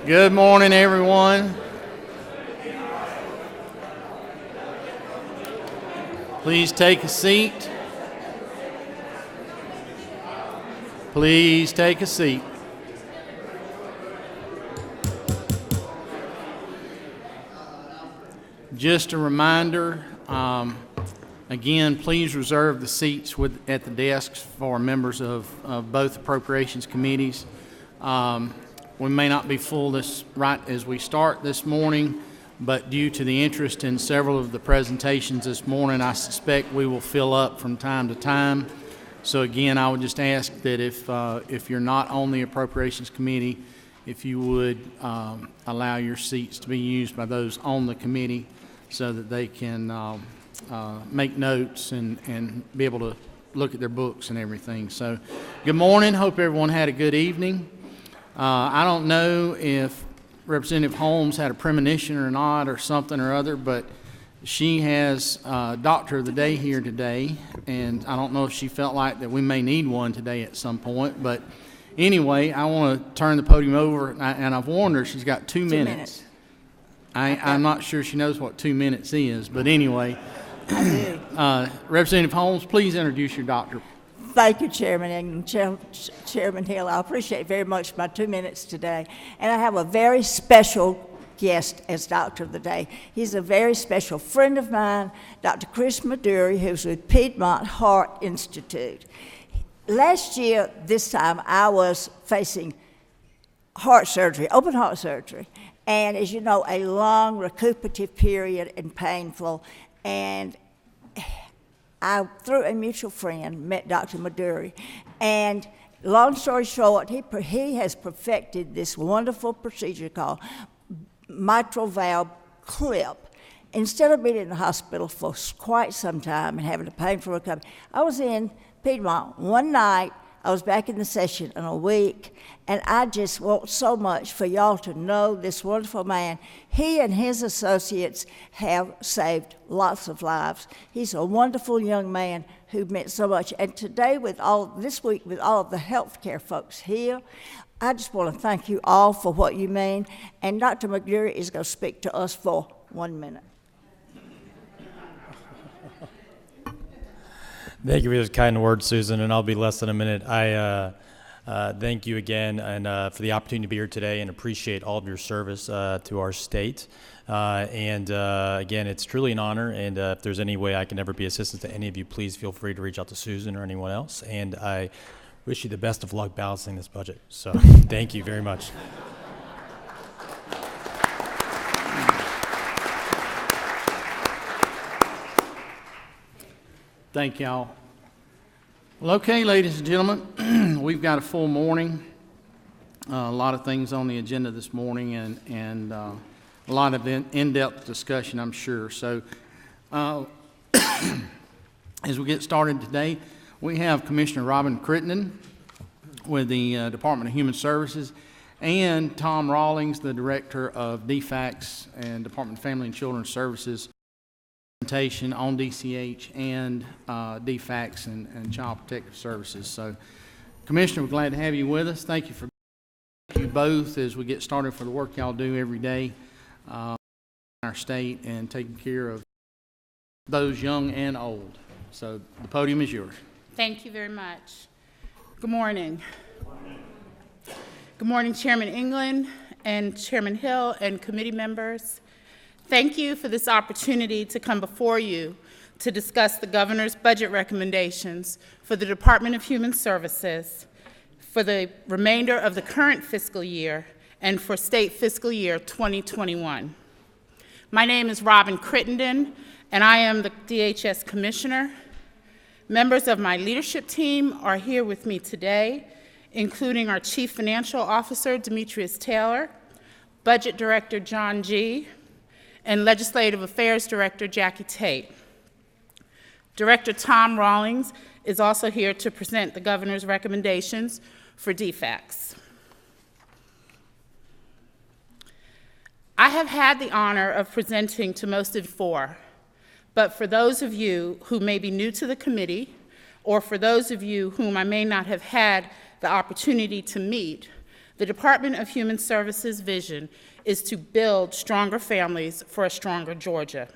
Good morning, everyone. Please take a seat. Please take a seat. Just a reminder, again, please reserve the seats at the desks for members of both appropriations committees. We may not be full right as we start this morning, but due to the interest in several of the presentations this morning, I suspect we will fill up from time to time. So again, I would just ask that if you're not on the appropriations committee, if you would allow your seats to be used by those on the committee so that they can make notes and be able to look at their books and everything. So good morning. Hope everyone had a good evening. I don't know if Representative Holmes had a premonition or not or something or other, but she has Doctor of the Day here today, and I don't know if she felt like that we may need one today at some point, but anyway, I want to turn the podium over, and I've warned her she's got 2 minutes. I'm not sure she knows what 2 minutes is, but anyway, Representative Holmes, please introduce your doctor. Thank you, Chairman and Chairman Hill. I appreciate very much my 2 minutes today. And I have a very special guest as Doctor of the Day. He's a very special friend of mine, Dr. Chris Maduri, who's with Piedmont Heart Institute. Last year, this time, I was facing heart surgery, open heart surgery. And as you know, a long recuperative period and painful. And I, through a mutual friend, met Dr. Maduri, and long story short, he has perfected this wonderful procedure called mitral valve clip. Instead of being in the hospital for quite some time and having a painful recovery, I was in Piedmont one night. I was back in the session in a week, and I just want so much for y'all to know this wonderful man. He and his associates have saved lots of lives. He's a wonderful young man who meant so much. And today, this week, with all of the healthcare folks here, I just want to thank you all for what you mean. And Dr. McGurry is going to speak to us for 1 minute. Thank you for those kind words, Susan, and I'll be less than a minute. I thank you again and for the opportunity to be here today and appreciate all of your service to our state. Again, it's truly an honor, and if there's any way I can ever be assistance to any of you, please feel free to reach out to Susan or anyone else. And I wish you the best of luck balancing this budget. So thank you very much. Thank y'all. Well, okay, ladies and gentlemen, we've got a full morning, a lot of things on the agenda this morning, and a lot of in-depth discussion, I'm sure. So as we get started today, we have Commissioner Robin Crittenden with the Department of Human Services and Tom Rawlings, the Director of DFACS and Department of Family and Children's Services, presentation on DCH and DFACS and Child Protective Services. So, Commissioner, we're glad to have you with us. Thank you for you both as we get started for the work y'all do every day in our state and taking care of those young and old. So the podium is yours. Thank you very much. Good morning. Good morning, Chairman England and Chairman Hill and committee members. Thank you for this opportunity to come before you to discuss the governor's budget recommendations for the Department of Human Services for the remainder of the current fiscal year and for state fiscal year 2021. My name is Robin Crittenden, and I am the DHS Commissioner. Members of my leadership team are here with me today, including our Chief Financial Officer, Demetrius Taylor, Budget Director, John G., and Legislative Affairs Director, Jackie Tate. Director Tom Rawlings is also here to present the governor's recommendations for DFACS. I have had the honor of presenting to most of you before, but for those of you who may be new to the committee, or for those of you whom I may not have had the opportunity to meet, the Department of Human Services' vision is to build stronger families for a stronger Georgia.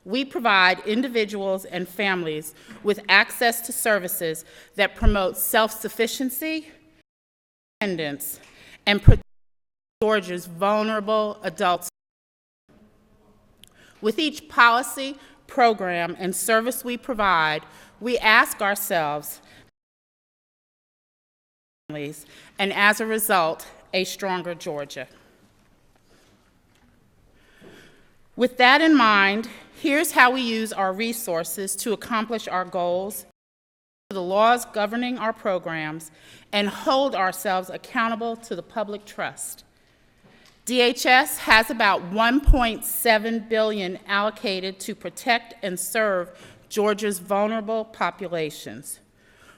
We provide individuals and families with access to services that promote self-sufficiency, independence, and protect Georgia's vulnerable adults. With each policy, program, and service we provide, we ask ourselves, and as a result, a stronger Georgia. With that in mind, here's how we use our resources to accomplish our goals, the laws governing our programs, and hold ourselves accountable to the public trust. DHS has about $1.7 billion allocated to protect and serve Georgia's vulnerable populations.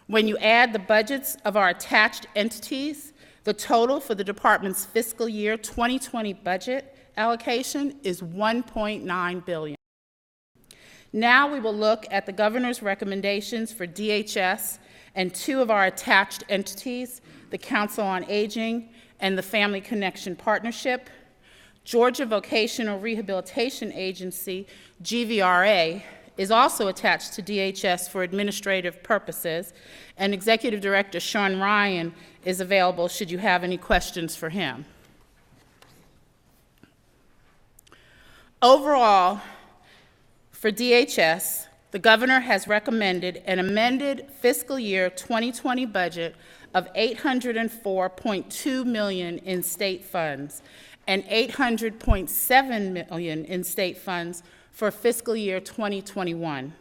When you add the budgets of our attached entities, the total for the department's fiscal year 2020 budget allocation is $1.9 billion. Now we will look at the governor's recommendations for DHS and two of our attached entities, the Council on Aging and the Family Connection Partnership. Georgia Vocational Rehabilitation Agency, GVRA, is also attached to DHS for administrative purposes, and Executive Director Sean Ryan is available should you have any questions for him. Overall, for DHS, the governor has recommended an amended fiscal year 2020 budget of $804.2 million in state funds and $800.7 million in state funds for fiscal year 2021.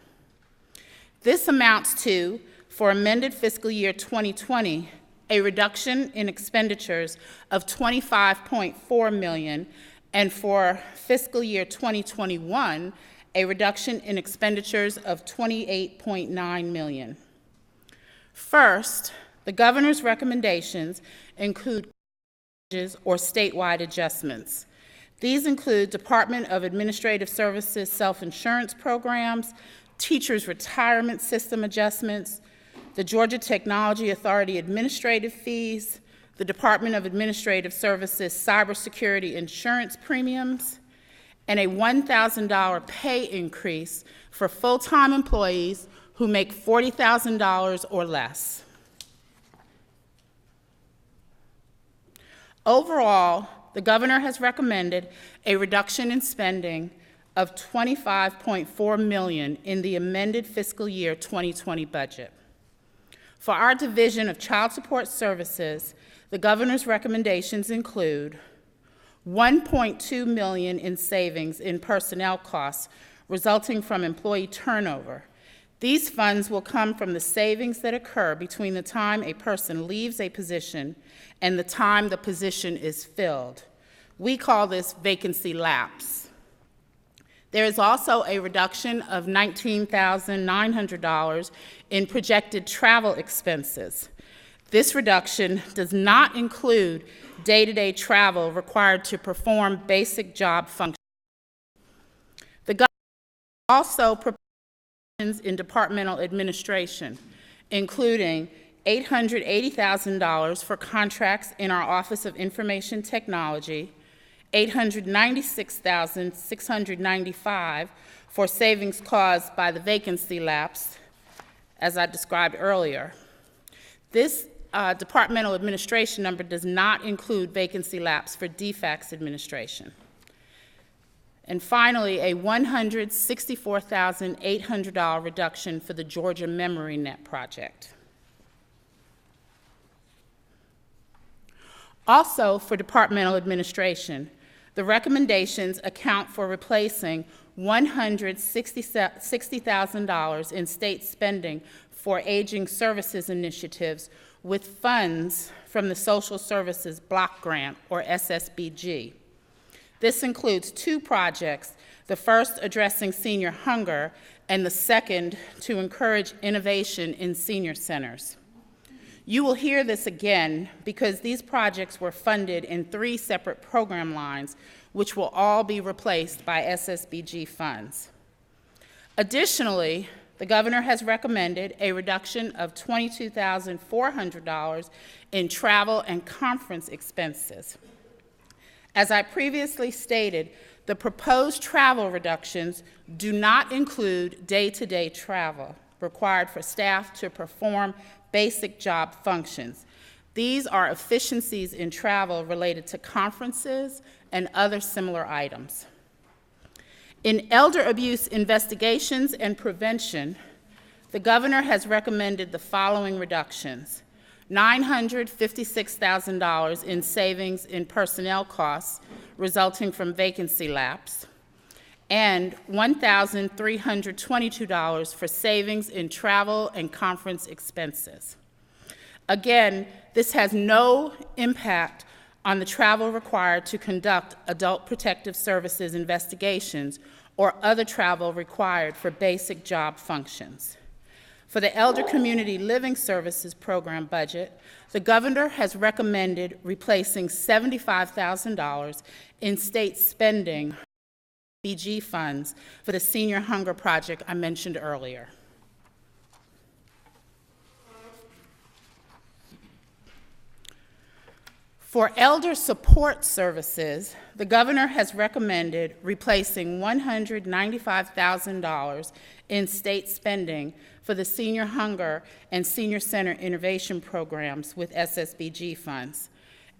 This amounts to, for amended fiscal year 2020, a reduction in expenditures of $25.4 million, and for fiscal year 2021, a reduction in expenditures of $28.9 million. First, the governor's recommendations include or statewide adjustments. These include Department of Administrative Services self-insurance programs, teachers' retirement system adjustments, the Georgia Technology Authority administrative fees, the Department of Administrative Services cybersecurity insurance premiums, and a $1,000 pay increase for full-time employees who make $40,000 or less. Overall, the governor has recommended a reduction in spending of $25.4 million in the amended fiscal year 2020 budget. For our Division of Child Support Services, the governor's recommendations include $1.2 million in savings in personnel costs resulting from employee turnover. These funds will come from the savings that occur between the time a person leaves a position and the time the position is filled. We call this vacancy lapse. There is also a reduction of $19,900 in projected travel expenses. This reduction does not include day-to-day travel required to perform basic job functions. Also, proposals in departmental administration, including $880,000 for contracts in our Office of Information Technology, $896,695 for savings caused by the vacancy lapse, as I described earlier. This departmental administration number does not include vacancy lapse for DFACS administration. And finally, a $164,800 reduction for the Georgia Memory Net project. Also, for departmental administration, the recommendations account for replacing $160,000 in state spending for aging services initiatives with funds from the Social Services Block Grant, or SSBG. This includes two projects, the first addressing senior hunger and the second to encourage innovation in senior centers. You will hear this again because these projects were funded in 3 separate program lines, which will all be replaced by SSBG funds. Additionally, the governor has recommended a reduction of $22,400 in travel and conference expenses. As I previously stated, the proposed travel reductions do not include day-to-day travel required for staff to perform basic job functions. These are efficiencies in travel related to conferences and other similar items. In elder abuse investigations and prevention, the governor has recommended the following reductions: $956,000 in savings in personnel costs resulting from vacancy lapse, and $1,322 for savings in travel and conference expenses. Again, this has no impact on the travel required to conduct adult protective services investigations or other travel required for basic job functions. For the Elder Community Living Services Program budget, the governor has recommended replacing $75,000 in state spending BG funds for the Senior Hunger Project I mentioned earlier. For elder support services, the governor has recommended replacing $195,000 in state spending for the Senior Hunger and Senior Center Innovation Programs with SSBG funds,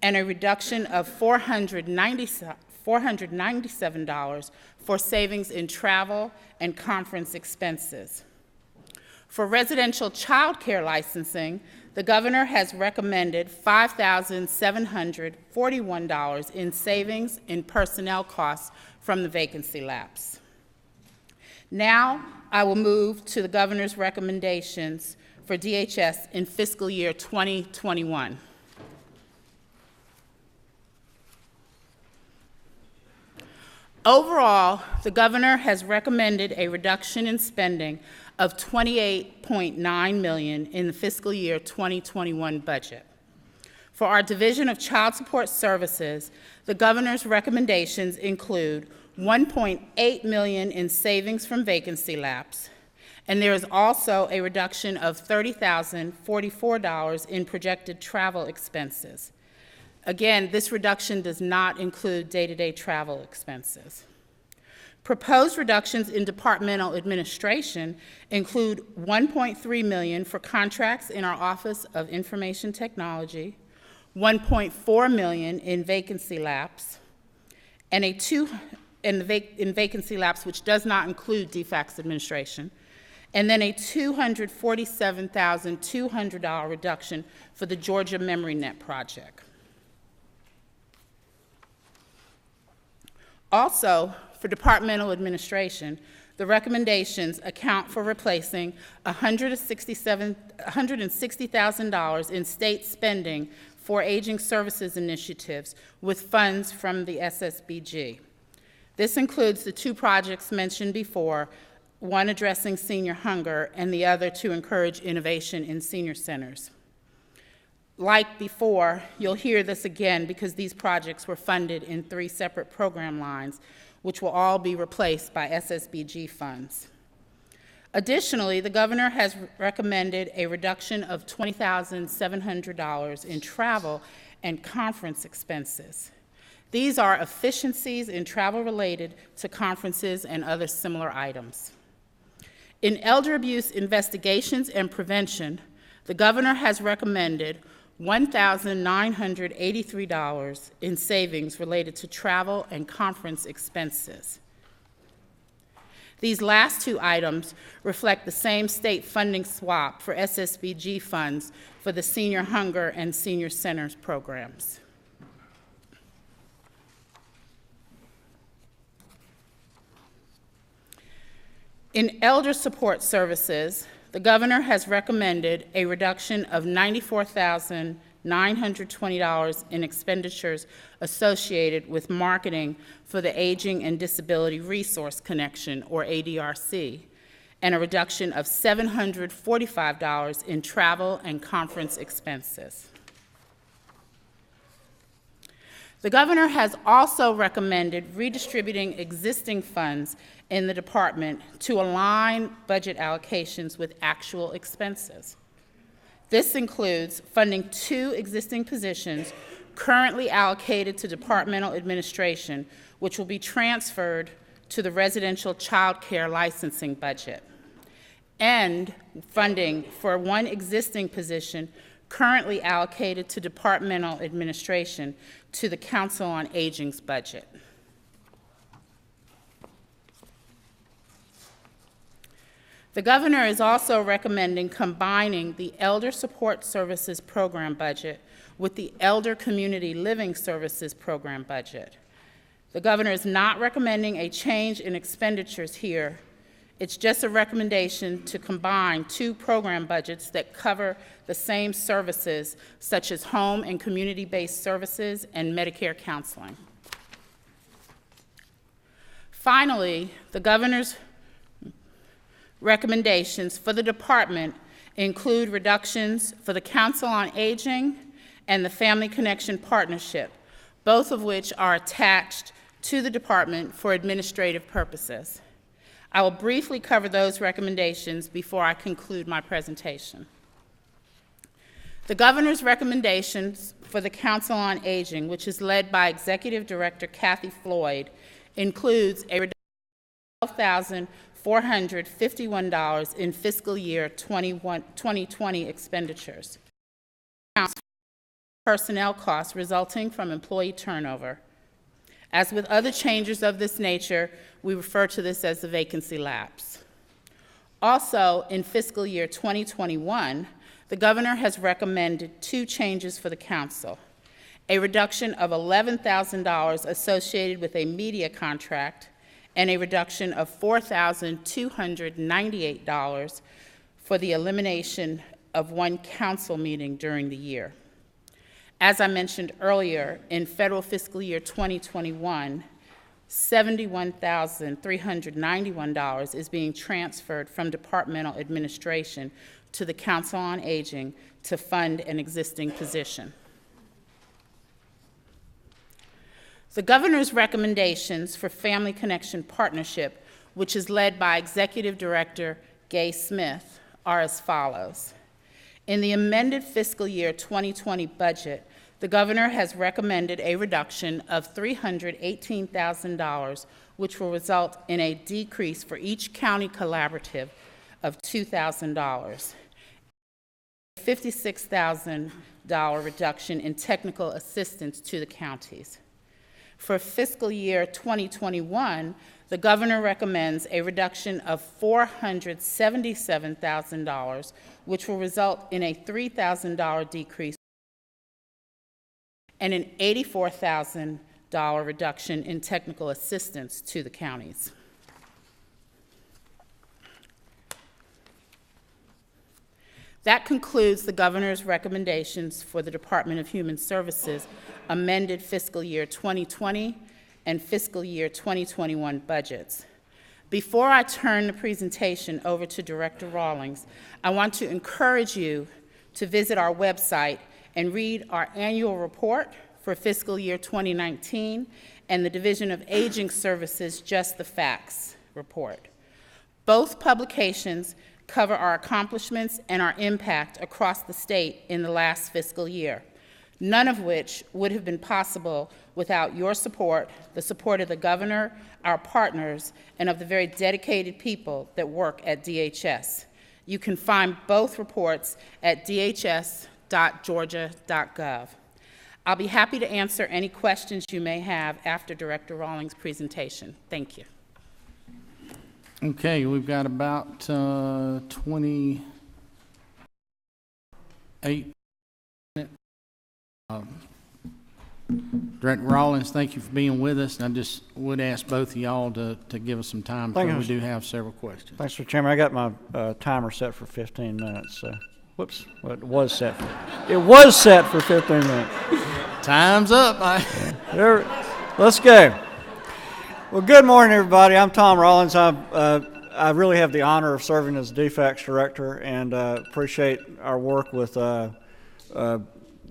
and a reduction of $497 for savings in travel and conference expenses. For residential child care licensing, the governor has recommended $5,741 in savings in personnel costs from the vacancy lapse. Now, I will move to the governor's recommendations for DHS in fiscal year 2021. Overall, the governor has recommended a reduction in spending of $28.9 million in the fiscal year 2021 budget. For our Division of Child Support Services, the governor's recommendations include $1.8 million in savings from vacancy lapse, and there is also a reduction of $30,044 in projected travel expenses. Again, this reduction does not include day-to-day travel expenses. Proposed reductions in departmental administration include $1.3 million for contracts in our Office of Information Technology, $1.4 million in vacancy lapse, and in vacancy lapse, which does not include DFACS administration, and then a $247,200 reduction for the Georgia Memory Net project. Also, for departmental administration, the recommendations account for replacing $160,000 in state spending for aging services initiatives with funds from the SSBG. This includes the two projects mentioned before, one addressing senior hunger and the other to encourage innovation in senior centers. Like before, you'll hear this again because these projects were funded in 3 separate program lines, which will all be replaced by SSBG funds. Additionally, the governor has recommended a reduction of $20,700 in travel and conference expenses. These are efficiencies in travel related to conferences and other similar items. In elder abuse investigations and prevention, the governor has recommended $1,983 in savings related to travel and conference expenses. These last two items reflect the same state funding swap for SSBG funds for the Senior Hunger and Senior Centers programs. In elder support services, the governor has recommended a reduction of $94,920 in expenditures associated with marketing for the Aging and Disability Resource Connection, or ADRC, and a reduction of $745 in travel and conference expenses. The governor has also recommended redistributing existing funds in the department to align budget allocations with actual expenses. This includes funding 2 existing positions currently allocated to departmental administration, which will be transferred to the residential child care licensing budget, and funding for 1 existing position currently allocated to departmental administration to the Council on Aging's budget. The governor is also recommending combining the Elder Support Services Program budget with the Elder Community Living Services Program budget. The governor is not recommending a change in expenditures here. It's just a recommendation to combine 2 program budgets that cover the same services, such as home and community-based services and Medicare counseling. Finally, the governor's recommendations for the department include reductions for the Council on Aging and the Family Connection Partnership, both of which are attached to the department for administrative purposes. I will briefly cover those recommendations before I conclude my presentation. The governor's recommendations for the Council on Aging, which is led by Executive Director Kathy Floyd, includes a reduction of $12,451 in fiscal year 2020 expenditures, personnel costs resulting from employee turnover. As with other changes of this nature, we refer to this as the vacancy lapse. Also, in fiscal year 2021, the governor has recommended 2 changes for the council: a reduction of $11,000 associated with a media contract, and a reduction of $4,298 for the elimination of 1 council meeting during the year. As I mentioned earlier, in federal fiscal year 2021, $71,391 is being transferred from departmental administration to the Council on Aging to fund an existing position. The governor's recommendations for Family Connection Partnership, which is led by Executive Director Gay Smith, are as follows. In the amended fiscal year 2020 budget, the governor has recommended a reduction of $318,000, which will result in a decrease for each county collaborative of $2,000, a $56,000 reduction in technical assistance to the counties. For fiscal year 2021, the governor recommends a reduction of $477,000, which will result in a $3,000 decrease and an $84,000 reduction in technical assistance to the counties. That concludes the governor's recommendations for the Department of Human Services amended fiscal year 2020 and fiscal year 2021 budgets. Before I turn the presentation over to Director Rawlings, I want to encourage you to visit our website and read our annual report for fiscal year 2019, and the Division of Aging Services Just the Facts report. Both publications cover our accomplishments and our impact across the state in the last fiscal year, none of which would have been possible without your support, the support of the governor, our partners, and of the very dedicated people that work at DHS. You can find both reports at dhs.georgia.gov. I'll be happy to answer any questions you may have after Director Rawlings' presentation. Thank you. Okay, we've got about 28 minutes. Director Rawlings, thank you for being with us. And I just would ask both of y'all to give us some time because we do have several questions. Thanks, Mr. Chairman. I got my timer set for 15 minutes. Whoops, well, it was set for 15 minutes. Time's up. Let's go. Well, good morning, everybody. I'm Tom Rawlings. I really have the honor of serving as DFACS Director and appreciate our work with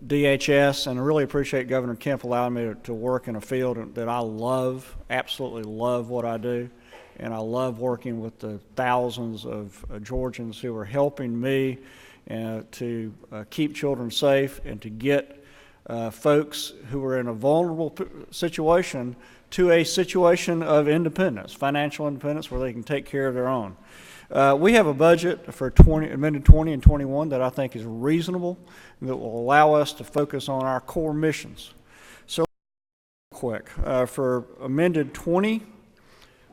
DHS, and I really appreciate Governor Kemp allowing me to work in a field that I love, absolutely love what I do, and I love working with the thousands of Georgians who are helping me to keep children safe and to get folks who are in a vulnerable situation to a situation of independence, financial independence, where they can take care of their own. We have a budget for amended 20 and 21 that I think is reasonable and that will allow us to focus on our core missions. So quick, for amended 20,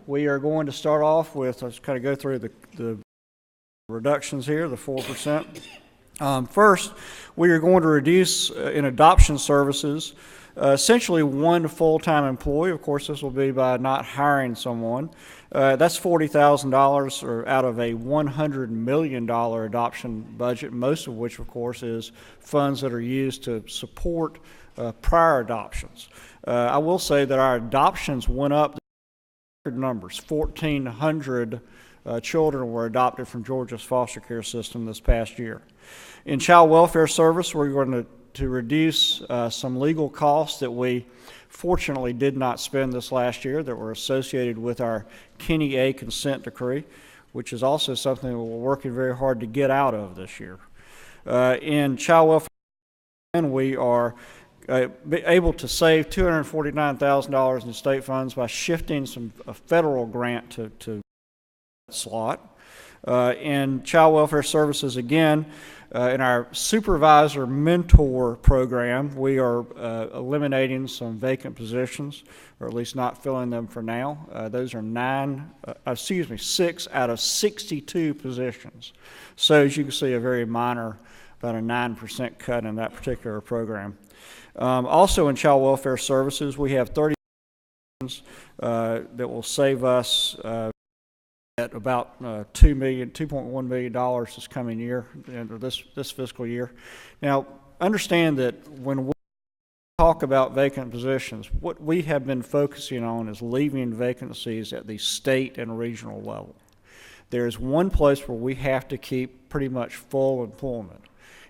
we are going to start off with, let's kind of go through the reductions here, the 4%. First, we are going to reduce in adoption services essentially one full-time employee. Of course, this will be by not hiring someone. That's $40,000 or out of a $100 million adoption budget, most of which, of course, is funds that are used to support prior adoptions. I will say that our adoptions went up numbers. 1,400 children were adopted from Georgia's foster care system this past year. In child welfare service, we're going to reduce some legal costs that we fortunately did not spend this last year that were associated with our Kenny A consent decree, which is also something that we're working very hard to get out of this year. In child welfare, we are able to save $249,000 in state funds by shifting a federal grant to slot. In child welfare services, again, in our supervisor mentor program, we are eliminating some vacant positions, or at least not filling them for now. Those are 6 out of 62 positions. So as you can see, a very minor, about a 9% cut in that particular program. Also in child welfare services, we have 30 that will save us at about $2.1 million this coming year, this fiscal year. Now, understand that when we talk about vacant positions, what we have been focusing on is leaving vacancies at the state and regional level. There's one place where we have to keep pretty much full employment,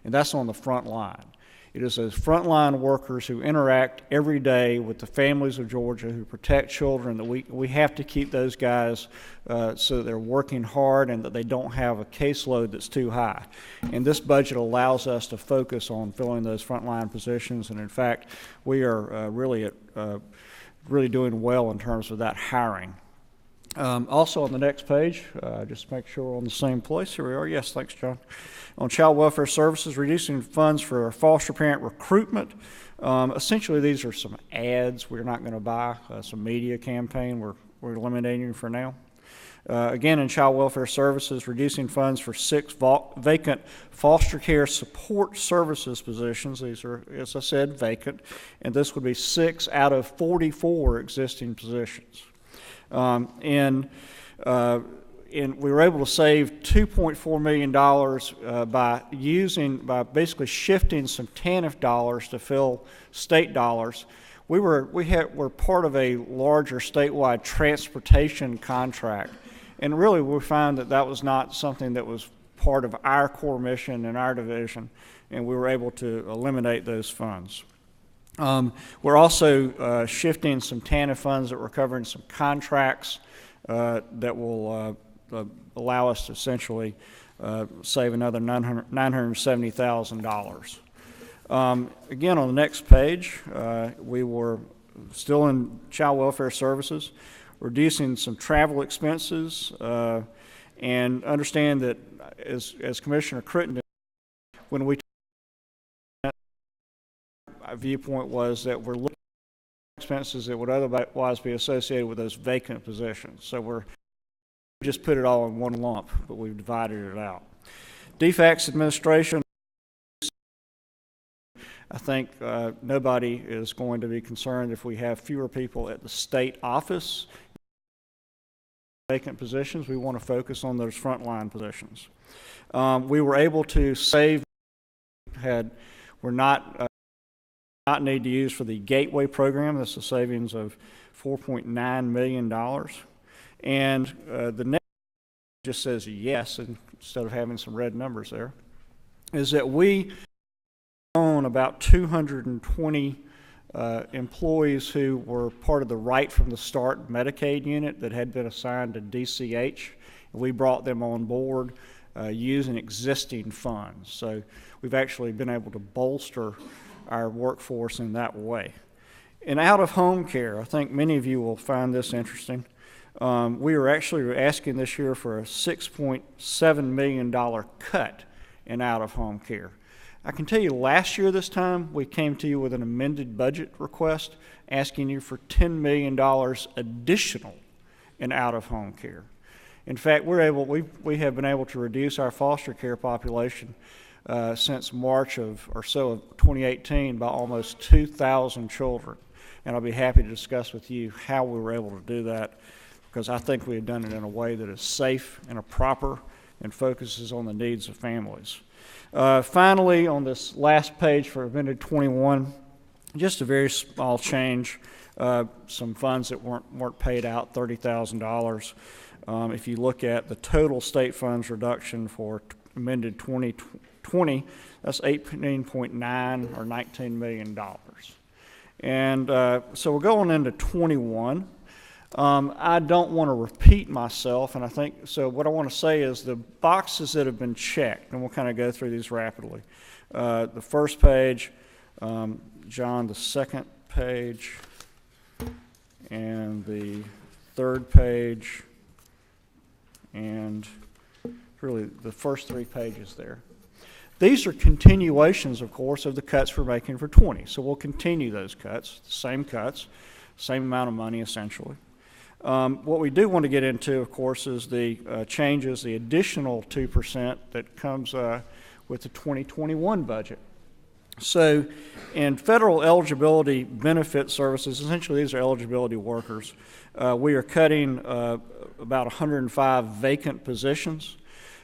and that's on the front line. It is those frontline workers who interact every day with the families of Georgia, who protect children, that we have to keep those guys so that they're working hard and that they don't have a caseload that's too high. And this budget allows us to focus on filling those frontline positions, and in fact, we are really doing well in terms of that hiring. Also on the next page, just make sure we're on the same place. Here we are. Yes, thanks, John. On child welfare services, reducing funds for foster parent recruitment. Essentially, these are some ads we're not going to buy, some media campaign we're eliminating for now. Again, in child welfare services, reducing funds for 6 vacant foster care support services positions. These are, as I said, vacant, and this would be 6 out of 44 existing positions. And we were able to save $2.4 million by basically shifting some TANF dollars to fill state dollars. We're part of a larger statewide transportation contract, and really we found that was not something that was part of our core mission in our division, and we were able to eliminate those funds. We're also shifting some TANF funds that we're covering some contracts that will allow us to essentially save another $970,000. Again, on the next page, we were still in child welfare services, reducing some travel expenses, and understand that as Commissioner Crittenden, when we our viewpoint was that we're looking at expenses that would otherwise be associated with those vacant positions. So we're just put it all in one lump, but we've divided it out. DFACS administration, I think nobody is going to be concerned if we have fewer people at the state office. Vacant positions, we want to focus on those frontline positions. We were able to save, we're not need to use for the Gateway program. That's a savings of $4.9 million. And the next just says yes, instead of having some red numbers there, is that we own about 220 employees who were part of the Right from the Start Medicaid unit that had been assigned to DCH. We brought them on board using existing funds. So we've actually been able to bolster our workforce in that way. In out-of-home care, I think many of you will find this interesting. We are actually asking this year for a $6.7 million cut in out-of-home care. I can tell you last year this time, we came to you with an amended budget request asking you for $10 million additional in out-of-home care. In fact, we have been able to reduce our foster care population since March of 2018 by almost 2,000 children. And I'll be happy to discuss with you how we were able to do that, because I think we have done it in a way that is safe and proper and focuses on the needs of families. Finally, on this last page for amended 21, just a very small change, some funds that weren't paid out, $30,000. If you look at the total state funds reduction for amended 2020, that's 18.9 or $19 million. And so we're going into 21. I don't want to repeat myself, and I think, so what I want to say is the boxes that have been checked, and we'll kind of go through these rapidly. The first page, John, the second page, and the third page, and really the first 3 pages there. These are continuations, of course, of the cuts we're making for 20. So we'll continue those cuts, same amount of money essentially. What we do want to get into, of course, is the changes, the additional 2% that comes with the 2021 budget. So in federal eligibility benefit services, essentially these are eligibility workers, we are cutting about 105 vacant positions.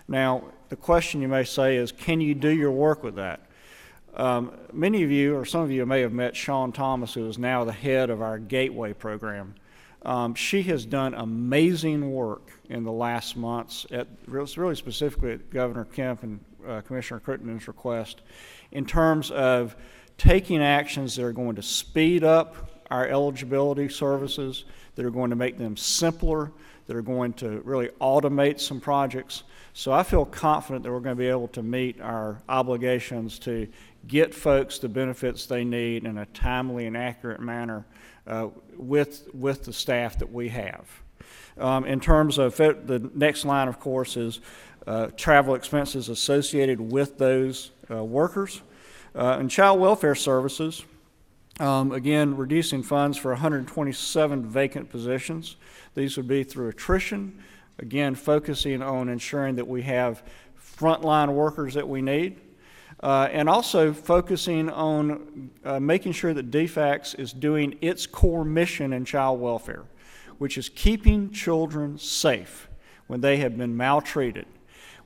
Now, the question you may say is, can you do your work with that? Many of you, or some of you may have met Sean Thomas, who is now the head of our Gateway program. She has done amazing work in the last months, really specifically at Governor Kemp and Commissioner Crittenden's request, in terms of taking actions that are going to speed up our eligibility services, that are going to make them simpler, that are going to really automate some projects. So I feel confident that we're going to be able to meet our obligations to get folks the benefits they need in a timely and accurate manner with the staff that we have. In terms of the next line, of course, is travel expenses associated with those workers. And child welfare services, again, reducing funds for 127 vacant positions. These would be through attrition, again, focusing on ensuring that we have frontline workers that we need, and also focusing on making sure that DFACS is doing its core mission in child welfare, which is keeping children safe when they have been maltreated.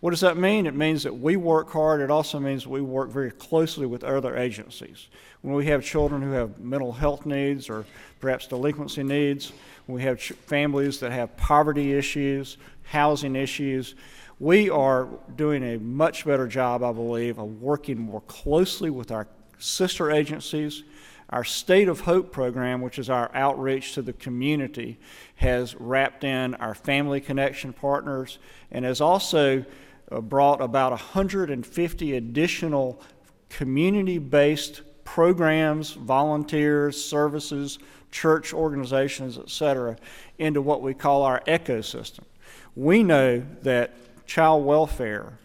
What does that mean? It means that we work hard. It also means we work very closely with other agencies. When we have children who have mental health needs or perhaps delinquency needs, when we have families that have poverty issues, housing issues, we are doing a much better job, I believe, of working more closely with our sister agencies, Our State of Hope program, which is our outreach to the community, has wrapped in our family connection partners and has also brought about 150 additional community-based programs, volunteers, services, church organizations, etc., into what we call our ecosystem. We know that child welfare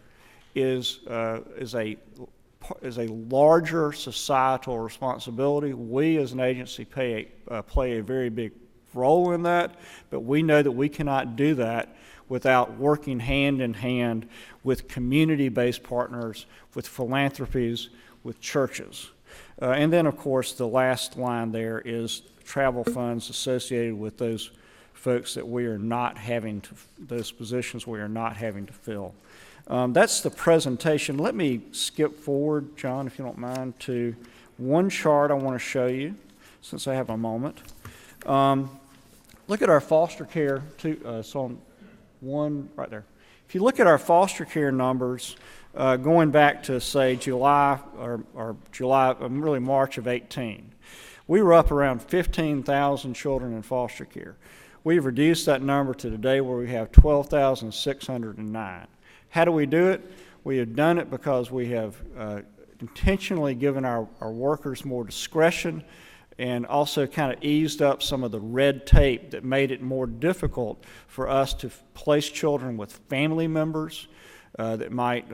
is a larger societal responsibility. We as an agency play a very big role in that, but we know that we cannot do that without working hand in hand with community-based partners, with philanthropies, with churches. And then, of course, the last line there is travel funds associated with those folks that we are not having to, those positions we are not having to fill. That's the presentation. Let me skip forward, John, if you don't mind, to one chart I want to show you, since I have a moment. Look at our foster care, so on one right there. If you look at our foster care numbers, going back to, say, July, really March of 18, we were up around 15,000 children in foster care. We've reduced that number to today where we have 12,609. How do we do it? We have done it because we have intentionally given our workers more discretion and also kind of eased up some of the red tape that made it more difficult for us to place children with family members that might,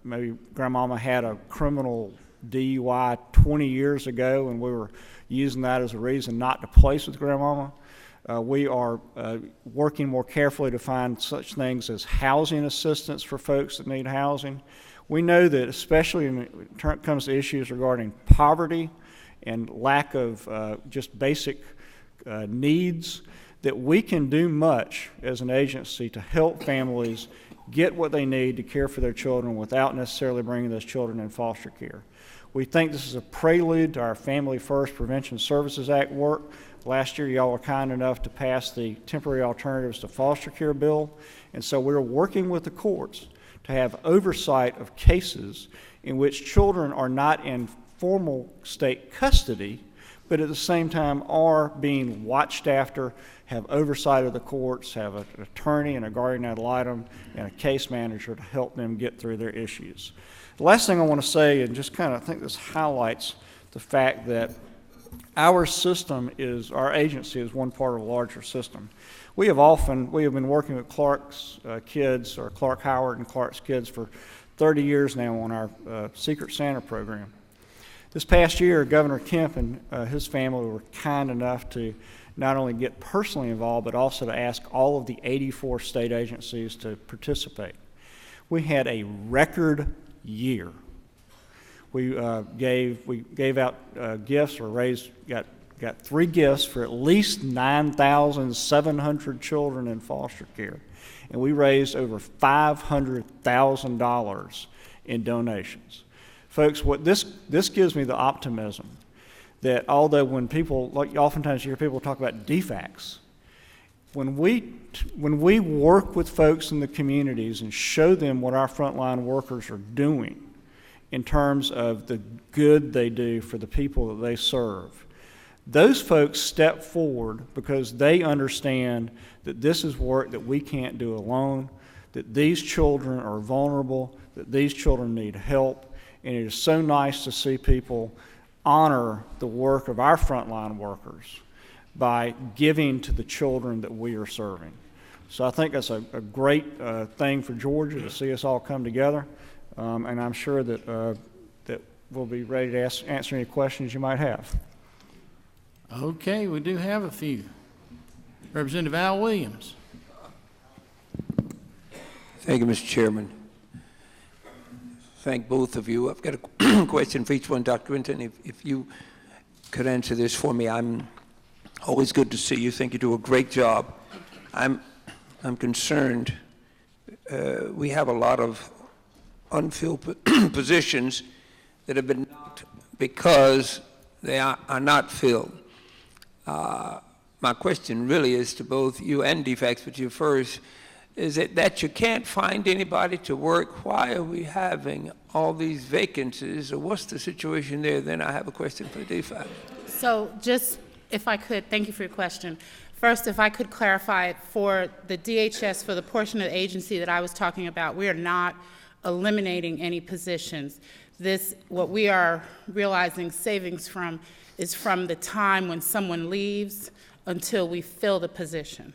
maybe grandmama had a criminal DUI 20 years ago and we were using that as a reason not to place with grandmama. We are working more carefully to find such things as housing assistance for folks that need housing. We know that especially when it comes to issues regarding poverty and lack of just basic needs, that we can do much as an agency to help families get what they need to care for their children without necessarily bringing those children in foster care. We think this is a prelude to our Family First Prevention Services Act work. Last year, y'all were kind enough to pass the Temporary Alternatives to Foster Care bill, and so we're working with the courts to have oversight of cases in which children are not in formal state custody, but at the same time are being watched after, have oversight of the courts, have an attorney and a guardian ad litem and a case manager to help them get through their issues. The last thing I want to say, and just kind of think this highlights the fact that our system is, our agency is one part of a larger system. We have been working with Clark's kids, or Clark Howard and Clark's kids for 30 years now on our Secret Santa program. This past year, Governor Kemp and his family were kind enough to not only get personally involved, but also to ask all of the 84 state agencies to participate. We had a record year. We gave out gifts, or got 3 gifts for at least 9,700 children in foster care, and we raised over $500,000 in donations. Folks, what this gives me the optimism that although when people, like oftentimes you hear people talk about defects, when we work with folks in the communities and show them what our frontline workers are doing in terms of the good they do for the people that they serve, those folks step forward because they understand that this is work that we can't do alone, that these children are vulnerable, that these children need help, and it is so nice to see people honor the work of our frontline workers by giving to the children that we are serving. So I think that's a great thing for Georgia to see us all come together, and I'm sure that we'll be ready to answer any questions you might have. Okay, we do have a few. Representative Al Williams. Thank you, Mr. Chairman. Thank both of you. I've got a question for each one. Dr. Winton, if you could answer this for me. I'm always good to see you. Think you do a great job. I'm concerned. We have a lot of unfilled positions that have been knocked because they are not filled. My question really is to both you and DFACS, but you first. Is it that you can't find anybody to work? Why are we having all these vacancies? Or what's the situation there? Then I have a question for DFACS. So just, if I could, thank you for your question. First, if I could clarify, for the DHS, for the portion of the agency that I was talking about, we are not eliminating any positions. What we are realizing savings from is from the time when someone leaves until we fill the position.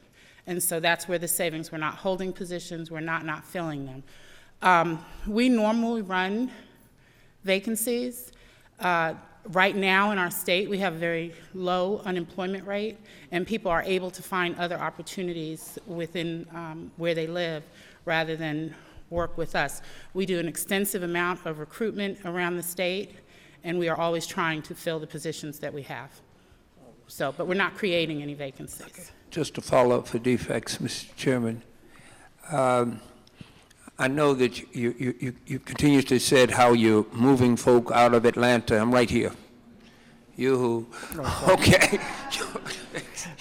And so that's where the savings, we're not holding positions, we're not filling them. We normally run vacancies. Right now in our state, we have a very low unemployment rate, and people are able to find other opportunities within where they live rather than work with us. We do an extensive amount of recruitment around the state, and we are always trying to fill the positions that we have. So, but we're not creating any vacancies. Okay. Just to follow up for defects, Mr. Chairman, I know that you continuously said how you're moving folk out of Atlanta. I'm right here. You, okay.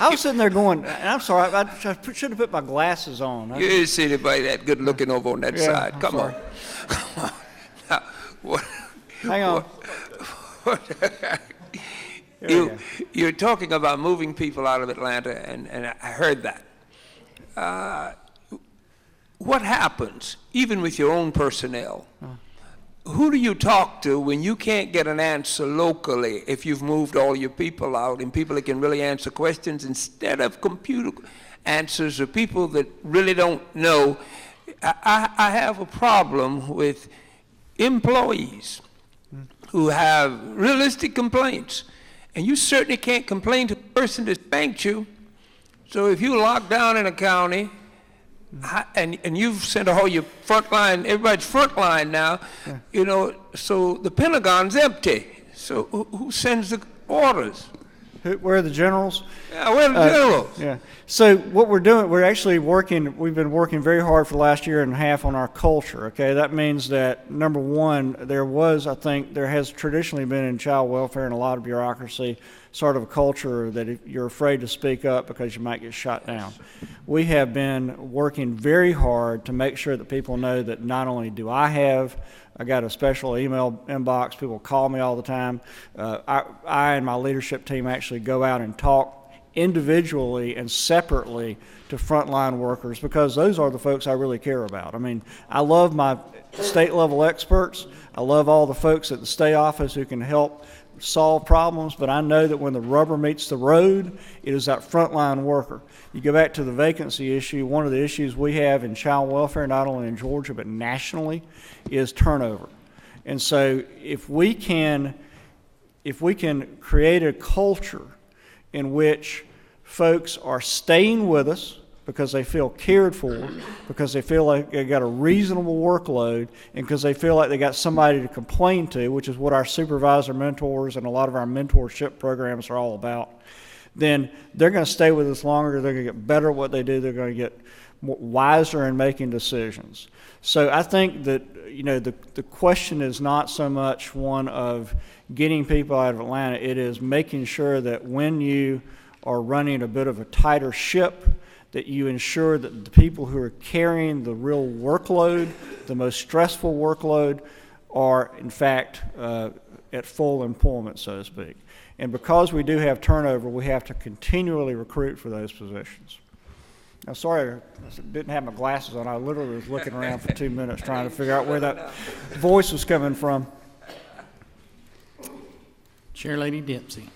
I was sitting there going, and I'm sorry, I should have put my glasses on. You didn't see anybody that good looking over on that Yeah, side. I'm Come sorry. on. Come on. Now, what, Hang on. You're talking about moving people out of Atlanta, and I heard that. What happens, even with your own personnel? Who do you talk to when you can't get an answer locally if you've moved all your people out and people that can really answer questions instead of computer answers or people that really don't know? I have a problem with employees who have realistic complaints, and you certainly can't complain to the person that spanked you. So if you lock down in a county, and you've sent all your front line, everybody's front line now, you know, so the Pentagon's empty. So who sends the orders? Where are the generals? Yeah, where are the generals? Yeah. So what we're doing, we've been working very hard for the last year and a half on our culture, okay? That means that, number one, there has traditionally been in child welfare and a lot of bureaucracy, sort of a culture that if you're afraid to speak up because you might get shot down. We have been working very hard to make sure that people know that not only do I got a special email inbox, people call me all the time. I and my leadership team actually go out and talk individually and separately to frontline workers because those are the folks I really care about. I mean, I love my state level experts. I love all the folks at the state office who can help solve problems, but I know that when the rubber meets the road, it is that frontline worker. You go back to the vacancy issue, one of the issues we have in child welfare, not only in Georgia but nationally, is turnover. And so if we can create a culture in which folks are staying with us because they feel cared for, because they feel like they got a reasonable workload, and because they feel like they got somebody to complain to, which is what our supervisor mentors and a lot of our mentorship programs are all about, then they're going to stay with us longer. They're going to get better at what they do. They're going to get wiser in making decisions. So I think that, you know, the question is not so much one of getting people out of Atlanta. It is making sure that when you are running a bit of a tighter ship, that you ensure that the people who are carrying the real workload, the most stressful workload, are in fact at full employment, so to speak. And because we do have turnover, we have to continually recruit for those positions. I'm sorry I didn't have my glasses on. I literally was looking around for 2 minutes trying to figure out where that voice was coming from. Chair Lady Dempsey.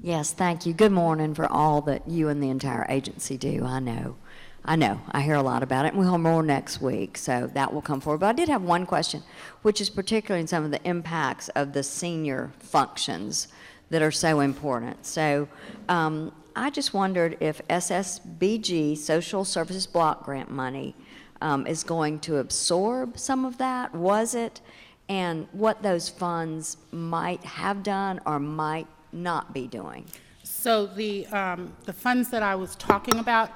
Yes, thank you. Good morning for all that you and the entire agency do. I know. I hear a lot about it, and we'll hear more next week, so that will come forward. But I did have one question, which is particularly in some of the impacts of the senior functions that are so important. So I just wondered if SSBG, Social Services Block Grant money, is going to absorb some of that. Was it? And what those funds might have done or might not be doing. So the funds that I was talking about,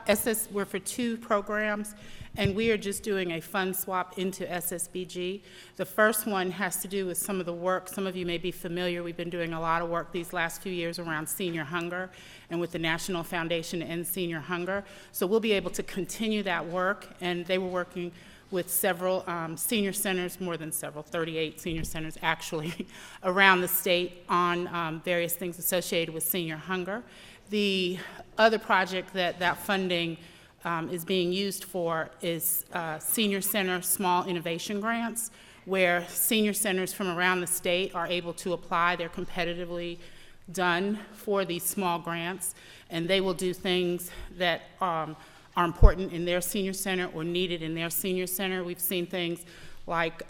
were for two programs, and we are just doing a fund swap into SSBG. The first one has to do with some of the work. Some of you may be familiar. We've been doing a lot of work these last few years around senior hunger and with the National Foundation to End Senior Hunger. So we'll be able to continue that work, and they were working with several senior centers, more than several, 38 senior centers actually, around the state on various things associated with senior hunger. The other project that funding is being used for is senior center small innovation grants, where senior centers from around the state are able to apply. They're competitively done for these small grants, and they will do things that are important in their senior center or needed in their senior center. We've seen things like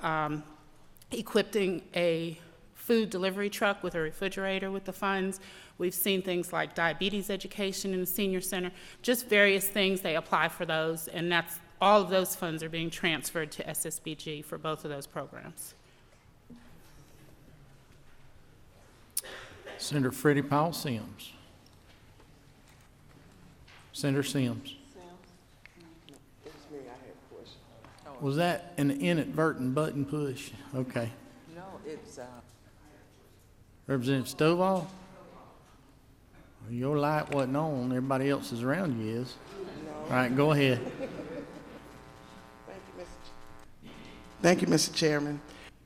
equipping a food delivery truck with a refrigerator with the funds. We've seen things like diabetes education in the senior center, just various things. They apply for those, and that's all of those funds are being transferred to SSBG for both of those programs. Senator Freddie Powell Sims. Senator Sims. Was that an inadvertent button push? Okay. No, it's Representative Stovall? Your light wasn't on. Everybody else's around you is. All right, go ahead. Thank you, Mr. Chairman.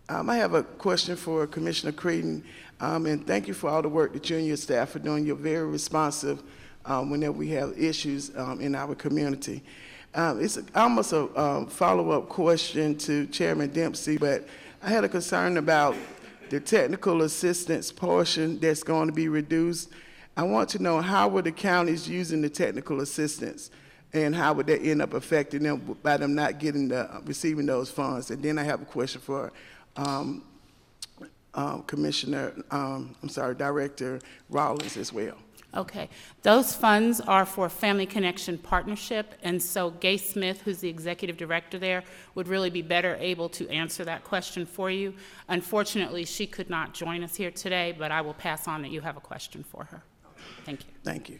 I have a question for Commissioner Creighton, and thank you for all the work that you and your staff are doing. You're very responsive whenever we have issues in our community. It's almost a follow-up question to Chairman Dempsey, but I had a concern about the technical assistance portion that's going to be reduced. I want to know, how were the counties using the technical assistance, and how would that end up affecting them by them not getting receiving those funds? And then I have a question for Director Rawlings as well. Okay, those funds are for Family Connection Partnership, and so Gay Smith, who's the executive director there, would really be better able to answer that question for you. Unfortunately, she could not join us here today, but I will pass on that you have a question for her. Thank you. Thank you.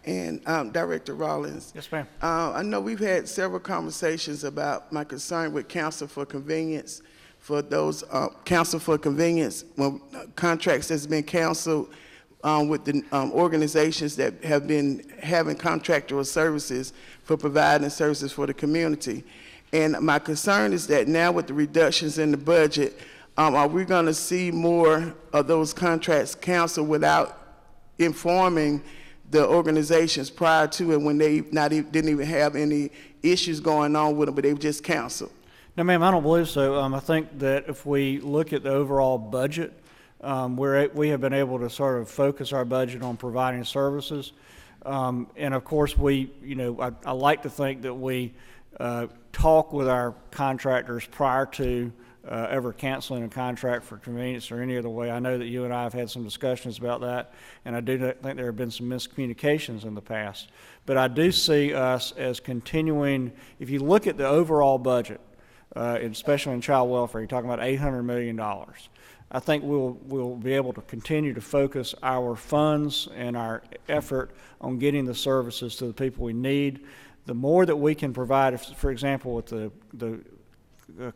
And Director Rawlings. Yes, ma'am. I know we've had several conversations about my concern with counsel for convenience. For those counsel for convenience, when contracts has been canceled with the organizations that have been having contractual services for providing services for the community. And my concern is that now with the reductions in the budget, are we going to see more of those contracts canceled without informing the organizations prior to it, when they didn't even have any issues going on with them, but they were just canceled? No, ma'am, I don't believe so. I think that if we look at the overall budget, we have been able to sort of focus our budget on providing services. And of course, I like to think that we talk with our contractors prior to ever canceling a contract for convenience or any other way. I know that you and I have had some discussions about that, and I do think there have been some miscommunications in the past. But I do see us as continuing. If you look at the overall budget, especially in child welfare, you're talking about $800 million. I think we'll be able to continue to focus our funds and our effort on getting the services to the people we need. The more that we can provide, for example, with the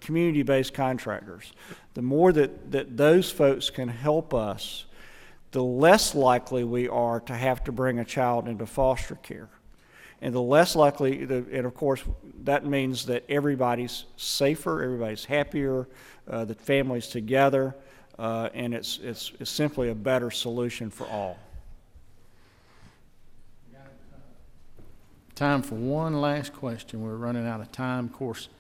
community-based contractors, the more that those folks can help us, the less likely we are to have to bring a child into foster care. And the less likely, and of course, that means that everybody's safer, everybody's happier, the family's together, and it's simply a better solution for all. Time for one last question. We're running out of time. Of course,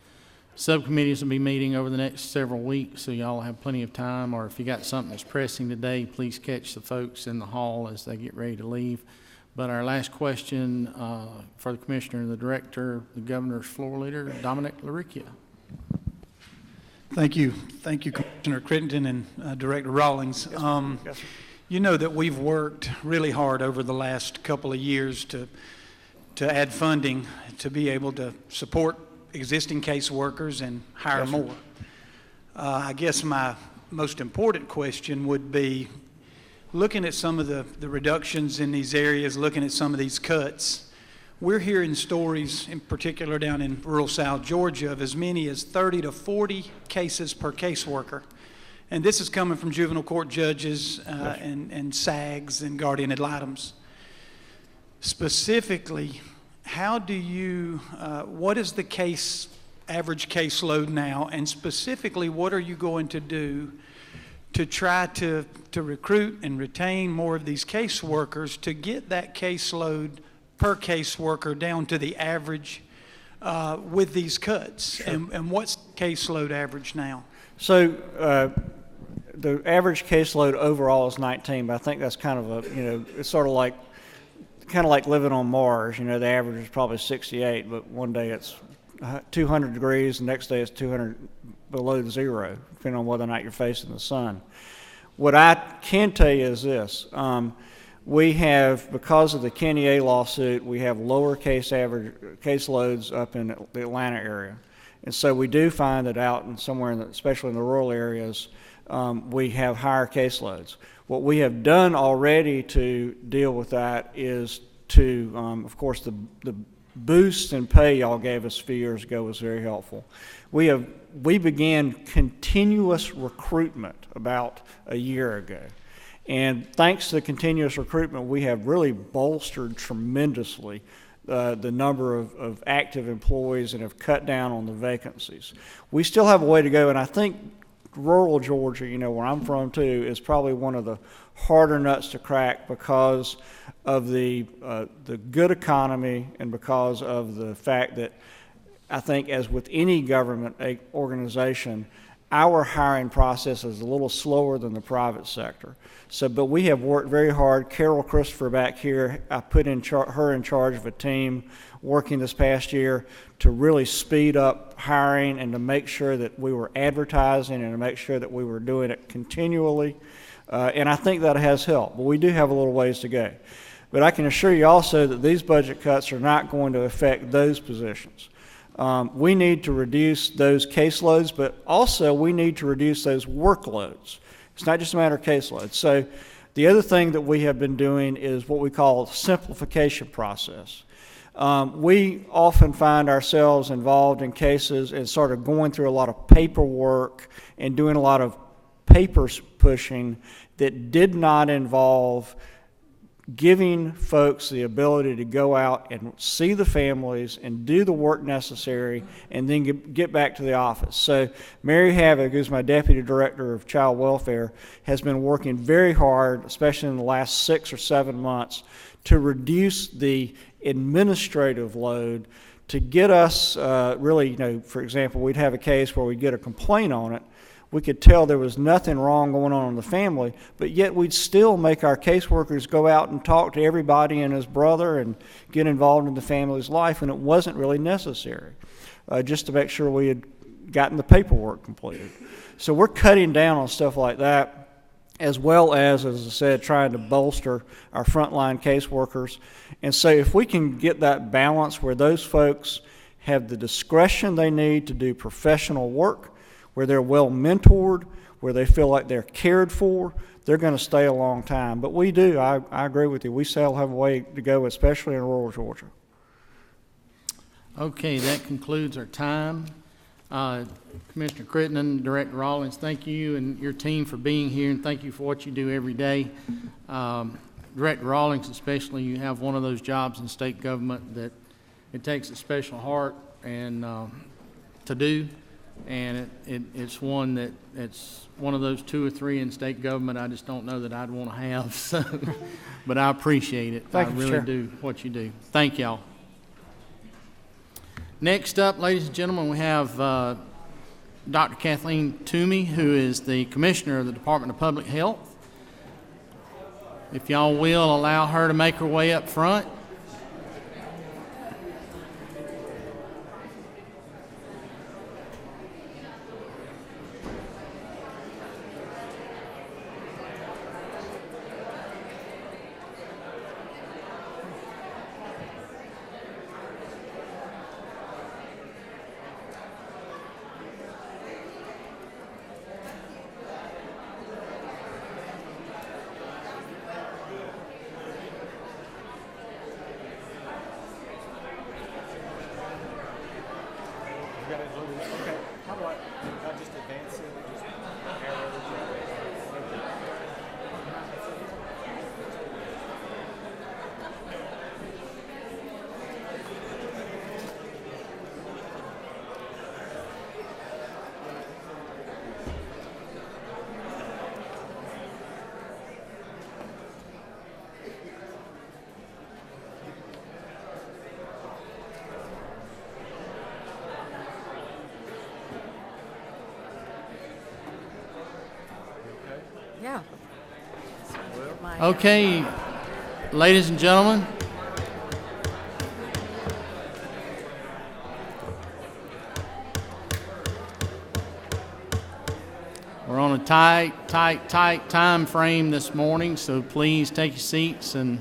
subcommittees will be meeting over the next several weeks, so y'all have plenty of time, or if you got something that's pressing today, please catch the folks in the hall as they get ready to leave. But our last question for the Commissioner and the Director, the Governor's Floor Leader, Dominic LaRicchia. Thank you. Thank you, Commissioner Crittenden and Director Rawlings. Yes, sir. You know that we've worked really hard over the last couple of years to add funding to be able to support existing caseworkers and hire more. I guess my most important question would be, looking at some of the reductions in these areas, looking at some of these cuts, we're hearing stories, in particular down in rural South Georgia, of as many as 30 to 40 cases per caseworker. And this is coming from juvenile court judges and SAGs and guardian ad litems. Specifically, how do you, what is the average caseload now? And specifically, what are you going to do to try to recruit and retain more of these caseworkers to get that caseload per caseworker down to the average with these cuts? Sure. And what's caseload average now? So the average caseload overall is 19, but I think that's kind of it's sort of like living on Mars. The average is probably 68, but one day it's 200 degrees, the next day it's 200 below zero, depending on whether or not you're facing the sun. What I can tell you is this. We have, because of the Kenny A lawsuit, we have lower caseloads up in the Atlanta area. And so we do find that out in somewhere, especially in the rural areas, we have higher caseloads. What we have done already to deal with that is to, of course, the boost in pay y'all gave us a few years ago was very helpful. We began continuous recruitment about a year ago. And thanks to the continuous recruitment, we have really bolstered tremendously the number of active employees and have cut down on the vacancies. We still have a way to go, and I think rural Georgia, where I'm from too, is probably one of the harder nuts to crack because of the good economy and because of the fact that I think, as with any government organization, our hiring process is a little slower than the private sector. But we have worked very hard. Carol Christopher back here, I put her in charge of a team working this past year to really speed up hiring and to make sure that we were advertising and to make sure that we were doing it continually. And I think that has helped. But we do have a little ways to go. But I can assure you also that these budget cuts are not going to affect those positions. We need to reduce those caseloads, but also we need to reduce those workloads. It's not just a matter of caseloads. So the other thing that we have been doing is what we call simplification process. We often find ourselves involved in cases and sort of going through a lot of paperwork and doing a lot of papers pushing that did not involve giving folks the ability to go out and see the families and do the work necessary and then get back to the office. So Mary Havoc, who's my Deputy Director of Child Welfare, has been working very hard, especially in the last 6 or 7 months, to reduce the administrative load to get us really, for example, we'd have a case where we'd get a complaint on it. We could tell there was nothing wrong going on in the family, but yet we'd still make our caseworkers go out and talk to everybody and his brother and get involved in the family's life, and it wasn't really necessary, just to make sure we had gotten the paperwork completed. So we're cutting down on stuff like that, as well as I said, trying to bolster our frontline caseworkers. And so if we can get that balance where those folks have the discretion they need to do professional work, where they're well mentored, where they feel like they're cared for, they're going to stay a long time. But we do, I agree with you, we still have a way to go, especially in rural Georgia. Okay, that concludes our time. Commissioner Crittenden, Director Rawlings, thank you and your team for being here, and thank you for what you do every day. Director Rawlings especially, you have one of those jobs in state government that it takes a special heart and to do. And it's one that it's one of those 2 or 3 in state government I just don't know that I'd want to have. So, but I appreciate it. I really do what you do. Thank y'all. Next up, ladies and gentlemen, we have Dr. Kathleen Toomey, who is the Commissioner of the Department of Public Health. If y'all will allow her to make her way up front. Okay, how about I just advance it? Just Yeah. Okay, ladies and gentlemen. We're on a tight time frame this morning, so please take your seats and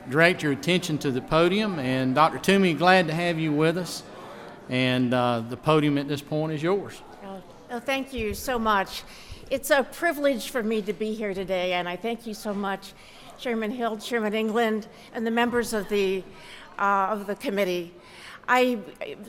direct your attention to the podium. And Dr. Toomey, glad to have you with us. And the podium at this point is yours. Oh, thank you so much. It's a privilege for me to be here today, and I thank you so much, Chairman Hill, Chairman England, and the members of the committee.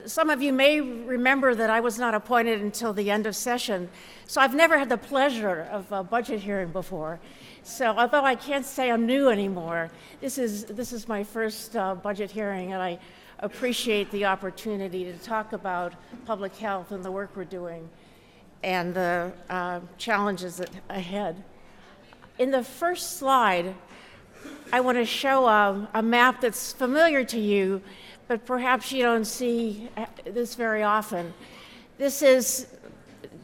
Some of you may remember that I was not appointed until the end of session, so I've never had the pleasure of a budget hearing before. So although I can't say I'm new anymore, this is my first budget hearing, and I appreciate the opportunity to talk about public health and the work we're doing and the challenges ahead. In the first slide, I want to show a map that's familiar to you, but perhaps you don't see this very often. This is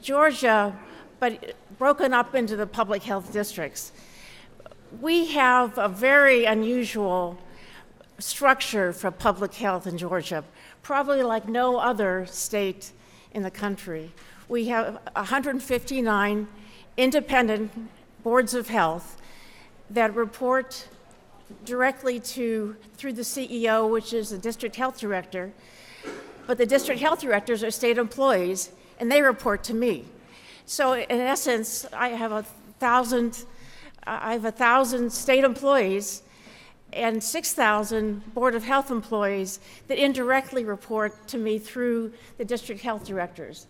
Georgia, but broken up into the public health districts. We have a very unusual structure for public health in Georgia, probably like no other state in the country. We have 159 independent boards of health that report directly through the CEO, which is the district health director. But the district health directors are state employees, and they report to me. So in essence, I have 1,000 state employees and 6,000 Board of Health employees that indirectly report to me through the district health directors.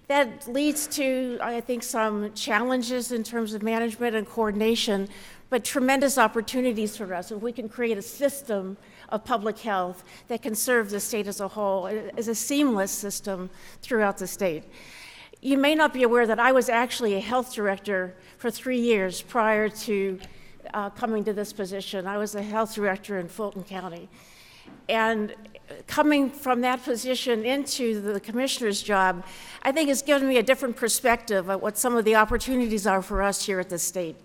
That leads to, I think, some challenges in terms of management and coordination, but tremendous opportunities for us if we can create a system of public health that can serve the state as a whole, as a seamless system throughout the state. You may not be aware that I was actually a health director for 3 years prior to coming to this position. I was a health director in Fulton County. And coming from that position into the commissioner's job, I think has given me a different perspective of what some of the opportunities are for us here at the state.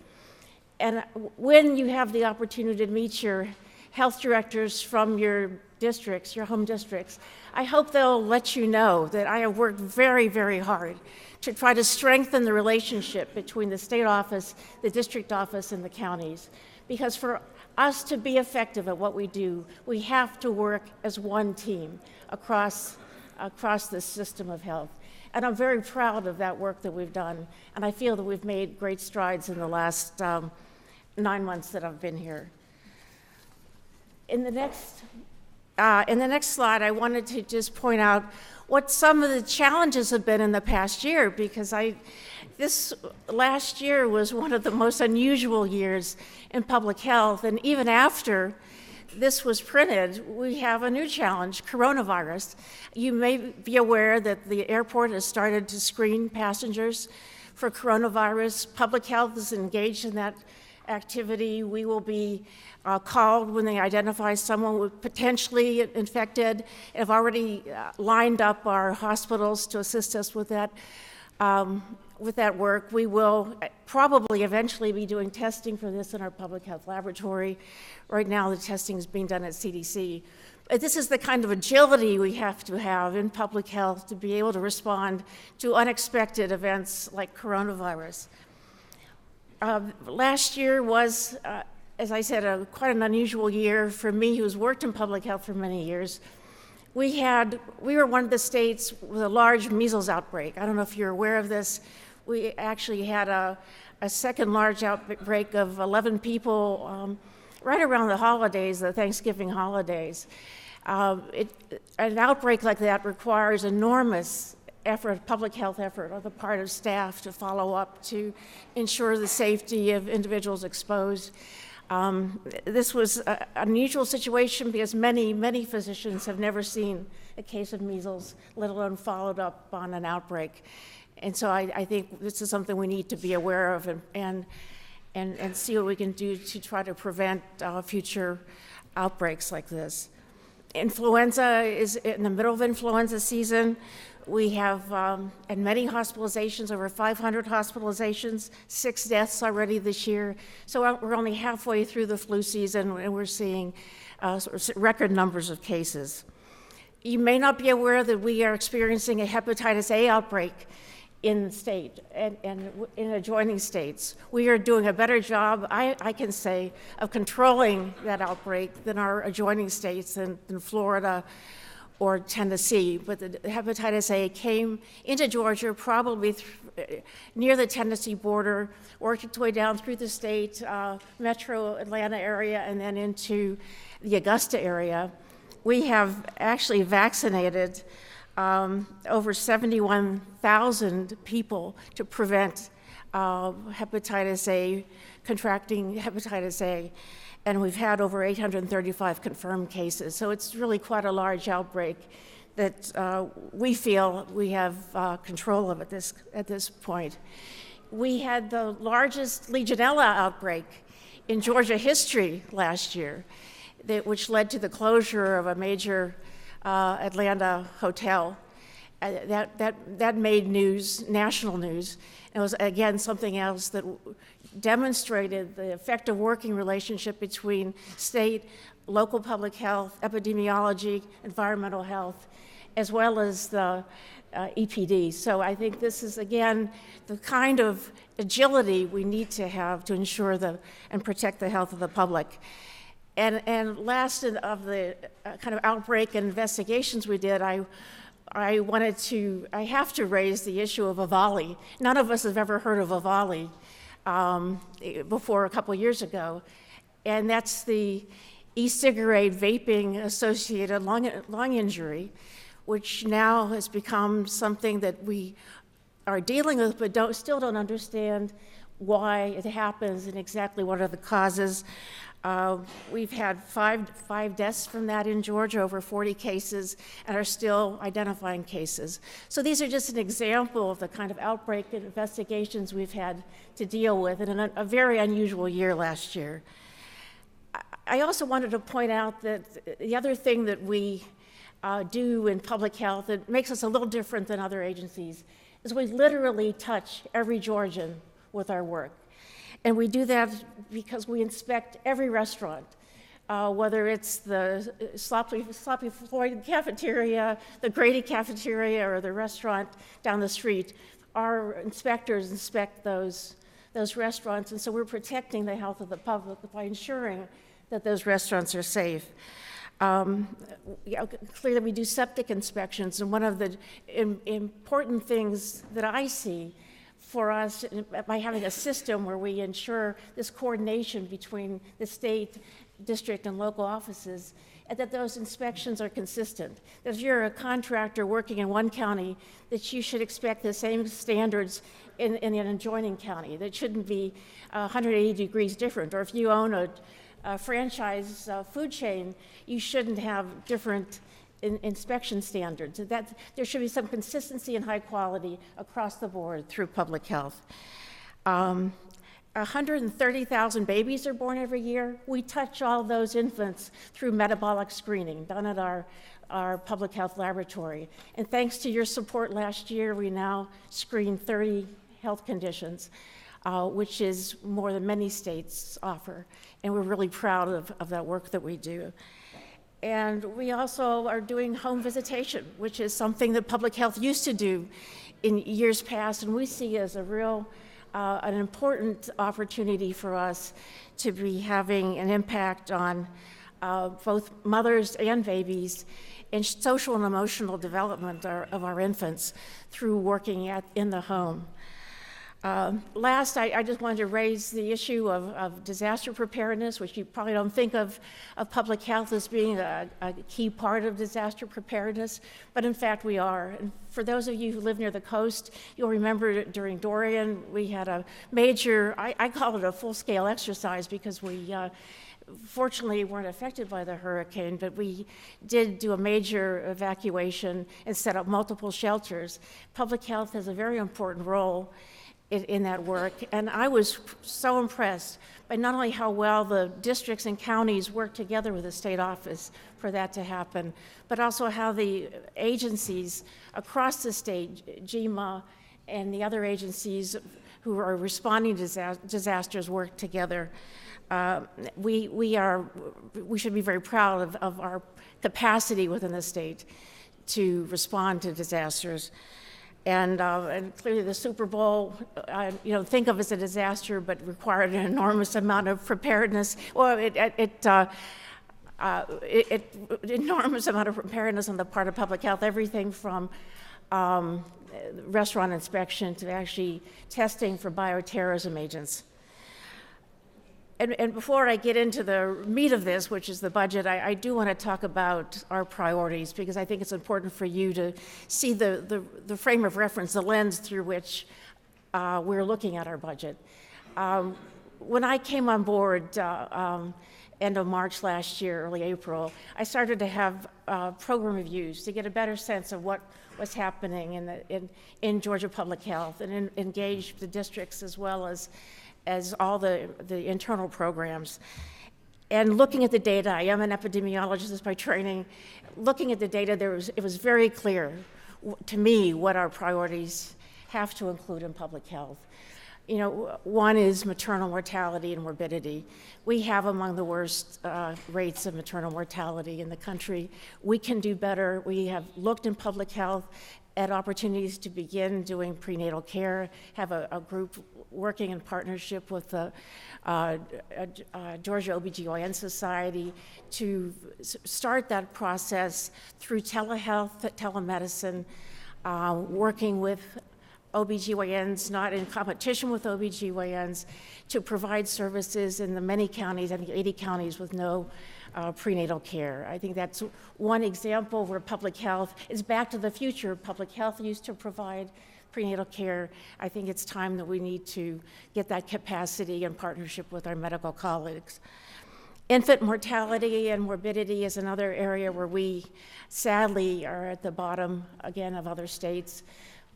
And when you have the opportunity to meet your health directors from your districts, your home districts, I hope they'll let you know that I have worked very, very hard to try to strengthen the relationship between the state office, the district office, and the counties. Because for us to be effective at what we do, we have to work as one team across this system of health. And I'm very proud of that work that we've done, and I feel that we've made great strides in the last 9 months that I've been here. In the next slide, I wanted to just point out what some of the challenges have been in the past year, because this last year was one of the most unusual years in public health, and even after this was printed, we have a new challenge, coronavirus. You may be aware that the airport has started to screen passengers for coronavirus. Public health is engaged in that activity. We will be called when they identify someone with potentially infected, and have already lined up our hospitals to assist us with that work. We will probably eventually be doing testing for this in our public health laboratory. Right now, the testing is being done at CDC. But this is the kind of agility we have to have in public health to be able to respond to unexpected events like coronavirus. Last year was, as I said, quite an unusual year for me, who's worked in public health for many years. We were one of the states with a large measles outbreak. I don't know if you're aware of this. We actually had a second large outbreak of 11 people right around the holidays, the Thanksgiving holidays. An outbreak like that requires enormous effort, public health effort on the part of staff to follow up, to ensure the safety of individuals exposed. This was an unusual situation because many physicians have never seen a case of measles, let alone followed up on an outbreak. And so I think this is something we need to be aware of and see what we can do to try to prevent future outbreaks like this. Influenza is in the middle of influenza season. We have and many hospitalizations, over 500 hospitalizations, 6 deaths already this year. So we're only halfway through the flu season, and we're seeing record numbers of cases. You may not be aware that we are experiencing a hepatitis A outbreak in the state and in adjoining states. We are doing a better job, I can say, of controlling that outbreak than our adjoining states than Florida or Tennessee. But the hepatitis A came into Georgia probably near the Tennessee border, worked its way down through the state, metro Atlanta area, and then into the Augusta area. We have actually vaccinated over 71,000 people to prevent hepatitis A, contracting hepatitis A, and we've had over 835 confirmed cases. So it's really quite a large outbreak that we feel we have control of at this point. We had the largest Legionella outbreak in Georgia history last year, which led to the closure of a major Atlanta hotel. That made news, national news. It was, again, something else that demonstrated the effective working relationship between state, local public health, epidemiology, environmental health, as well as the EPD. So I think this is, again, the kind of agility we need to have to ensure and protect the health of the public. And last of the kind of outbreak and investigations we did, I have to raise the issue of EVALI. None of us have ever heard of EVALI before a couple years ago, and that's the e-cigarette vaping associated lung injury, which now has become something that we are dealing with, but still don't understand why it happens and exactly what are the causes. We've had five deaths from that in Georgia, over 40 cases, and are still identifying cases. So these are just an example of the kind of outbreak and investigations we've had to deal with in a very unusual year last year. I also wanted to point out that the other thing that we do in public health that makes us a little different than other agencies is we literally touch every Georgian with our work. And we do that because we inspect every restaurant, whether it's the Sloppy Floyd cafeteria, the Grady cafeteria, or the restaurant down the street. Our inspectors inspect those restaurants, and so we're protecting the health of the public by ensuring that those restaurants are safe. Clearly, we do septic inspections, and one of the important things that I see for us by having a system where we ensure this coordination between the state, district, and local offices, and that those inspections are consistent. That if you're a contractor working in one county, that you should expect the same standards in an adjoining county. That shouldn't be 180 degrees different. Or if you own a franchise food chain, you shouldn't have different inspection standards. That there should be some consistency and high quality across the board through public health. 130,000 babies are born every year. We touch all those infants through metabolic screening done at our public health laboratory. And thanks to your support last year, we now screen 30 health conditions, which is more than many states offer. And we're really proud of that work that we do. And we also are doing home visitation, which is something that public health used to do in years past, and we see as a real, an important opportunity for us to be having an impact on both mothers and babies and social and emotional development of our infants through working in the home. Last, I just wanted to raise the issue of disaster preparedness, which you probably don't think of public health as being a key part of disaster preparedness, but in fact we are. And for those of you who live near the coast, you'll remember during Dorian, we had a major, I call it a full-scale exercise because we fortunately weren't affected by the hurricane, but we did do a major evacuation and set up multiple shelters. Public health has a very important role in that work, and I was so impressed by not only how well the districts and counties work together with the state office for that to happen, but also how the agencies across the state, GMA and the other agencies who are responding to disasters work together. We should be very proud of our capacity within the state to respond to disasters. And clearly the Super Bowl, think of as a disaster, but required an enormous amount of preparedness. Well, enormous amount of preparedness on the part of public health, everything from restaurant inspection to actually testing for bioterrorism agents. And before I get into the meat of this, which is the budget, I do want to talk about our priorities because I think it's important for you to see the frame of reference, the lens through which we're looking at our budget. When I came on board end of March last year, early April, I started to have program reviews to get a better sense of what was happening in Georgia Public Health and engage the districts as well as all the internal programs. And looking at the data, I am an epidemiologist by training, looking at the data, it was very clear to me what our priorities have to include in public health. One is maternal mortality and morbidity. We have among the worst rates of maternal mortality in the country. We can do better. We have looked in public health at opportunities to begin doing prenatal care, have a group working in partnership with the Georgia OBGYN Society to start that process through telehealth, telemedicine, working with OBGYNs, not in competition with OBGYNs, to provide services in the many counties, I think 80 counties with no prenatal care. I think that's one example where public health is back to the future. Public health used to provide prenatal care. I think it's time that we need to get that capacity in partnership with our medical colleagues. Infant mortality and morbidity is another area where we sadly are at the bottom, again, of other states.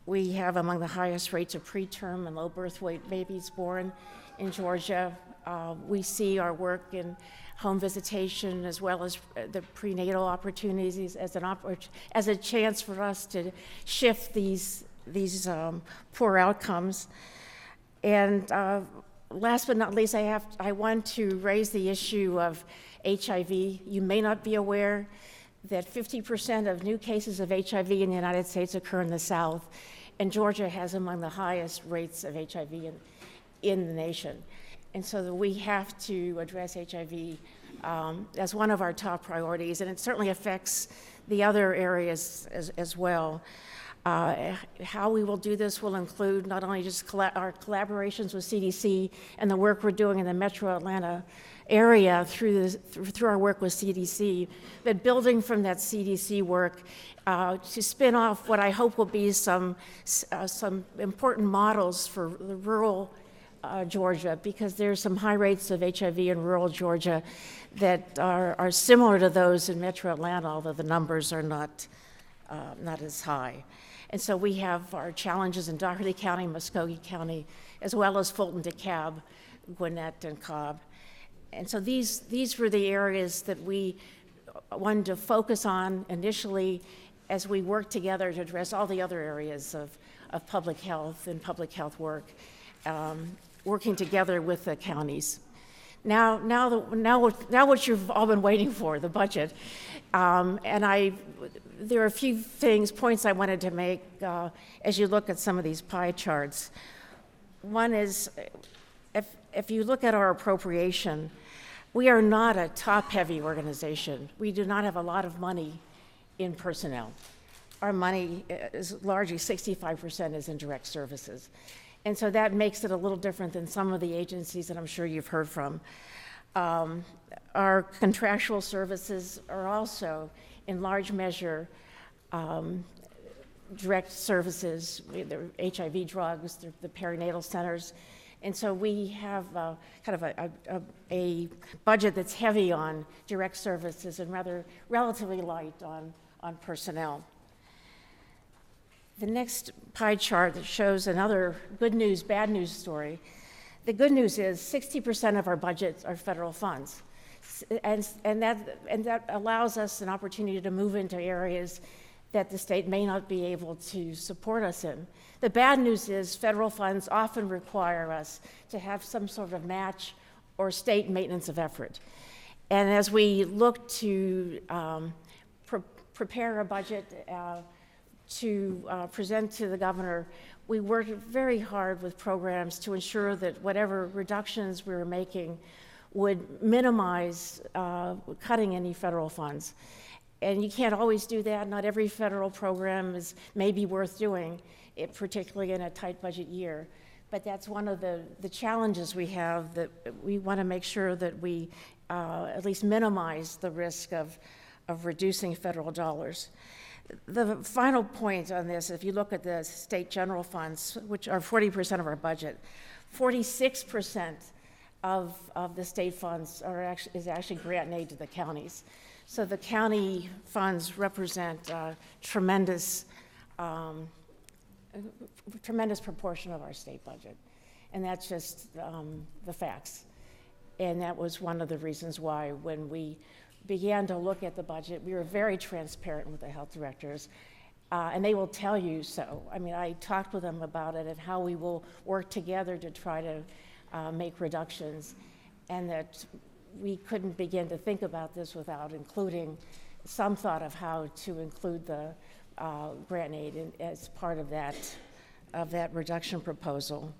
We have among the highest rates of preterm and low birth weight babies born in Georgia. We see our work in home visitation as well as the prenatal opportunities as a chance for us to shift these poor outcomes. And last but not least, I want to raise the issue of HIV. You may not be aware that 50% of new cases of HIV in the United States occur in the South, and Georgia has among the highest rates of HIV in the nation. And so that we have to address HIV as one of our top priorities, and it certainly affects the other areas as well. How we will do this will include not only just our collaborations with CDC and the work we're doing in the Metro Atlanta area through our work with CDC, but building from that CDC work to spin off what I hope will be some important models for the rural Georgia, because there's some high rates of HIV in rural Georgia that are similar to those in Metro Atlanta, although the numbers are not as high. And so we have our challenges in Dougherty County, Muskogee County, as well as Fulton, DeKalb, Gwinnett, and Cobb. And so these were the areas that we wanted to focus on initially as we work together to address all the other areas of public health and public health work, working together with the counties. Now what you've all been waiting for, the budget. There are a few points I wanted to make as you look at some of these pie charts. One is, if you look at our appropriation, we are not a top-heavy organization. We do not have a lot of money in personnel. Our money is largely 65% is in direct services. And so that makes it a little different than some of the agencies that I'm sure you've heard from. Our contractual services are also, in large measure, direct services, the HIV drugs, the perinatal centers. And so we have kind of a budget that's heavy on direct services and relatively light on personnel. The next pie chart that shows another good news, bad news story. The good news is 60% of our budgets are federal funds. And that allows us an opportunity to move into areas that the state may not be able to support us in. The bad news is federal funds often require us to have some sort of match or state maintenance of effort. And as we look to prepare a budget to present to the governor, we worked very hard with programs to ensure that whatever reductions we were making would minimize cutting any federal funds. And you can't always do that. Not every federal program may be worth doing, particularly in a tight budget year. But that's one of the challenges we have, that we want to make sure that we at least minimize the risk of reducing federal dollars. The final point on this, if you look at the state general funds, which are 40% of our budget, 46% of the state funds is actually grant and aid to the counties. So the county funds represent a tremendous proportion of our state budget. And that's just the facts. And that was one of the reasons why when we began to look at the budget, we were very transparent with the health directors, and they will tell you so. I mean, I talked with them about it and how we will work together to try to make reductions, and that we couldn't begin to think about this without including some thought of how to include the grant aid as part of that reduction proposal.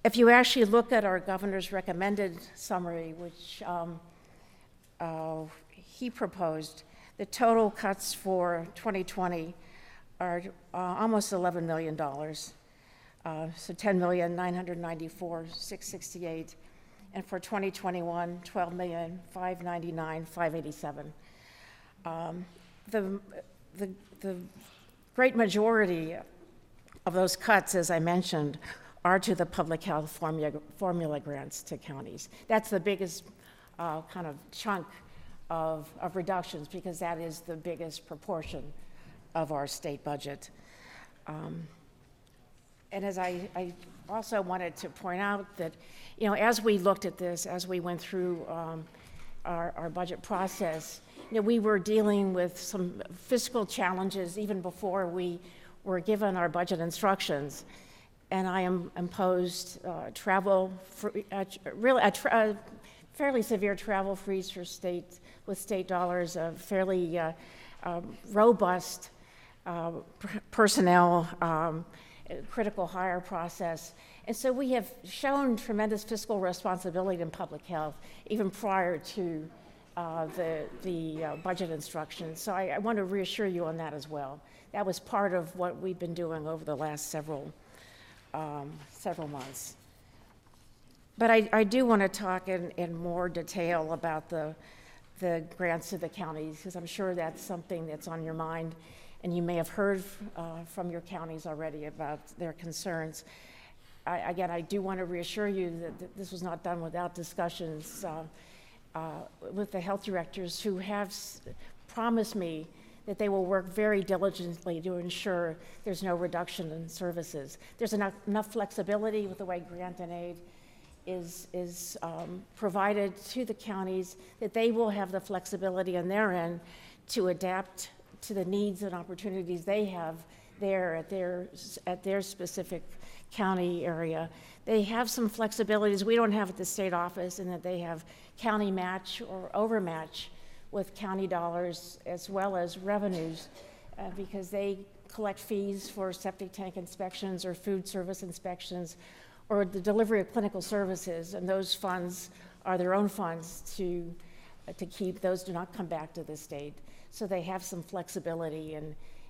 If you actually look at our governor's recommended summary, which he proposed, the total cuts for 2020 are almost $11 million. So $10,994,668, and for 2021, $12,599,587. The great majority of those cuts, as I mentioned, are to the public health formula grants to counties. That's the biggest kind of chunk of reductions, because that is the biggest proportion of our state budget. And as I also wanted to point out that, as we looked at this, as we went through our budget process, we were dealing with some fiscal challenges even before we were given our budget instructions. And I imposed fairly severe travel freeze for with state dollars, a fairly robust personnel critical hire process. And so we have shown tremendous fiscal responsibility in public health, even prior to the budget instructions. So I want to reassure you on that as well. That was part of what we've been doing over the last several months. But I do want to talk in more detail about the grants to the counties, because I'm sure that's something that's on your mind, and you may have heard from your counties already about their concerns. Again, I do want to reassure you that this was not done without discussions with the health directors, who have promised me that they will work very diligently to ensure there's no reduction in services. There's enough flexibility with the way grant and aid is provided to the counties, that they will have the flexibility on their end to adapt to the needs and opportunities they have there at their specific county area. They have some flexibilities we don't have at the state office, in that they have county match or overmatch with county dollars, as well as revenues, because they collect fees for septic tank inspections or food service inspections, or the delivery of clinical services, and those funds are their own funds to keep. Those do not come back to the state. So they have some flexibility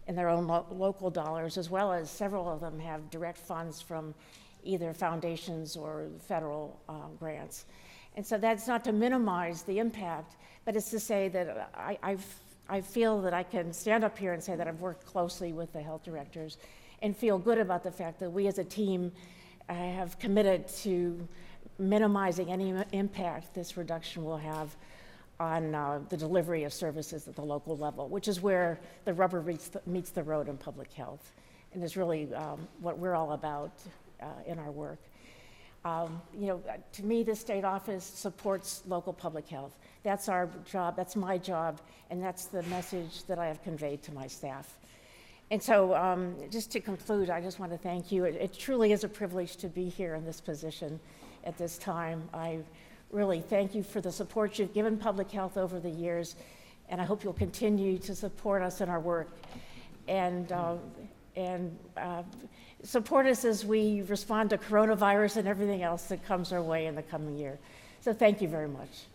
in their own local dollars, as well as several of them have direct funds from either foundations or federal grants. And so that's not to minimize the impact, but it's to say that I feel that I can stand up here and say that I've worked closely with the health directors and feel good about the fact that we as a team have committed to minimizing any impact this reduction will have on the delivery of services at the local level, which is where the rubber meets the road in public health, and is really what we're all about in our work. You know, to me, the state office supports local public health. That's our job, that's my job, and that's the message that I have conveyed to my staff. And so just to conclude, I just want to thank you. It truly is a privilege to be here in this position at this time. I really thank you for the support you've given public health over the years, and I hope you'll continue to support us in our work and support us as we respond to coronavirus and everything else that comes our way in the coming year. So thank you very much.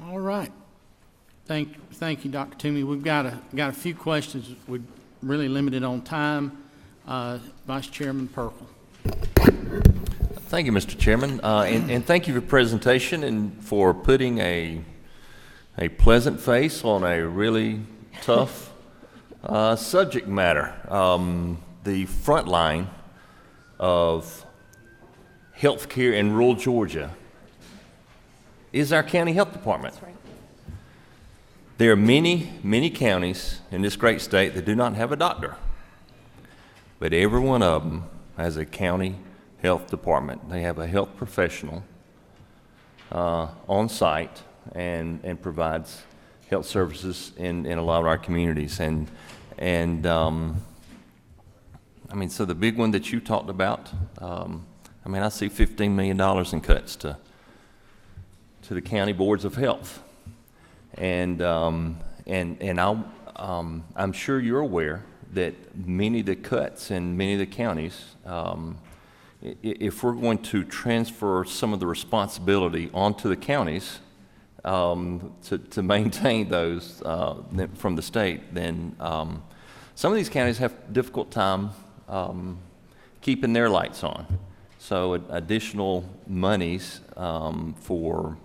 All right. Thank you, Dr. Toomey. We've got a few questions. We're really limited on time. Vice Chairman Perkle. Thank you, Mr. Chairman, and thank you for your presentation and for putting a pleasant face on a really tough subject matter. The front line of healthcare in rural Georgia is our county health department. That's right. There are many, many counties in this great state that do not have a doctor, but every one of them has a county health department. They have a health professional on site and provides health services in a lot of our communities. And I mean, so the big one that you talked about, I mean, I see $15 million in cuts to the county boards of health. And I'm sure you're aware that many of the cuts in many of the counties, if we're going to transfer some of the responsibility onto the counties to maintain those from the state, then some of these counties have a difficult time keeping their lights on. So additional monies for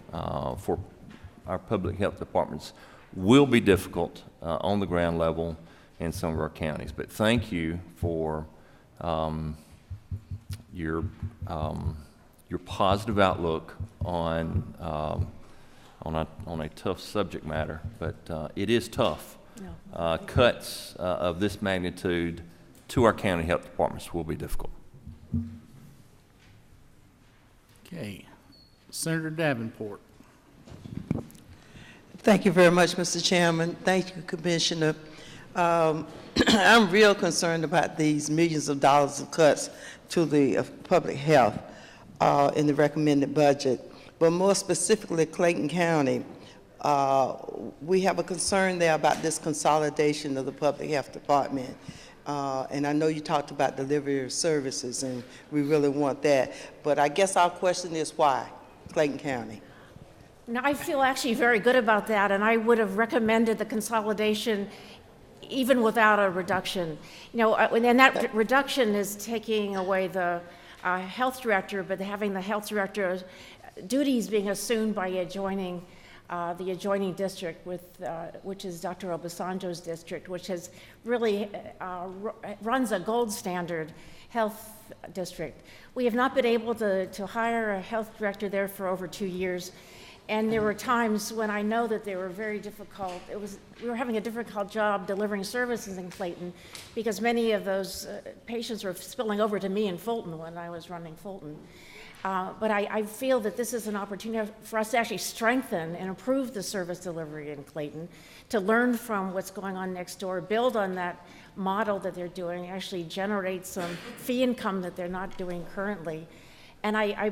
our public health departments will be difficult on the ground level in some of our counties. But thank you for your positive outlook on a tough subject matter. But it is tough. No. Cuts of this magnitude to our county health departments will be difficult. Okay. Senator Davenport. Thank you very much, Mr. Chairman. Thank you, Commissioner. I'm real concerned about these millions of dollars of cuts to the public health in the recommended budget. But more specifically, Clayton County, we have a concern there about this consolidation of the public health department. And I know you talked about delivery of services, and we really want that. But I guess our question is why Clayton County? Now, I feel actually very good about that, and I would have recommended the consolidation even without a reduction. You know, and that reduction is taking away the health director, but having the health director's duties being assumed by the adjoining district, which is Dr. Obasanjo's district, which has really runs a gold standard health district. We have not been able to hire a health director there for over 2 years. And there were times when I know that they were very difficult. We were having a difficult job delivering services in Clayton because many of those patients were spilling over to me in Fulton when I was running Fulton. But I feel that this is an opportunity for us to actually strengthen and improve the service delivery in Clayton, to learn from what's going on next door, build on that model that they're doing, actually generate some fee income that they're not doing currently. And I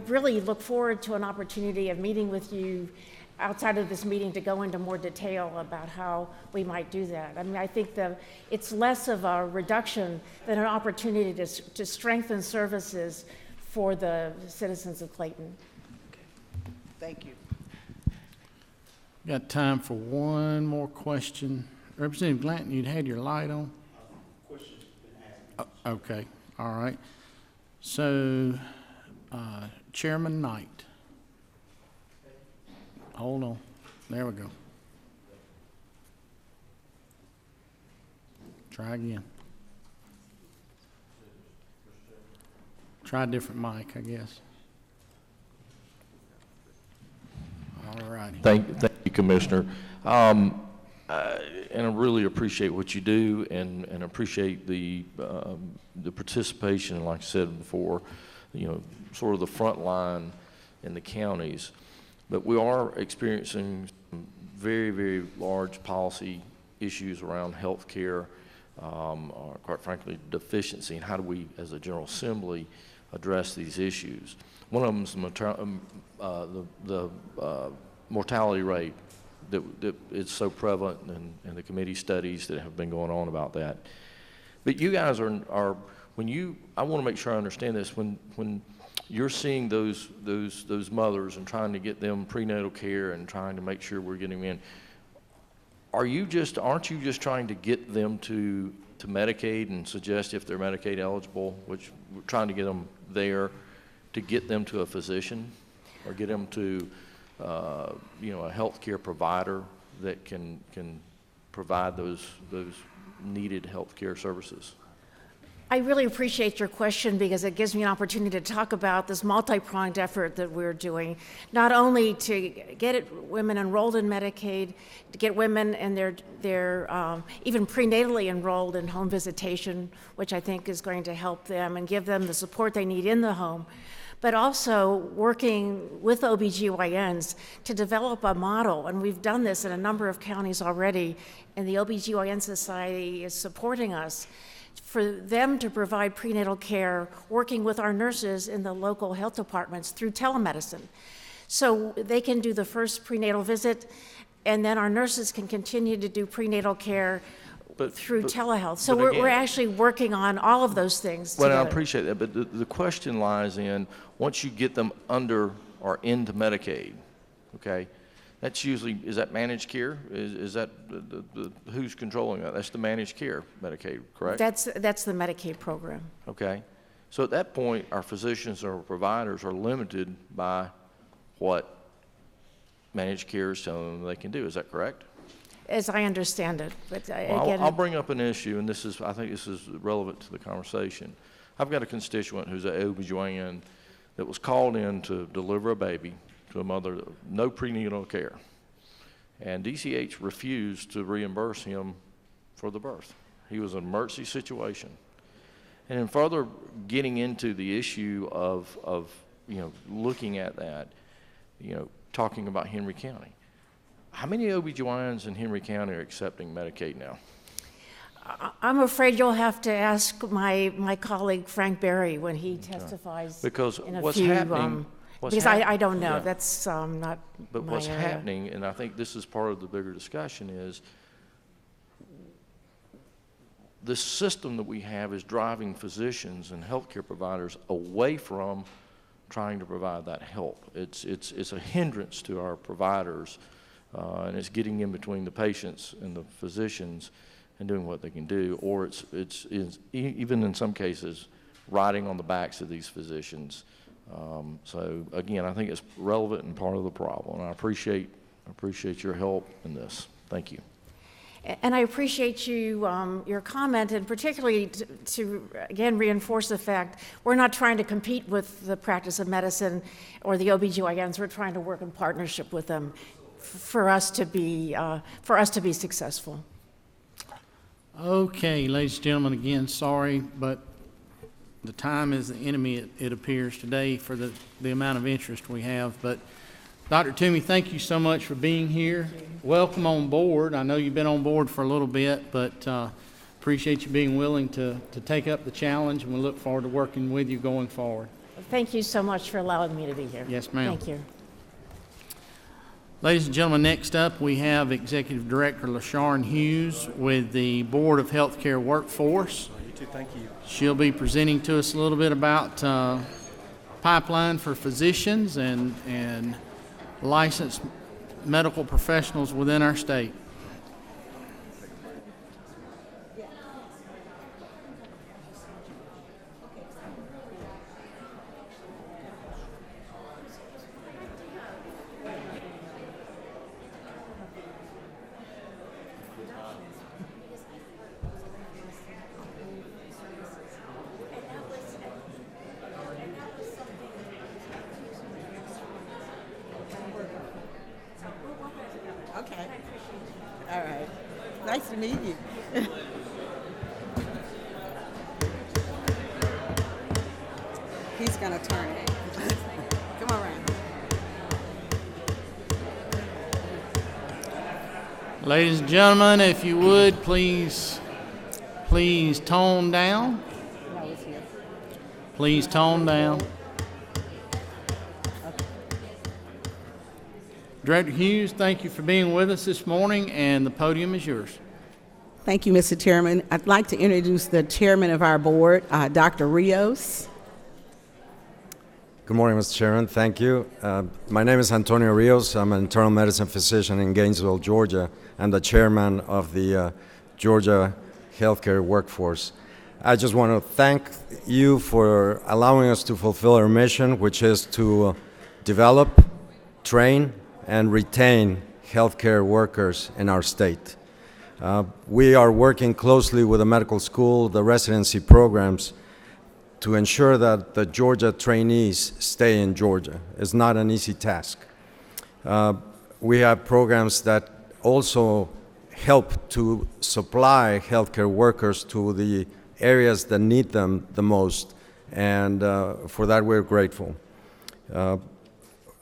really look forward to an opportunity of meeting with you outside of this meeting to go into more detail about how we might do that. I mean, I think that it's less of a reduction than an opportunity to strengthen services for the citizens of Clayton. Okay. Thank you. Got time for one more question. Representative Glanton, you'd had your light on? Okay, all right. So, Chairman Knight. Hold on. There we go. Try again. Try a different mic, I guess. All righty. Thank you, Commissioner. And I really appreciate what you do, and appreciate the participation, like I said before, you know, sort of the front line in the counties. But we are experiencing some very, very large policy issues around health care, or quite frankly, deficiency, and how do we, as a General Assembly, address these issues. One of them is the mortality rate that is so prevalent in the committee studies that have been going on about that. But you guys are when you, I want to make sure I understand this, when you're seeing those mothers and trying to get them prenatal care and trying to make sure we're getting them in, aren't you just trying to get them to Medicaid and suggest if they're Medicaid eligible, which we're trying to get them there, to get them to a physician or get them to you know, a healthcare provider that can provide those needed healthcare services? I really appreciate your question because it gives me an opportunity to talk about this multi-pronged effort that we're doing, not only to get women enrolled in Medicaid, to get women and their even prenatally enrolled in home visitation, which I think is going to help them and give them the support they need in the home, but also working with OBGYNs to develop a model. And we've done this in a number of counties already, and the OBGYN Society is supporting us for them to provide prenatal care, working with our nurses in the local health departments through telemedicine. So they can do the first prenatal visit, and then our nurses can continue to do prenatal care through telehealth. So we're actually working on all of those things together. Well, I appreciate that, but the question lies in, once you get them under or into Medicaid, okay, that's usually, is that managed care? Is that who's controlling that? That's the managed care Medicaid, correct? That's the Medicaid program. Okay. So at that point, our physicians or providers are limited by what managed care is telling them they can do. Is that correct? As I understand it, but Well, again, I'll bring up an issue, and I think this is relevant to the conversation. I've got a constituent who's an OBGYN that was called in to deliver a baby to a mother, no prenatal care. And DCH refused to reimburse him for the birth. He was an emergency situation. And in further getting into the issue of you know, looking at that, you know, talking about Henry County, how many OBGYNs in Henry County are accepting Medicaid now? I'm afraid you'll have to ask my colleague Frank Berry when he testifies Because in a what's few, happening, because I don't know. Yeah. That's not But my what's area. happening, and I think this is part of the bigger discussion, is the system that we have is driving physicians and healthcare providers away from trying to provide that help. It's a hindrance to our providers, and it's getting in between the patients and the physicians and doing what they can do, or it's even in some cases riding on the backs of these physicians. So again, I think it's relevant and part of the problem. And I appreciate your help in this. Thank you. And I appreciate you, your comment, and particularly to again reinforce the fact we're not trying to compete with the practice of medicine or the OBGYNs. We're trying to work in partnership with them for us to be successful. Okay, ladies and gentlemen, again, sorry, but the time is the enemy, it appears today, for the amount of interest we have. But Dr. Toomey, thank you so much for being here. Welcome on board. I know you've been on board for a little bit, but appreciate you being willing to take up the challenge, and we look forward to working with you going forward. Thank you so much for allowing me to be here. Yes, ma'am. Thank you. Ladies and gentlemen, next up we have Executive Director LaShawn Hughes with the Board of Healthcare Workforce. You too, thank you. She'll be presenting to us a little bit about pipeline for physicians and licensed medical professionals within our state. Nice to meet you. He's gonna turn it. Come on around. Ladies and gentlemen, if you would, please tone down. No, it's here. Please tone down. Director Hughes, thank you for being with us this morning, and the podium is yours. Thank you, Mr. Chairman. I'd like to introduce the chairman of our board, Dr. Rios. Good morning, Mr. Chairman. Thank you. My name is Antonio Rios. I'm an internal medicine physician in Gainesville, Georgia. I'm the chairman of the Georgia Healthcare Workforce. I just want to thank you for allowing us to fulfill our mission, which is to develop, train, and retain healthcare workers in our state. We are working closely with the medical school, the residency programs, to ensure that the Georgia trainees stay in Georgia. It's not an easy task. We have programs that also help to supply healthcare workers to the areas that need them the most, and for that we're grateful.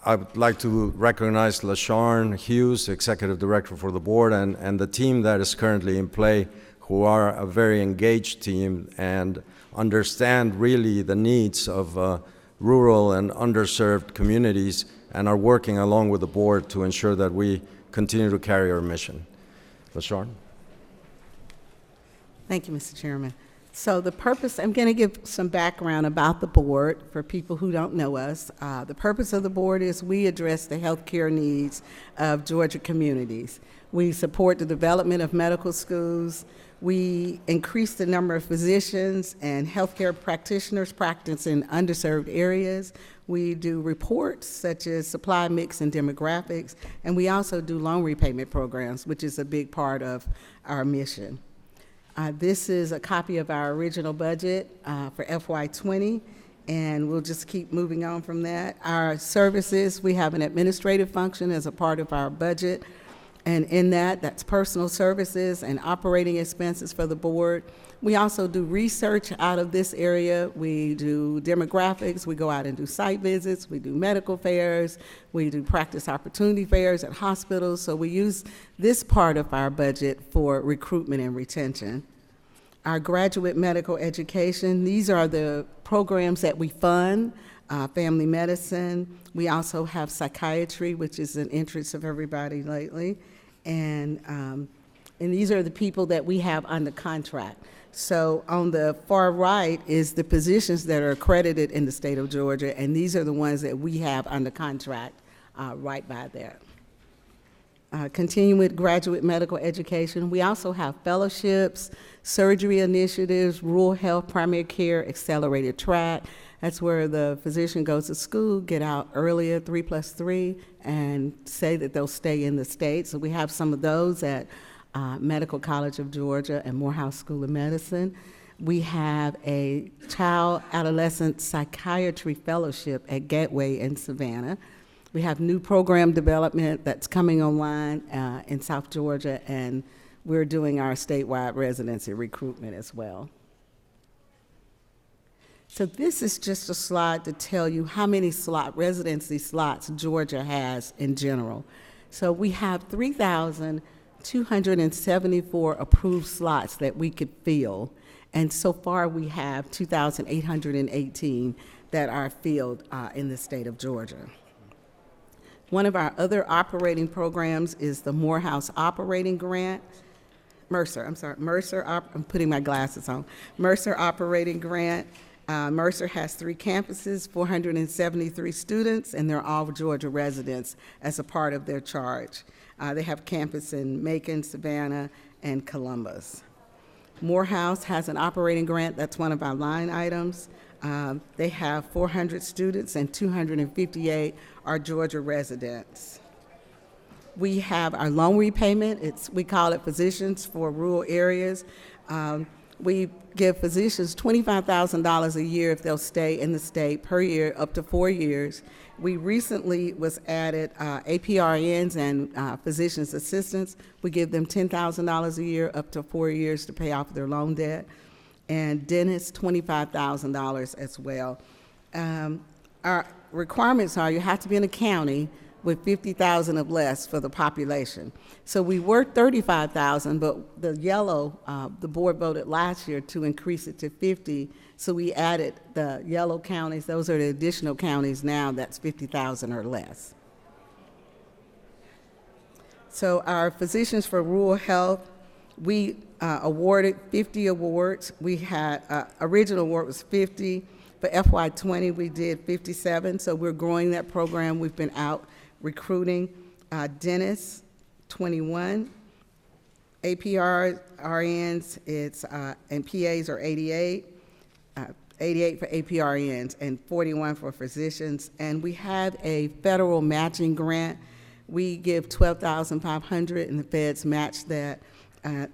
I would like to recognize LaShawn Hughes, Executive Director for the board, and the team that is currently in play, who are a very engaged team and understand really the needs of rural and underserved communities, and are working along with the board to ensure that we continue to carry our mission. LaShawn? Thank you, Mr. Chairman. So the purpose, I'm going to give some background about the board for people who don't know us. The purpose of the board is we address the healthcare needs of Georgia communities. We support the development of medical schools. We increase the number of physicians and healthcare practitioners practice in underserved areas. We do reports such as supply mix and demographics, and we also do loan repayment programs, which is a big part of our mission. This is a copy of our original budget for FY20, and we'll just keep moving on from that. Our services, we have an administrative function as a part of our budget, and in that's personal services and operating expenses for the board. We also do research out of this area. We do demographics, we go out and do site visits, we do medical fairs, we do practice opportunity fairs at hospitals, so we use this part of our budget for recruitment and retention. Our graduate medical education, these are the programs that we fund, family medicine. We also have psychiatry, which is an interest of everybody lately, and these are the people that we have under contract. So on the far right is the positions that are accredited in the state of Georgia, and these are the ones that we have under contract right by there. Continuing with graduate medical education, we also have fellowships, surgery initiatives, rural health, primary care, accelerated track. That's where the physician goes to school, get out earlier, 3+3, and say that they'll stay in the state. So we have some of those at Medical College of Georgia and Morehouse School of Medicine. We have a child adolescent psychiatry fellowship at Gateway in Savannah. We have new program development that's coming online in South Georgia, and we're doing our statewide residency recruitment as well. So this is just a slide to tell you how many residency slots Georgia has in general. So we have 3,274 approved slots that we could fill, and so far we have 2,818 that are filled in the state of Georgia. One of our other operating programs is the Morehouse Operating Grant. I'm putting my glasses on. Mercer Operating Grant. Mercer has 3 campuses, 473 students, and they're all Georgia residents as a part of their charge. They have campus in Macon, Savannah, and Columbus. Morehouse has an operating grant. That's one of our line items. They have 400 students, and 258 are Georgia residents. We have our loan repayment. We call it Physicians for Rural Areas. We give physicians $25,000 a year if they'll stay in the state per year, up to 4 years. We recently was added APRNs and physician's assistants. We give them $10,000 a year, up to 4 years to pay off their loan debt. And dentists, $25,000 as well. Our requirements are you have to be in a county with 50,000 or less for the population. So we were 35,000, but the yellow, the board voted last year to increase it to 50. So we added the yellow counties. Those are the additional counties now that's 50,000 or less. So our Physicians for Rural Health, we awarded 50 awards. We had, original award was 50. For FY20, we did 57, so we're growing that program. We've been out recruiting dentists, 21, APR, RNs, and PAs are 88, 88 for APRNs, and 41 for physicians. And we have a federal matching grant. We give $12,500, and the feds match that.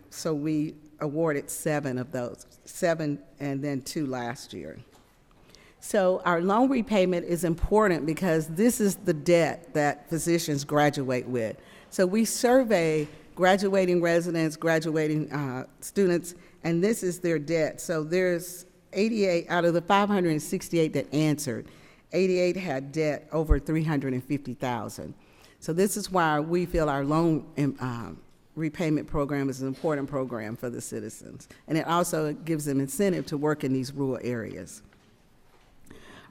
So we awarded 7 of those, 7 and then 2 last year. So our loan repayment is important because this is the debt that physicians graduate with. So we survey graduating residents, graduating students, and this is their debt. So there's 88 out of the 568 that answered, 88 had debt over $350,000. So this is why we feel our loan repayment program is an important program for the citizens. And it also gives them incentive to work in these rural areas.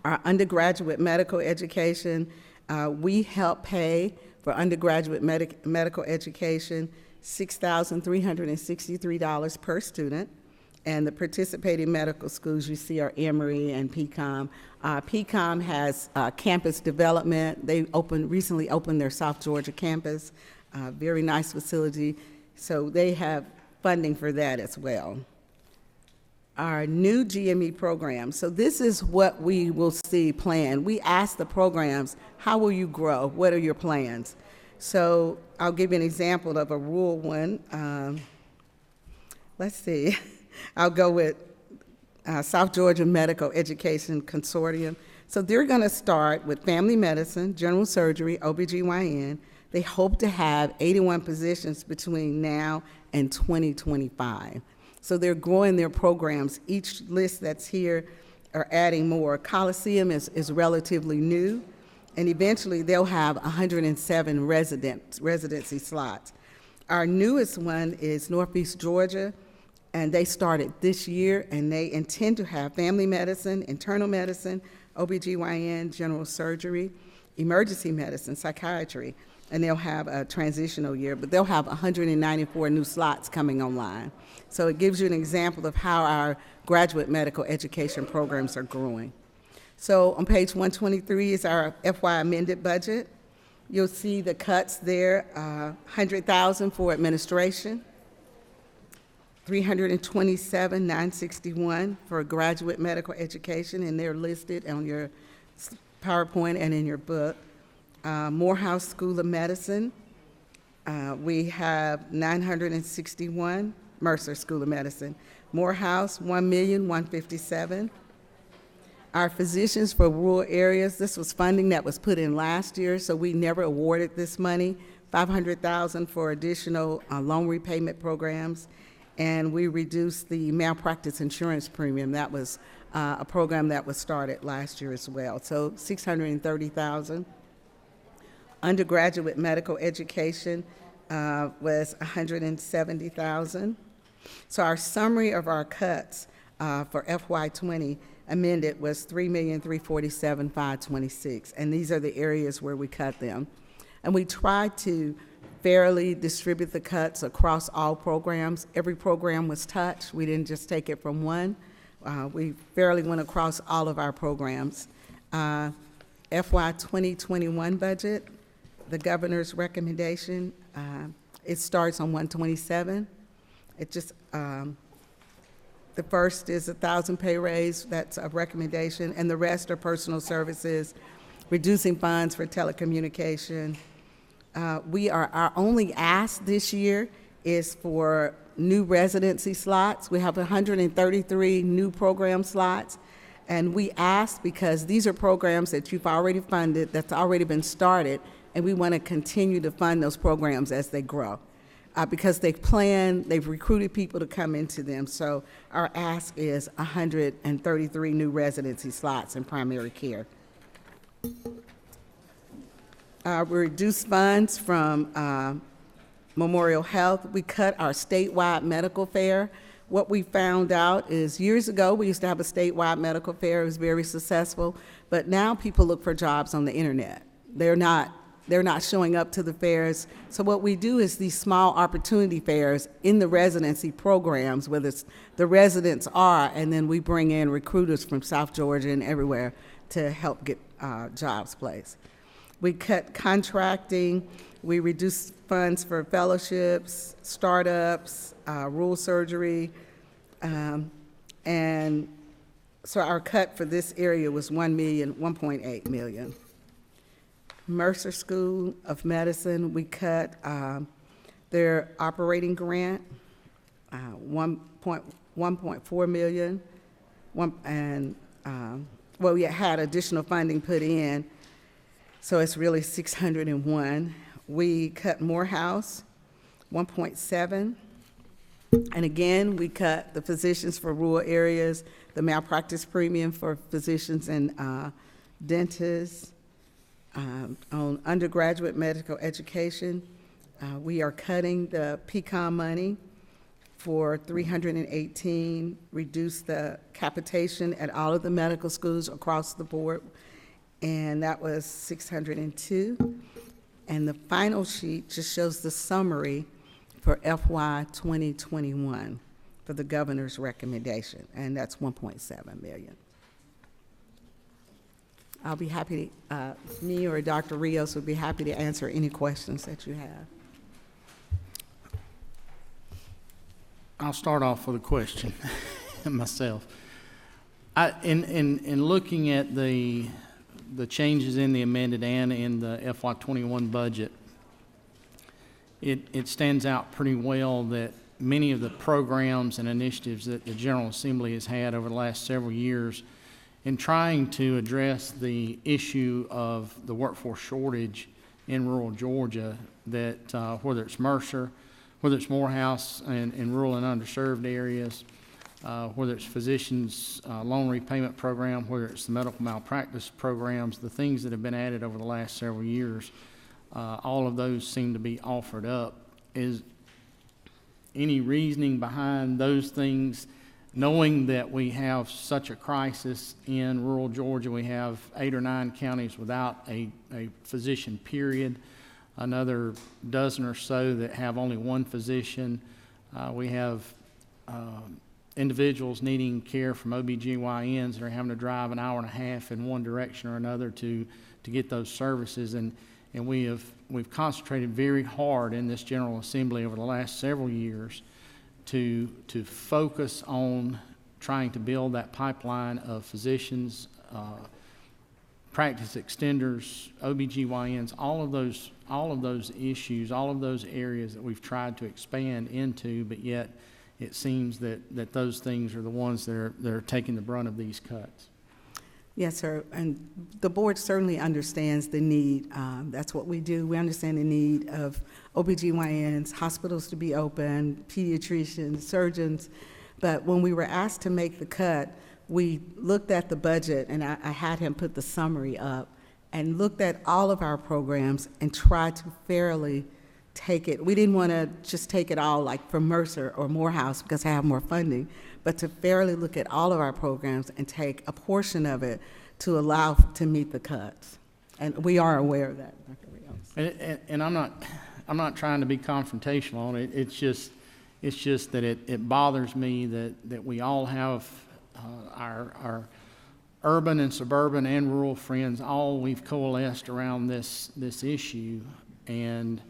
Our undergraduate medical education, we help pay for undergraduate medical education, $6,363 per student. And the participating medical schools you see are Emory and PCOM. PCOM has campus development. They recently opened their South Georgia campus, very nice facility. So they have funding for that as well. Our new GME program. So this is what we will see planned. We ask the programs, how will you grow? What are your plans? So I'll give you an example of a rural one. Let's see. I'll go with South Georgia Medical Education Consortium. So they're going to start with family medicine, general surgery, OBGYN. They hope to have 81 positions between now and 2025. So they're growing their programs. Each list that's here are adding more. Coliseum is relatively new, and eventually they'll have 107 residency slots. Our newest one is Northeast Georgia, and they started this year, and they intend to have family medicine, internal medicine, OBGYN, general surgery, emergency medicine, psychiatry, and they'll have a transitional year, but they'll have 194 new slots coming online. So it gives you an example of how our graduate medical education programs are growing. So on page 123 is our FY amended budget. You'll see the cuts there, $100,000 for administration, $327,961 for graduate medical education, and they're listed on your PowerPoint and in your book. Morehouse School of Medicine, we have $961, Mercer School of Medicine. Morehouse, $1,157,000. Our Physicians for Rural Areas, this was funding that was put in last year, so we never awarded this money, $500,000 for additional loan repayment programs, and we reduced the malpractice insurance premium. That was a program that was started last year as well, so $630,000. Undergraduate medical education was $170,000. So our summary of our cuts for FY20 amended was $3,347,526, and these are the areas where we cut them. And we tried to fairly distribute the cuts across all programs. Every program was touched. We didn't just take it from one. We fairly went across all of our programs. FY 2021 budget, the governor's recommendation, it starts on 127. It just, the first is 1,000 pay raise, that's a recommendation, and the rest are personal services, reducing funds for telecommunication. Our only ask this year is for new residency slots. We have 133 new program slots. And we asked because these are programs that you've already funded, that's already been started, and we want to continue to fund those programs as they grow. Because they've recruited people to come into them. So our ask is 133 new residency slots in primary care. We reduced funds from Memorial Health. We cut our statewide medical fare. What we found out is years ago, we used to have a statewide medical fair. It was very successful. But now people look for jobs on the internet. They're not showing up to the fairs. So what we do is these small opportunity fairs in the residency programs, where the residents are, and then we bring in recruiters from South Georgia and everywhere to help get jobs placed. We cut contracting. We reduced funds for fellowships, startups, rural surgery, and so our cut for this area was $1.8 million. Mercer School of Medicine, we cut their operating grant, $1.4 million, we had additional funding put in, so it's really 601. We cut Morehouse, 1.7. And again, we cut the physicians for rural areas, the malpractice premium for physicians and dentists. On undergraduate medical education, we are cutting the PCOM money for 318, reduce the capitation at all of the medical schools across the board, and that was 602. And the final sheet just shows the summary for FY 2021 for the governor's recommendation, and that's 1.7 million. I'll be happy to, me or Dr. Rios would be happy to answer any questions that you have. I'll start off with a question myself. In looking at the changes in the amended and in the FY21 budget, it stands out pretty well that many of the programs and initiatives that the General Assembly has had over the last several years in trying to address the issue of the workforce shortage in rural Georgia, that whether it's Mercer, whether it's Morehouse in rural and underserved areas, whether it's physicians' loan repayment program, whether it's the medical malpractice programs, the things that have been added over the last several years, all of those seem to be offered up. Is any reasoning behind those things, knowing that we have such a crisis in rural Georgia? We have 8 or 9 counties without a physician, period. Another dozen or so that have only one physician. We have individuals needing care from OBGYNs that are having to drive an hour and a half in one direction or another to get those services. And we've concentrated very hard in this General Assembly over the last several years to focus on trying to build that pipeline of physicians, practice extenders, OBGYNs, all of those issues, all of those areas that we've tried to expand into, but yet it seems that those things are the ones that are taking the brunt of these cuts. Yes, sir, and the board certainly understands the need. That's what we do. We understand the need of OBGYNs, hospitals to be open, pediatricians, surgeons. But when we were asked to make the cut, we looked at the budget, and I had him put the summary up, and looked at all of our programs and tried to fairly take it. We didn't want to just take it all like from Mercer or Morehouse because I have more funding, but to fairly look at all of our programs and take a portion of it to allow to meet the cuts. And we are aware of that, Dr. Rios. And I'm not trying to be confrontational on it. It's just that it bothers me that we all have our urban and suburban and rural friends, all we've coalesced around this issue, and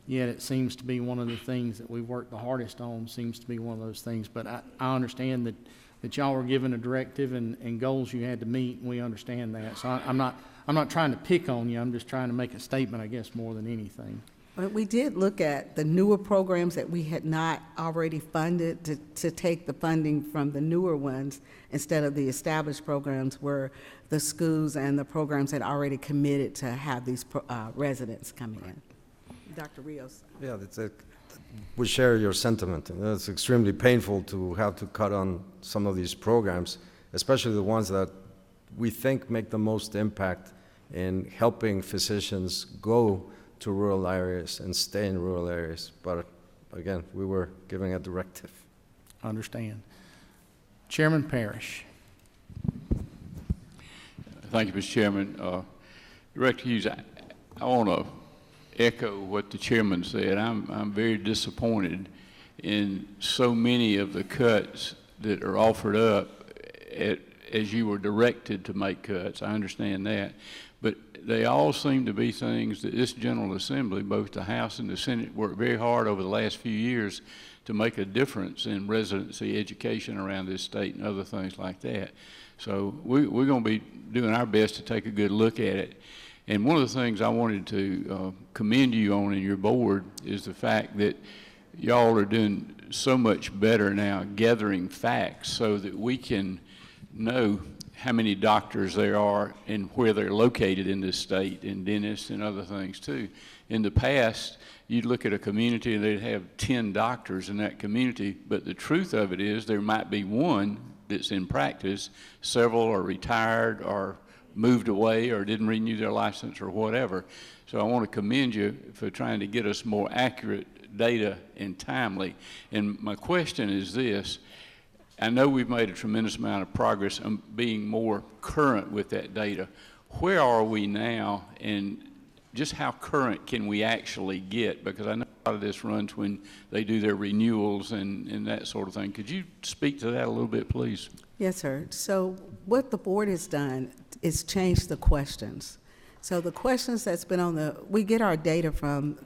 yet it seems to be one of the things that we've worked the hardest on, seems to be one of those things. But I understand that y'all were given a directive and goals you had to meet, and we understand that. So I'm not trying to pick on you. I'm just trying to make a statement, I guess, more than anything. But we did look at the newer programs that we had not already funded to take the funding from the newer ones instead of the established programs where the schools and the programs had already committed to have these residents coming in. Dr. Rios. Yeah, we share your sentiment. It's extremely painful to have to cut on some of these programs, especially the ones that we think make the most impact in helping physicians go to rural areas and stay in rural areas. But again, we were giving a directive. Understand. Chairman Parrish. Thank you, Mr. Chairman. Director Hughes, I want to echo what the chairman said. I'm very disappointed in so many of the cuts that are offered up as you were directed to make cuts. I understand that. But they all seem to be things that this General Assembly, both the House and the Senate, worked very hard over the last few years to make a difference in residency education around this state and other things like that. So we're going to be doing our best to take a good look at it. And one of the things I wanted to commend you on in your board is the fact that y'all are doing so much better now gathering facts so that we can know how many doctors there are and where they're located in this state, and dentists and other things too. In the past, you'd look at a community and they'd have 10 doctors in that community, but the truth of it is there might be one that's in practice, several are retired or moved away or didn't renew their license or whatever. So I want to commend you for trying to get us more accurate data and timely. And my question is this: I know we've made a tremendous amount of progress on being more current with that data. Where are we now, and just how current can we actually get? Because I know a lot of this runs when they do their renewals and that sort of thing. Could you speak to that a little bit, please? Yes, sir. So what the board has done is change the questions. So the questions that's been we get our data from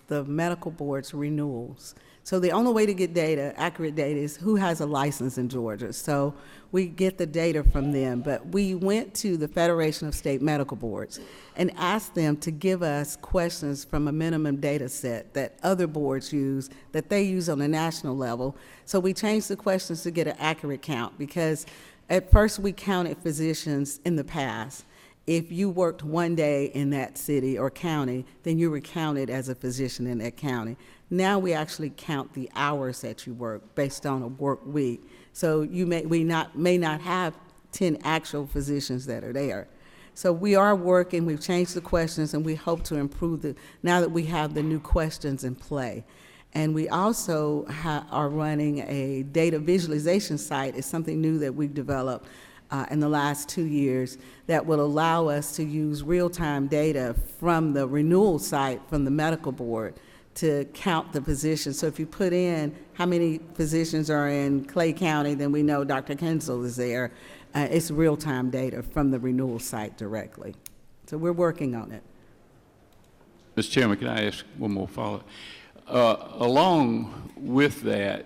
the medical board's renewals. So the only way to get data, accurate data, is who has a license in Georgia. So we get the data from them. But we went to the Federation of State Medical Boards and asked them to give us questions from a minimum data set that other boards use, that they use on a national level. So we changed the questions to get an accurate count, because at first we counted physicians in the past. If you worked one day in that city or county, then you were counted as a physician in that county. Now we actually count the hours that you work based on a work week. So you may not have 10 actual physicians that are there. So we are working, we've changed the questions, and we hope to improve now that we have the new questions in play. And we also are running a data visualization site. It's something new that we've developed in the last 2 years that will allow us to use real-time data from the renewal site from the medical board to count the physicians. So if you put in how many physicians are in Clay County, then we know Dr. Kensel is there. It's real-time data from the renewal site directly. So we're working on it. Mr. Chairman, can I ask one more follow-up? Along with that,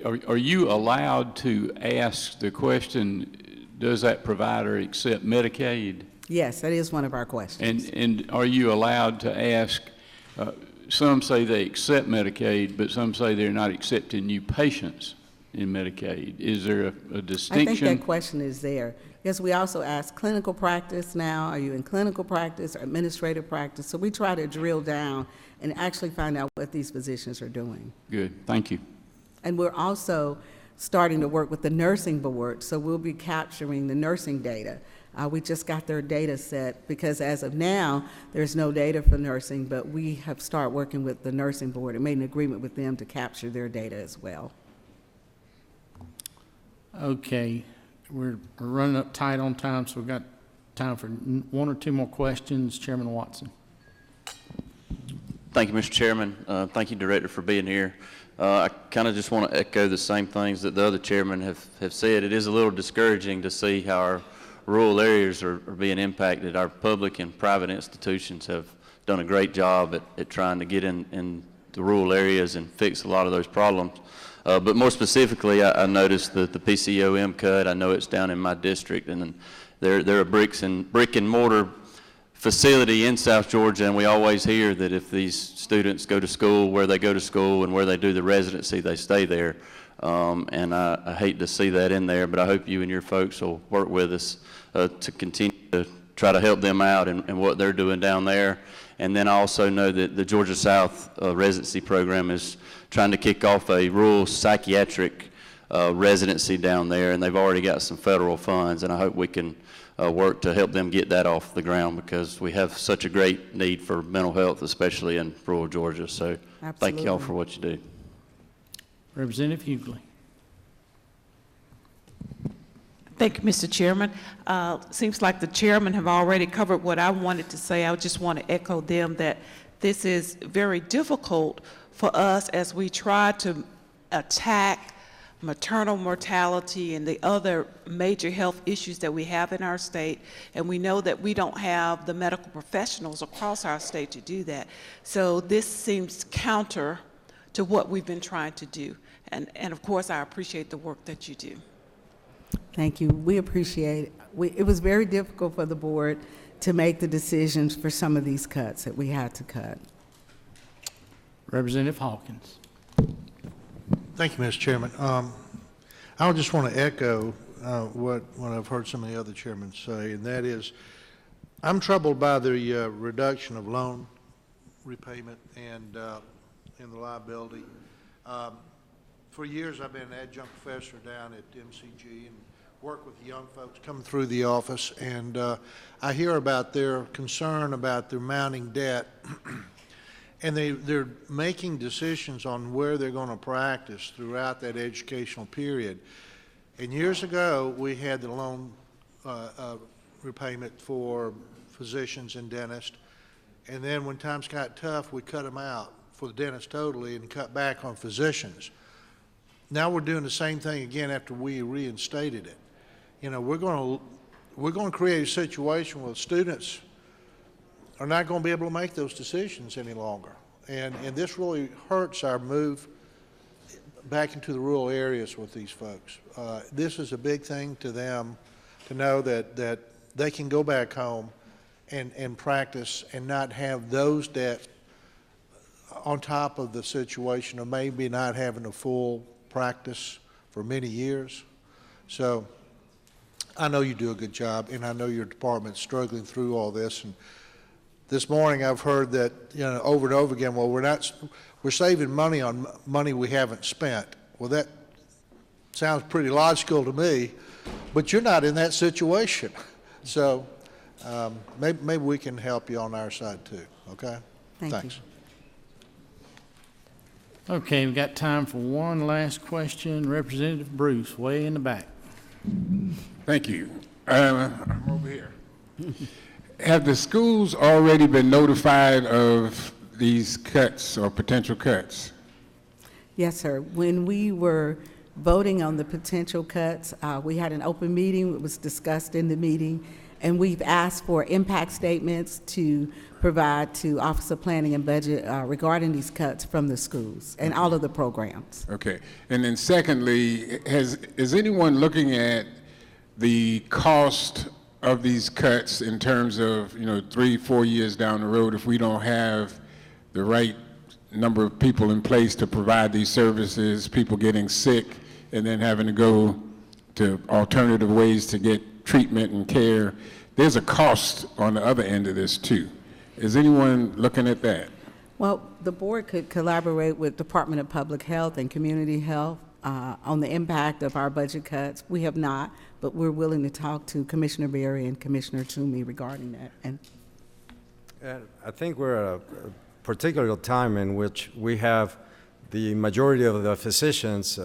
are you allowed to ask the question, does that provider accept Medicaid? Yes, that is one of our questions. And are you allowed to ask, some say they accept Medicaid, but some say they're not accepting new patients in Medicaid. Is there a distinction? I think that question is there. Yes, we also ask clinical practice now. Are you in clinical practice or administrative practice? So we try to drill down and actually find out what these physicians are doing. Good, thank you. And we're also starting to work with the nursing board, so we'll be capturing the nursing data. We just got their data set, because as of now, there's no data for nursing, but we have started working with the nursing board and made an agreement with them to capture their data as well. Okay, we're running up tight on time, so we've got time for one or two more questions. Chairman Watson. Thank you, Mr. Chairman. Thank you, Director, for being here. I kind of just want to echo the same things that the other chairmen have said. It is a little discouraging to see how our rural areas are being impacted. Our public and private institutions have done a great job at trying to get in the rural areas and fix a lot of those problems. But more specifically, I noticed that the PCOM cut. I know it's down in my district, and there are brick and mortar facility in South Georgia, and we always hear that if these students go to school, where they go to school and where they do the residency, they stay there. And I hate to see that in there, but I hope you and your folks will work with us to continue to try to help them out in what they're doing down there. And then I also know that the Georgia South residency program is trying to kick off a rural psychiatric residency down there, and they've already got some federal funds, and I hope we can work to help them get that off the ground, because we have such a great need for mental health, especially in rural Georgia. So thank you all for what you do. Representative Hughley. Thank you, Mr. Chairman. Seems like the chairman have already covered what I wanted to say. I just want to echo them that this is very difficult for us as we try to attack maternal mortality and the other major health issues that we have in our state, and we know that we don't have the medical professionals across our state to do that. So this seems counter to what we've been trying to do. And of course, I appreciate the work that you do. Thank you. We appreciate it. It was very difficult for the board to make the decisions for some of these cuts that we had to cut. Representative Hawkins. Thank you, Mr. Chairman. I just want to echo what I've heard some of the other chairmen say, and that is, I'm troubled by the reduction of loan repayment and the liability. For years, I've been an adjunct professor down at MCG and work with young folks coming through the office, and I hear about their concern about their mounting debt. And they're making decisions on where they're going to practice throughout that educational period. And years ago, we had the loan repayment for physicians and dentists. And then when times got tough, we cut them out for the dentists totally and cut back on physicians. Now we're doing the same thing again after we reinstated it. You know, we're going to create a situation where students are not going to be able to make those decisions any longer. And this really hurts our move back into the rural areas with these folks. This is a big thing to them to know that they can go back home and practice and not have those debts on top of the situation of maybe not having a full practice for many years. So I know you do a good job, and I know your department's struggling through all this. And this morning I've heard that, you know, over and over again, well, we're saving money on money we haven't spent. Well, that sounds pretty logical to me, but you're not in that situation. So maybe we can help you on our side too, okay? Thanks. Okay, we've got time for one last question. Representative Bruce, way in the back. Thank you. I'm over here. Have the schools already been notified of these cuts or potential cuts? Yes, sir. When we were voting on the potential cuts, we had an open meeting. It was discussed in the meeting, and we've asked for impact statements to provide to Office of Planning and Budget regarding these cuts from the schools and all of the programs. Okay. And then secondly, is anyone looking at the cost of these cuts in terms of, you know, 3-4 years down the road, if we don't have the right number of people in place to provide these services, people getting sick and then having to go to alternative ways to get treatment and care, there's a cost on the other end of this too. Is anyone looking at that? Well, the board could collaborate with Department of Public Health and Community Health on the impact of our budget cuts. We have not, but we're willing to talk to Commissioner Berry and Commissioner Toomey regarding that. And I think we're at a particular time in which we have the majority of the physicians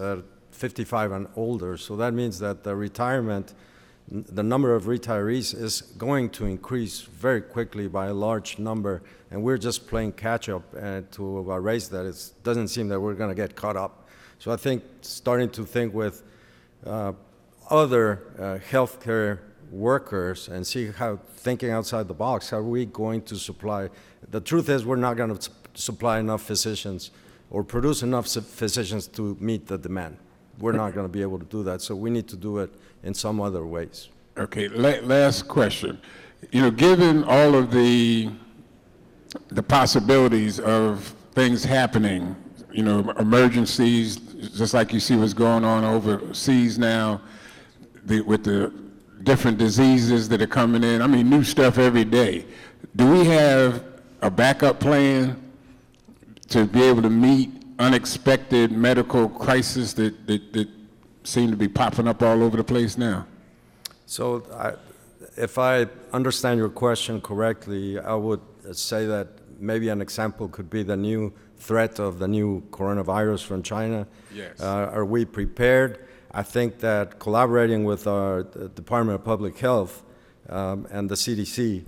55 and older, so that means that the number of retirees is going to increase very quickly by a large number, and we're just playing catch up to raise that. It doesn't seem that we're going to get caught up. So I think starting to think with other healthcare workers and see how, thinking outside the box, how are we going to supply? The truth is we're not going to supply enough physicians or produce enough physicians to meet the demand. We're not going to be able to do that, so we need to do it in some other ways. Okay, last question. given all of the possibilities of things happening, emergencies, just like you see what's going on overseas now, with the different diseases that are coming in. I mean, new stuff every day. Do we have a backup plan to be able to meet unexpected medical crises that seem to be popping up all over the place now? So if I understand your question correctly, I would say that maybe an example could be the new threat of the new coronavirus from China. Yes. Are we prepared? I think that collaborating with our Department of Public Health and the CDC,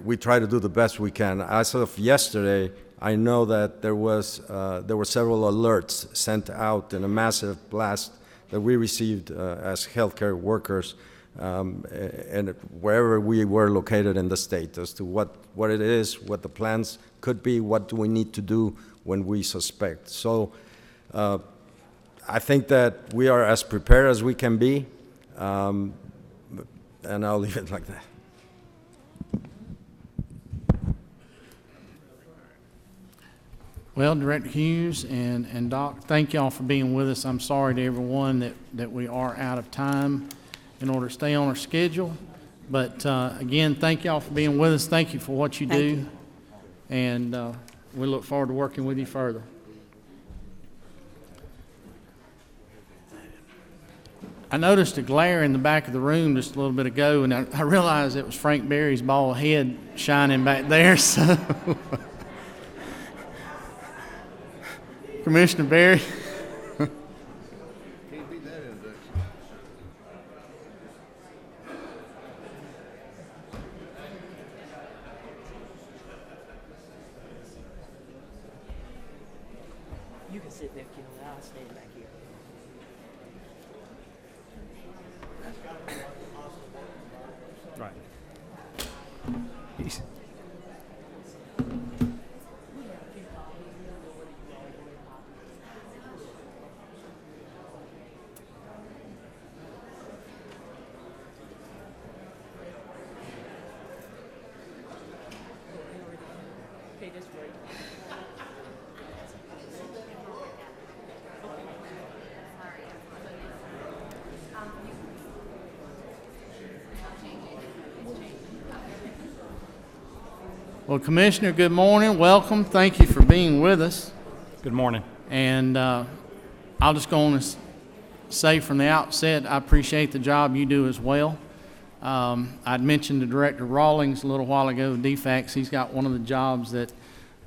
we try to do the best we can. As of yesterday, I know that there were several alerts sent out in a massive blast that we received as healthcare workers, and wherever we were located in the state, as to what it is, what the plans could be, what do we need to do when we suspect. So I think that we are as prepared as we can be, and I'll leave it like that. Well, Director Hughes and Doc, thank y'all for being with us. I'm sorry to everyone that we are out of time in order to stay on our schedule. But again, thank y'all for being with us. Thank you for what you do. And we look forward to working with you further. I noticed a glare in the back of the room just a little bit ago, and I realized it was Frank Berry's bald head shining back there. So, Commissioner Berry. Can't beat that introduction. You can sit there, Kelly. I'll stand back here. Right. Okay, that's great. Well, Commissioner, good morning. Welcome. Thank you for being with us. Good morning. And I'll just go on and say from the outset, I appreciate the job you do as well. I'd mentioned to Director Rawlings a little while ago, DFACS. He's got one of the jobs that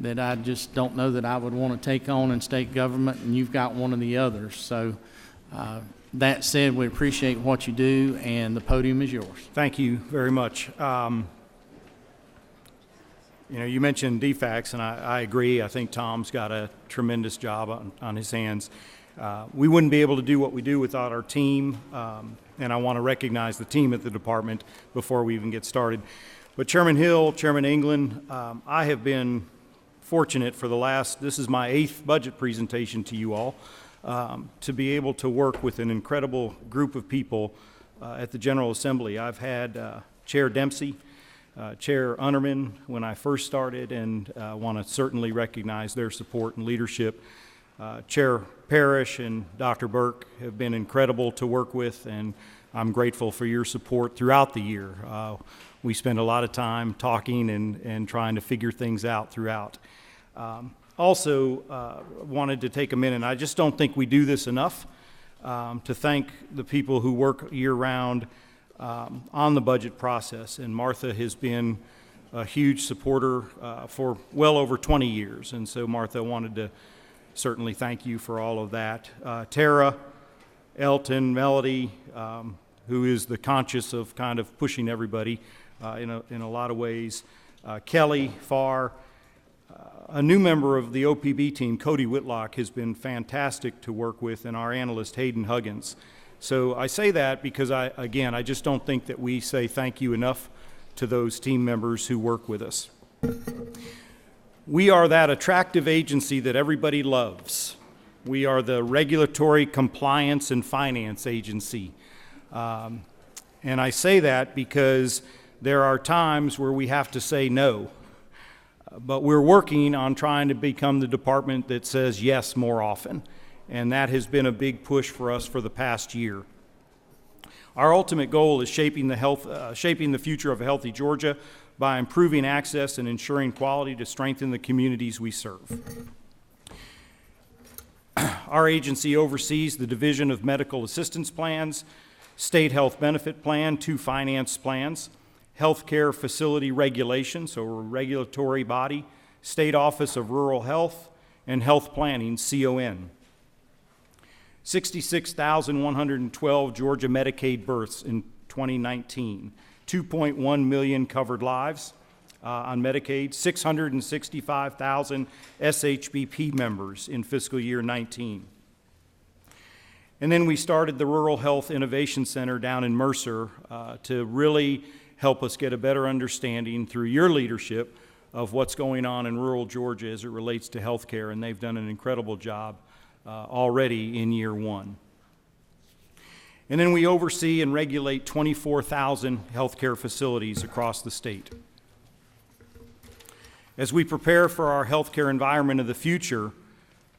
I just don't know that I would want to take on in state government, and you've got one of the others. So that said, we appreciate what you do, and the podium is yours. Thank you very much. You mentioned DFACS, and I agree. I think Tom's got a tremendous job on his hands. We wouldn't be able to do what we do without our team, and I want to recognize the team at the department before we even get started. But Chairman Hill, Chairman England, I have been fortunate for this is my 8th budget presentation to you all, to be able to work with an incredible group of people at the General Assembly. I've had Chair Dempsey, Chair Unterman when I first started, and want to certainly recognize their support and leadership. Chair Parrish and Dr. Burke have been incredible to work with, and I'm grateful for your support throughout the year. We spend a lot of time talking and trying to figure things out throughout. Also, wanted to take a minute, I just don't think we do this enough, to thank the people who work year-round on the budget process. And Martha has been a huge supporter for well over 20 years. And so, Martha, wanted to certainly thank you for all of that. Tara, Elton, Melody, who is the conscious of kind of pushing everybody in a lot of ways. Kelly, Farr, a new member of the OPB team, Cody Whitlock, has been fantastic to work with, and our analyst, Hayden Huggins. So I say that because, I just don't think that we say thank you enough to those team members who work with us. We are that attractive agency that everybody loves. We are the regulatory compliance and finance agency. And I say that because there are times where we have to say no. But we're working on trying to become the department that says yes more often, and that has been a big push for us for the past year. Our ultimate goal is shaping the future of a healthy Georgia by improving access and ensuring quality to strengthen the communities we serve. Our agency oversees the Division of Medical Assistance Plans, State Health Benefit Plan, 2 finance plans, Healthcare Facility Regulation, so we're a regulatory body, State Office of Rural Health, and Health Planning, CON. 66,112 Georgia Medicaid births in 2019, 2.1 million covered lives on Medicaid, 665,000 SHBP members in fiscal year 19. And then we started the Rural Health Innovation Center down in Mercer to really help us get a better understanding through your leadership of what's going on in rural Georgia as it relates to health care, and they've done an incredible job already in year 1. And then we oversee and regulate 24,000 healthcare facilities across the state. As we prepare for our healthcare environment of the future,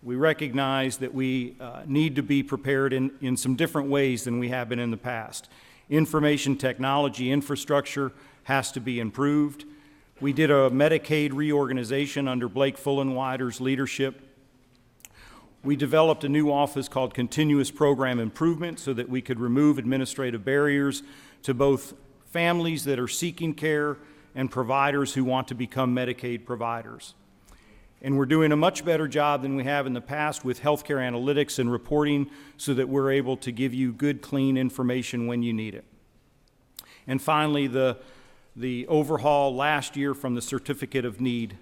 we recognize that we need to be prepared in some different ways than we have been in the past. Information technology infrastructure has to be improved. We did a Medicaid reorganization under Blake Fullenwider's leadership. We developed a new office called Continuous Program Improvement so that we could remove administrative barriers to both families that are seeking care and providers who want to become Medicaid providers. And we're doing a much better job than we have in the past with healthcare analytics and reporting so that we're able to give you good, clean information when you need it. And finally, the overhaul last year from the Certificate of Need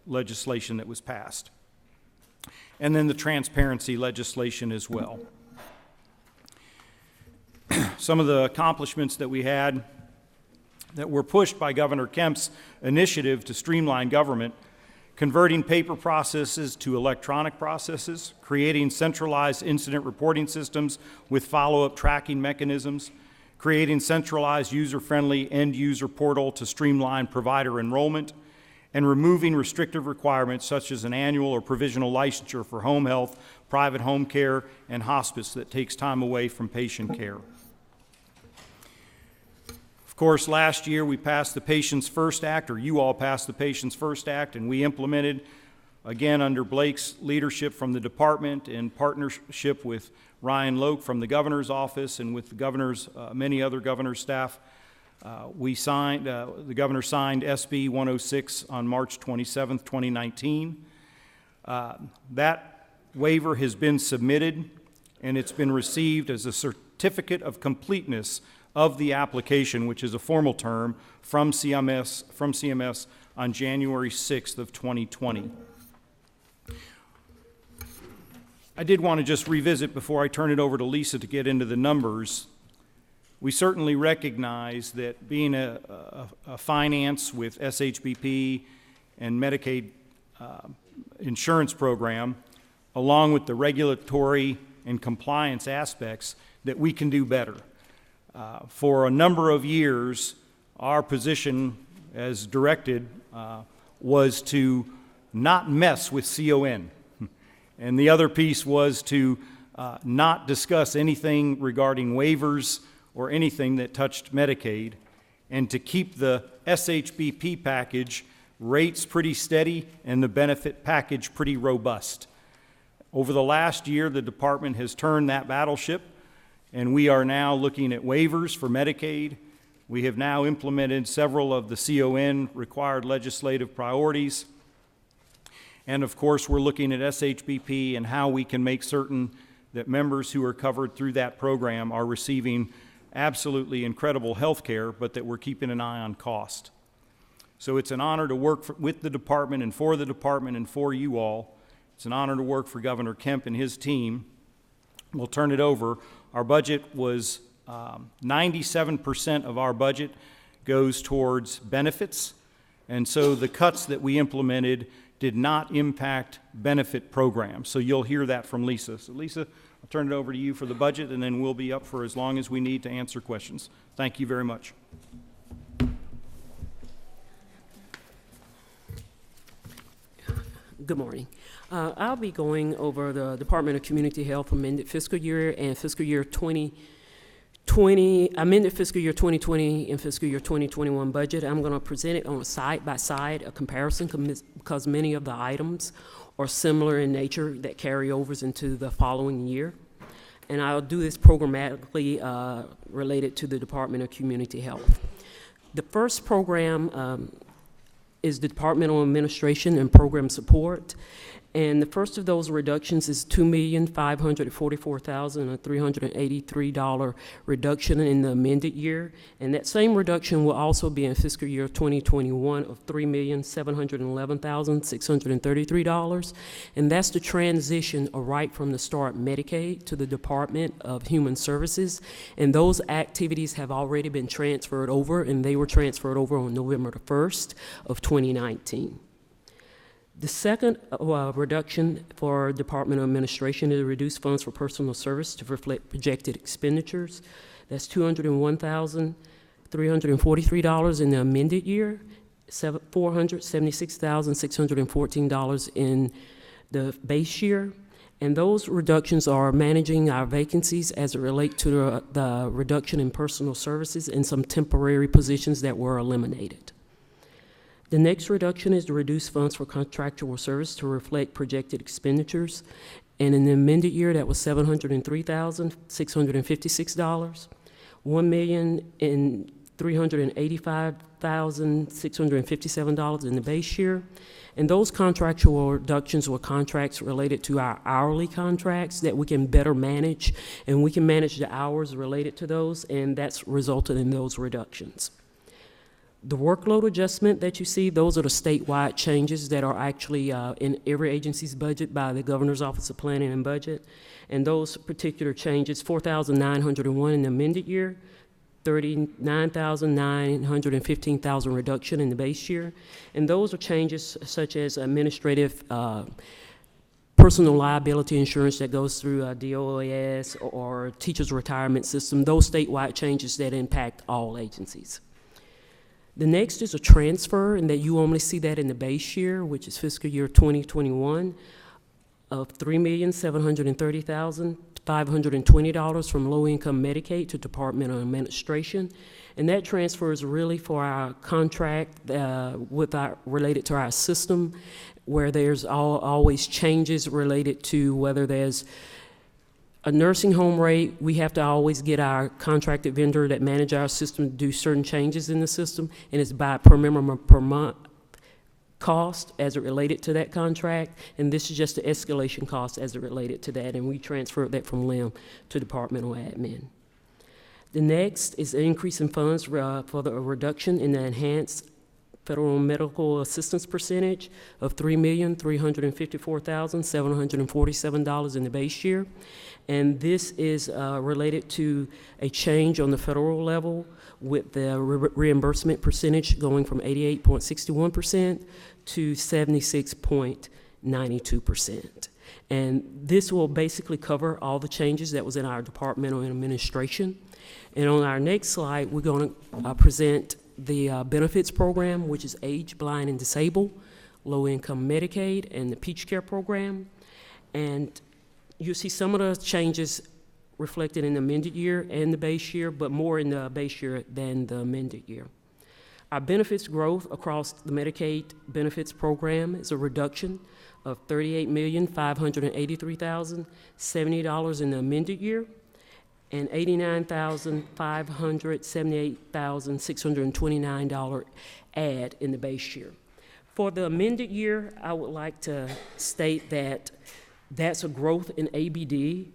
legislation that was passed. And then the transparency legislation as well. Some of the accomplishments that we had that were pushed by Governor Kemp's initiative to streamline government: converting paper processes to electronic processes, creating centralized incident reporting systems with follow-up tracking mechanisms, creating centralized user-friendly end-user portal to streamline provider enrollment, and removing restrictive requirements such as an annual or provisional licensure for home health, private home care, and hospice that takes time away from patient care. Of course, last year we passed the Patients First Act, or you all passed the Patients First Act, and we implemented, again under Blake's leadership from the department in partnership with Ryan Loke from the governor's office and with the governor's, many other governor's staff. The governor signed SB 106 on March 27, 2019. That waiver has been submitted, and it's been received as a certificate of completeness of the application, which is a formal term, from CMS on January 6th of 2020. I did want to just revisit before I turn it over to Lisa to get into the numbers. We certainly recognize that being a finance with SHBP and Medicaid insurance program, along with the regulatory and compliance aspects, that we can do better. For a number of years, our position as directed was to not mess with CON. And the other piece was to not discuss anything regarding waivers or anything that touched Medicaid, and to keep the SHBP package rates pretty steady and the benefit package pretty robust. Over the last year, the department has turned that battleship, and we are now looking at waivers for Medicaid. We have now implemented several of the CON required legislative priorities. And of course, we're looking at SHBP and how we can make certain that members who are covered through that program are receiving absolutely incredible health care, but that we're keeping an eye on cost. So it's an honor to work with the department and for you all. It's an honor to work for Governor Kemp and his team. We'll turn it over. Our budget was 97% of our budget goes towards benefits, and so the cuts that we implemented did not impact benefit programs. So you'll hear that from Lisa. So Lisa, I'll turn it over to you for the budget, and then we'll be up for as long as we need to answer questions. Thank you very much. Good morning. I'll be going over the Department of Community Health amended fiscal year and fiscal year 2020, amended fiscal year 2020 and fiscal year 2021 budget. I'm going to present it on a side-by-side, a comparison, because many of the items are similar in nature that carry overs into the following year. And I'll do this programmatically related to the Department of Community Health. The first program is the Departmental Administration and Program Support. And the first of those reductions is $2,544,383 reduction in the amended year. And that same reduction will also be in fiscal year 2021 of $3,711,633. And that's the transition right from the start Medicaid to the Department of Human Services. And those activities have already been transferred over, and they were transferred over on November the 1st of 2019. The second reduction for Department of Administration is to reduce funds for personal service to reflect projected expenditures. That's $201,343 in the amended year, $476,614 in the base year. And those reductions are managing our vacancies as it relates to the reduction in personal services and some temporary positions that were eliminated. The next reduction is to reduce funds for contractual service to reflect projected expenditures. And in the amended year, that was $703,656, $1,385,657 in the base year. And those contractual reductions were contracts related to our hourly contracts that we can better manage, and we can manage the hours related to those, and that's resulted in those reductions. The workload adjustment that you see, those are the statewide changes that are actually in every agency's budget by the Governor's Office of Planning and Budget. And those particular changes, $4,901 in the amended year, $39,915 reduction in the base year. And those are changes such as administrative personal liability insurance that goes through DOAS or teacher's retirement system, those statewide changes that impact all agencies. The next is a transfer, and that you only see that in the base year, which is fiscal year 2021, of $3,730,520 from low-income Medicaid to Department of Administration. And that transfer is really for our contract related to our system, where there's always changes related to whether there's a nursing home rate. We have to always get our contracted vendor that manage our system to do certain changes in the system, and it's by per member per month cost as it related to that contract, and this is just the escalation cost as it related to that, and we transferred that from LIM to departmental admin. The next is an increase in funds for the reduction in the enhanced federal medical assistance percentage of $3,354,747 in the base year. And this is related to a change on the federal level with the reimbursement percentage going from 88.61% to 76.92%. And this will basically cover all the changes that was in our departmental administration. And on our next slide, we're going to present the benefits program, which is age, blind, and disabled, low-income Medicaid, and the Peach Care program. And you see some of the changes reflected in the amended year and the base year, but more in the base year than the amended year. Our benefits growth across the Medicaid benefits program is a reduction of $38,583,070 in the amended year, and $89,578,629 add in the base year. For the amended year, I would like to state that that's a growth in ABD,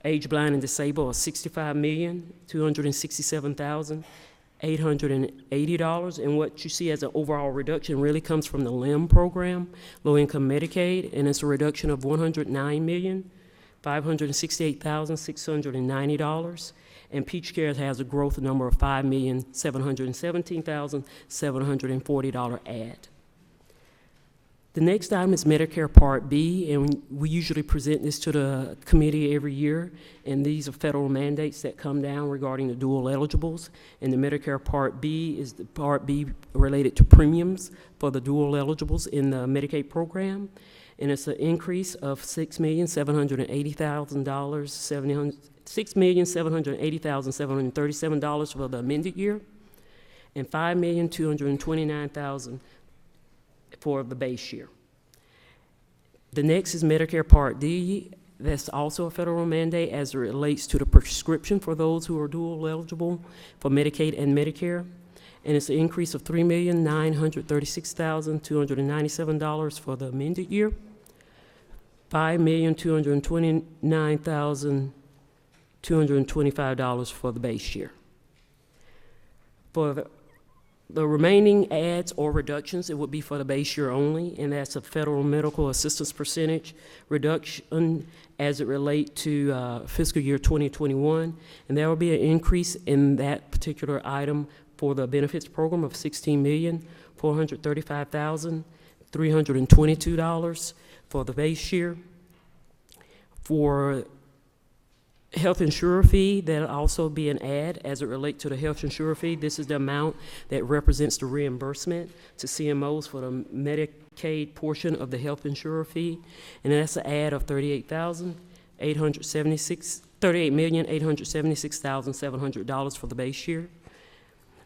age, blind, and disabled, of $65,267,880. And what you see as an overall reduction really comes from the LIM program, low-income Medicaid, and it's a reduction of $109,568,690. And Peach Care has a growth number of $5,717,740 add. The next item is Medicare Part B, and we usually present this to the committee every year, and these are federal mandates that come down regarding the dual eligibles. And the Medicare Part B is the Part B related to premiums for the dual eligibles in the Medicaid program, and it's an increase of $6,780,737 for the amended year, and $5,229,000 for the base year. The next is Medicare Part D. That's also a federal mandate as it relates to the prescription for those who are dual eligible for Medicaid and Medicare. And it's an increase of $3,936,297 for the amended year, $5,229,225 for the base year. For the remaining adds or reductions, it would be for the base year only, and that's a federal medical assistance percentage reduction as it relates to fiscal year 2021. And there will be an increase in that particular item for the benefits program of $16,435,322 for the base year. For health insurer fee, that'll also be an add as it relates to the health insurer fee. This is the amount that represents the reimbursement to CMOs for the Medicaid portion of the health insurer fee, and that's an add of $38,876,700 for the base year.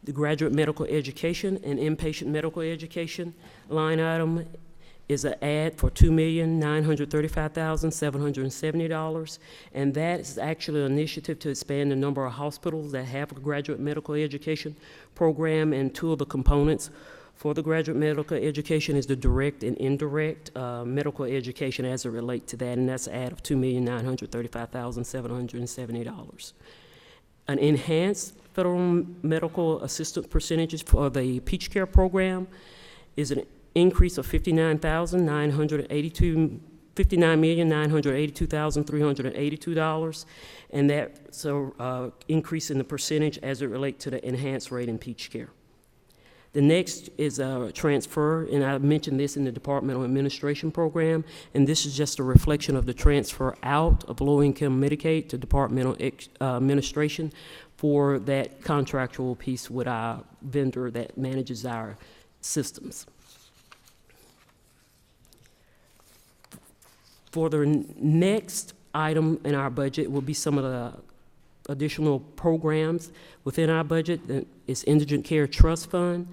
The graduate medical education and inpatient medical education line item is an add for $2,935,770, and that is actually an initiative to expand the number of hospitals that have a graduate medical education program, and two of the components for the graduate medical education is the direct and indirect medical education as it relates to that, and that's an add of $2,935,770. An enhanced federal medical assistance percentages for the Peach Care program is an increase of $59,982,382, and that's an increase in the percentage as it relates to the enhanced rate in Peach Care. The next is a transfer, and I mentioned this in the Departmental Administration program, and this is just a reflection of the transfer out of low-income Medicaid to Departmental Administration for that contractual piece with our vendor that manages our systems. For the next item in our budget will be some of the additional programs within our budget. It's Indigent Care Trust Fund,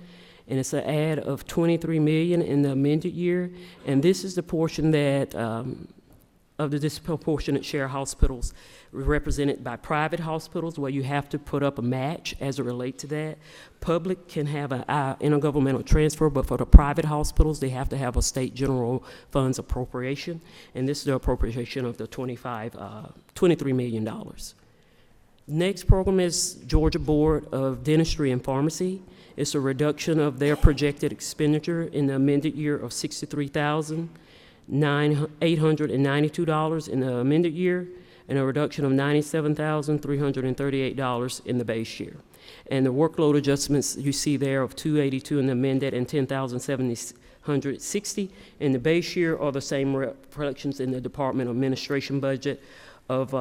and it's an add of $23 million in the amended year. And this is the portion that of the disproportionate share hospitals represented by private hospitals, where you have to put up a match as it relates to that. Public can have an intergovernmental transfer, but for the private hospitals, they have to have a state general funds appropriation, and this is the appropriation of the $23 million. Next program is Georgia Board of Dentistry and Pharmacy. It's a reduction of their projected expenditure in the amended year of $63,892 in the amended year, and a reduction of $97,338 in the base year. And the workload adjustments you see there of $282 in the amended and $10,760 in the base year are the same reductions in the Department of Administration budget of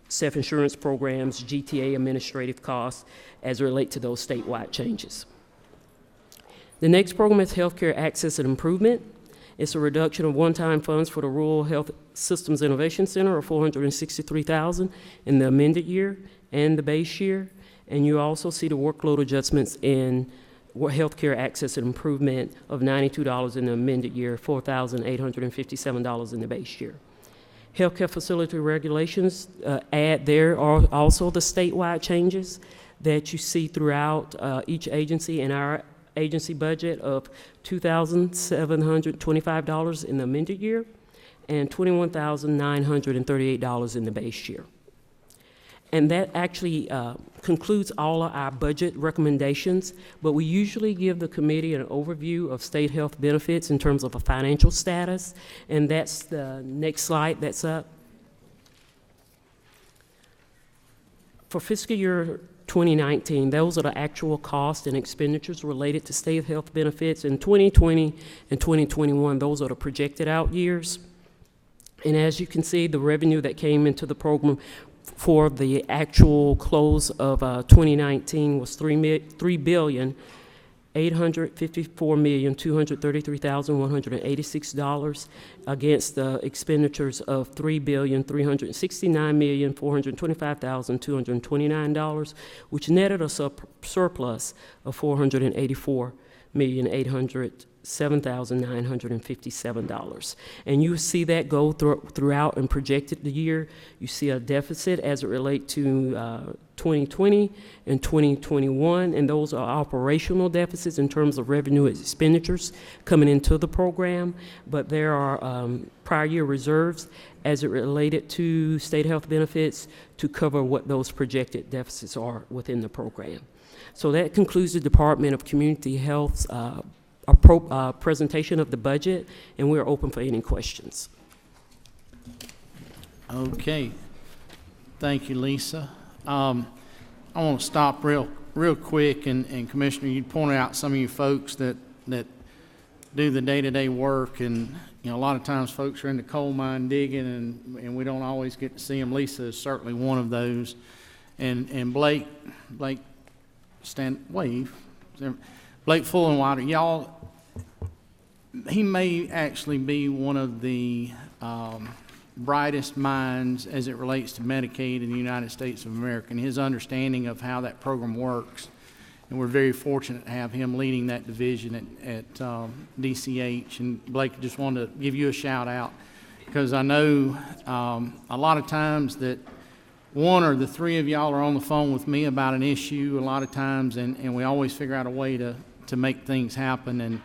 self-insurance programs, GTA administrative costs as it relate to those statewide changes. The next program is Healthcare Access and Improvement. It's a reduction of one-time funds for the Rural Health Systems Innovation Center of $463,000 in the amended year and the base year. And you also see the workload adjustments in Healthcare Access and Improvement of $92 in the amended year, $4,857 in the base year. Healthcare facility regulations, add there are also the statewide changes that you see throughout each agency, and our agency budget of $2,725 in the amended year and $21,938 in the base year. And that actually concludes all of our budget recommendations, but we usually give the committee an overview of state health benefits in terms of a financial status, and that's the next slide that's up. For fiscal year 2019. Those are the actual costs and expenditures related to state health benefits. In 2020 and 2021, those are the projected out years. And as you can see, the revenue that came into the program for the actual close of 2019 was $3,854,233,186 against the expenditures of $3,369,425,229, which netted a surplus of $484,807,957. And you see that go throughout and projected the year. You see a deficit as it relates to 2020 and 2021, and those are operational deficits in terms of revenue expenditures coming into the program, but there are prior year reserves as it related to state health benefits to cover what those projected deficits are within the program. So that concludes the Department of Community Health's presentation of the budget, and we're open for any questions. Okay. Thank you, Lisa. I want to stop real quick, and Commissioner, you pointed out some of you folks that do the day-to-day work, and a lot of times folks are in the coal mine digging, and we don't always get to see them. Lisa is certainly one of those, and Blake Fullenwater, y'all, he may actually be one of the brightest minds as it relates to Medicaid in the United States of America, and his understanding of how that program works. And we're very fortunate to have him leading that division at DCH. And Blake, I just wanted to give you a shout out, because I know a lot of times that one or the three of y'all are on the phone with me about an issue a lot of times, and we always figure out a way to make things happen,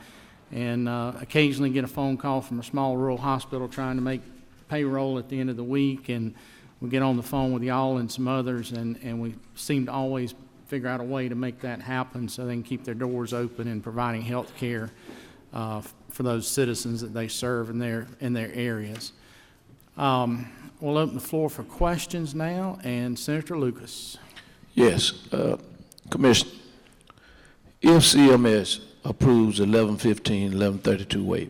and occasionally get a phone call from a small rural hospital trying to make payroll at the end of the week, and we get on the phone with y'all and some others, and we seem to always figure out a way to make that happen so they can keep their doors open and providing health care for those citizens that they serve in their areas. We'll open the floor for questions now, and Senator Lucas. Yes, Commissioner, if CMS approves 1115, 1132 waiver,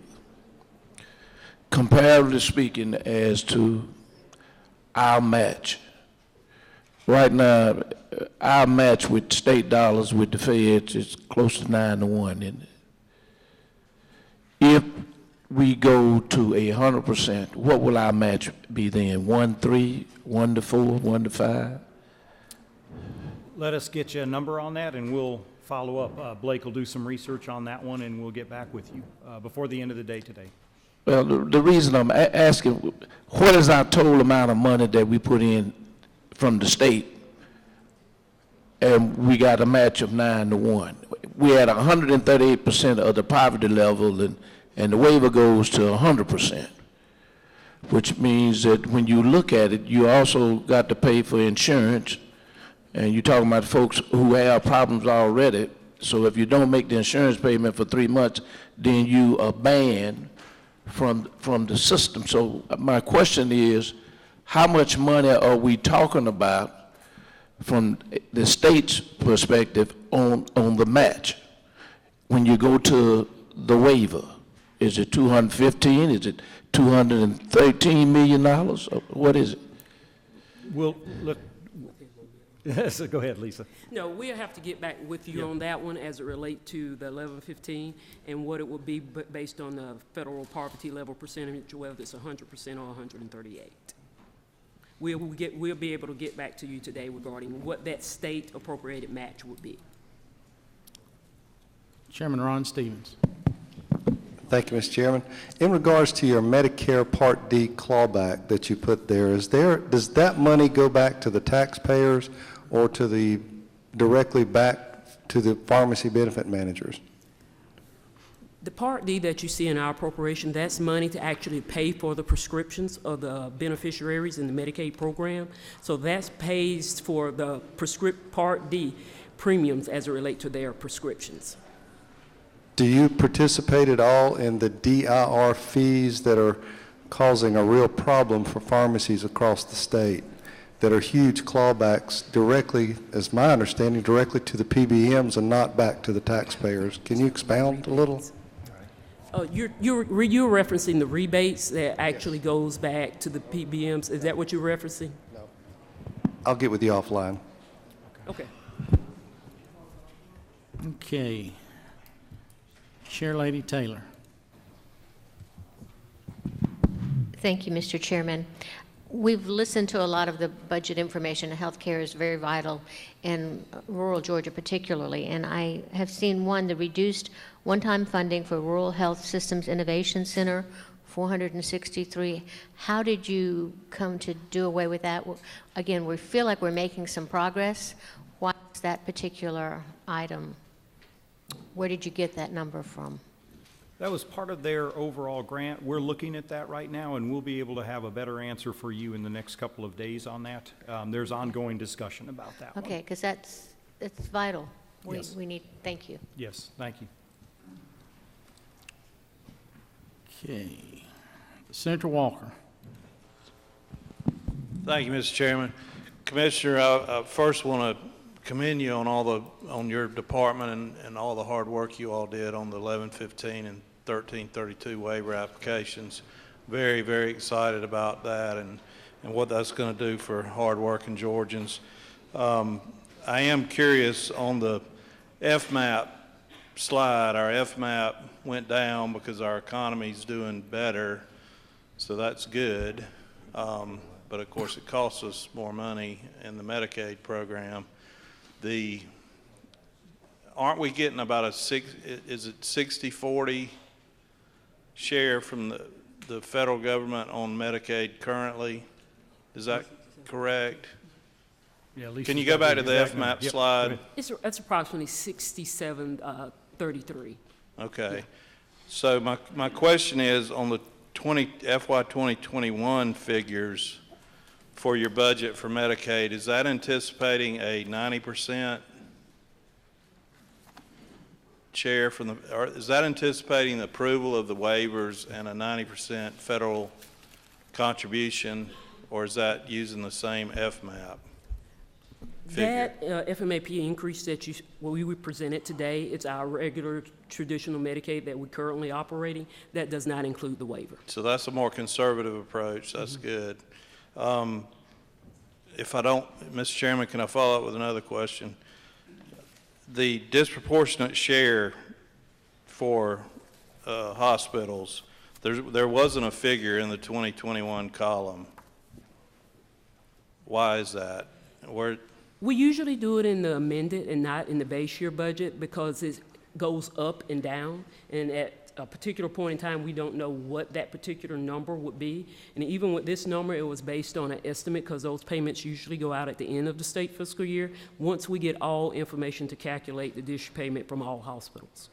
comparatively speaking as to our match, right now, our match with state dollars with the feds is close to 9-1, isn't it? If we go to 100%, what will our match be then? 1-3, 1-4, 1-5? Let us get you a number on that, and we'll follow up. Blake will do some research on that one, and we'll get back with you before the end of the day today. Well, the reason I'm asking, what is our total amount of money that we put in from the state, and we got a match of 9-1? We're at 138% of the poverty level, and the waiver goes to 100%, which means that when you look at it, you also got to pay for insurance, and you're talking about folks who have problems already. So if you don't make the insurance payment for 3 months, then you are banned from the system. So my question is, how much money are we talking about from the state's perspective on the match when you go to the waiver? Is it 215? Is it $213 million? What is it? We'll look. So go ahead, Lisa. No, we'll have to get back with you on that one as it relates to the 1115 and what it will be based on the federal poverty level percentage, whether it's 100% or 138. We'll be able to get back to you today regarding what that state appropriated match would be. Chairman Ron Stevens. Thank you, Mr. Chairman. In regards to your Medicare Part D clawback that you put there, does that money go back to the taxpayers or to directly back to the pharmacy benefit managers? The Part D that you see in our appropriation, that's money to actually pay for the prescriptions of the beneficiaries in the Medicaid program. So that pays for the Part D premiums as it relates to their prescriptions. Do you participate at all in the DIR fees that are causing a real problem for pharmacies across the state? that are huge clawbacks directly, as my understanding, directly to the PBMs and not back to the taxpayers. Can you expound a little? You're referencing the rebates that actually goes back to the PBMs. Is that what you're referencing? I'll get with you offline. Okay. Okay. Chair Lady Taylor. Thank you, Mr. Chairman. We've listened to a lot of the budget information. Healthcare is very vital in rural Georgia particularly, and I have seen the reduced one-time funding for Rural Health Systems Innovation Center, $463. How did you come to do away with that? Again, we feel like we're making some progress. Why is that particular item? Where did you get that number from? That was part of their overall grant. We're looking at that right now, and we'll be able to have a better answer for you in the next couple of days on that. There's ongoing discussion about that one. Okay, because it's vital. Yes. We need, thank you. Yes, thank you. Okay. Senator Walker. Thank you, Mr. Chairman. Commissioner, I first want to commend you on your department and all the hard work you all did on the 1115 and 1332 waiver applications. Very, very excited about that and what that's going to do for hard-working Georgians. I am curious on the FMAP slide. Our FMAP went down because our economy's doing better, so that's good. But of course, it costs us more money in the Medicaid program. Aren't we getting about is it 60-40 share from the federal government on Medicaid currently? Is that correct? Yeah, Lisa, can you go back to the FMAP slide? That's approximately 67-33. Okay. So my question is on the FY 2021 figures for your budget for Medicaid, is that anticipating a 90% share from or is that anticipating the approval of the waivers and a 90% federal contribution, or is that using the same FMAP figure? That FMAP increase that we presented today, it's our regular traditional Medicaid that we're currently operating. That does not include the waiver. So that's a more conservative approach. That's good. If I don't, Mr. Chairman, can I follow up with another question? The disproportionate share for hospitals, there wasn't a figure in the 2021 column. Why is that? We usually do it in the amended and not in the base year budget because it goes up and down, and at a particular point in time, we don't know what that particular number would be. And even with this number, it was based on an estimate because those payments usually go out at the end of the state fiscal year once we get all information to calculate the dish payment from all hospitals.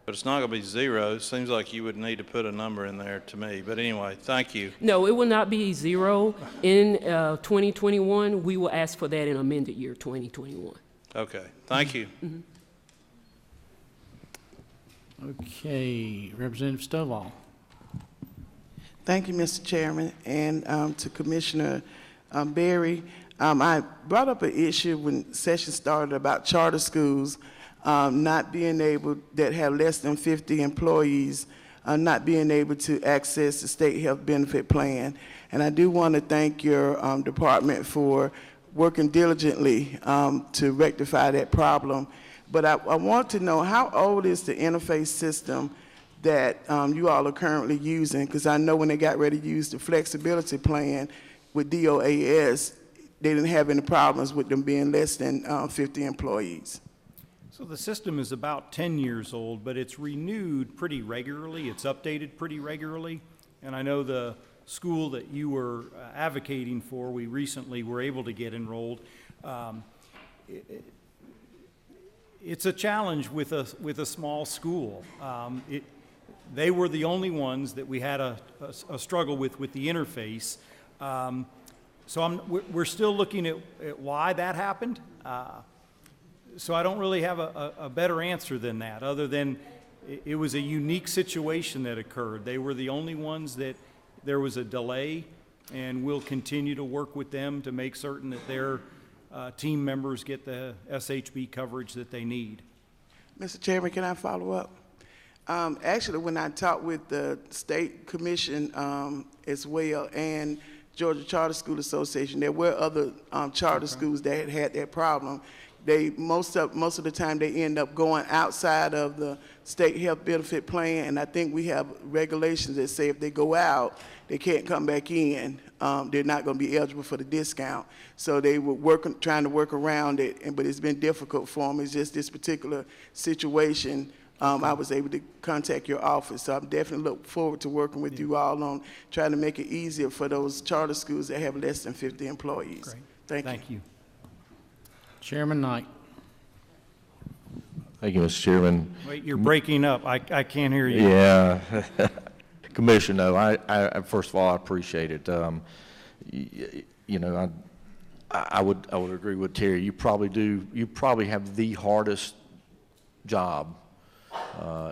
But it's not going to be zero. It seems like you would need to put a number in there to me. But anyway, thank you. No, it will not be zero in 2021. We will ask for that in amended year 2021. Okay, thank you. Mm-hmm. Okay, Representative Stovall. Thank you, Mr. Chairman, and to Commissioner Berry. I brought up an issue when session started about charter schools not being able, that have less than 50 employees, not being able to access the state health benefit plan. And I do want to thank your department for working diligently to rectify that problem. But I want to know, how old is the interface system that you all are currently using? Because I know when they got ready to use the flexibility plan with DOAS, they didn't have any problems with them being less than 50 employees. So the system is about 10 years old, but it's renewed pretty regularly. It's updated pretty regularly. And I know the school that you were advocating for, we recently were able to get enrolled. It's a challenge with a small school. They were the only ones that we had a struggle with the interface. So we're still looking at why that happened. So I don't really have a better answer than that, other than it was a unique situation that occurred. They were the only ones that there was a delay and we'll continue to work with them to make certain that their team members get the SHB coverage that they need. Mr. Chairman, can I follow up? Actually, when I talked with the State Commission as well and Georgia Charter School Association, there were other charter schools that had that problem. They most of the time they end up going outside of the state health benefit plan, and I think we have regulations that say if they go out, they can't come back in. They're not going to be eligible for the discount. So they were trying to work around it, but it's been difficult for them. It's just this particular situation. I was able to contact your office, so I'm definitely look forward to working with you all on trying to make it easier for those charter schools that have less than 50 employees. Great. Thank you. Chairman Knight. Thank you, Mr. Chairman. Wait, you're breaking up. I can't hear you. Yeah. Commissioner, I first of all, I appreciate it. You know, I would agree with Terry. You probably have the hardest job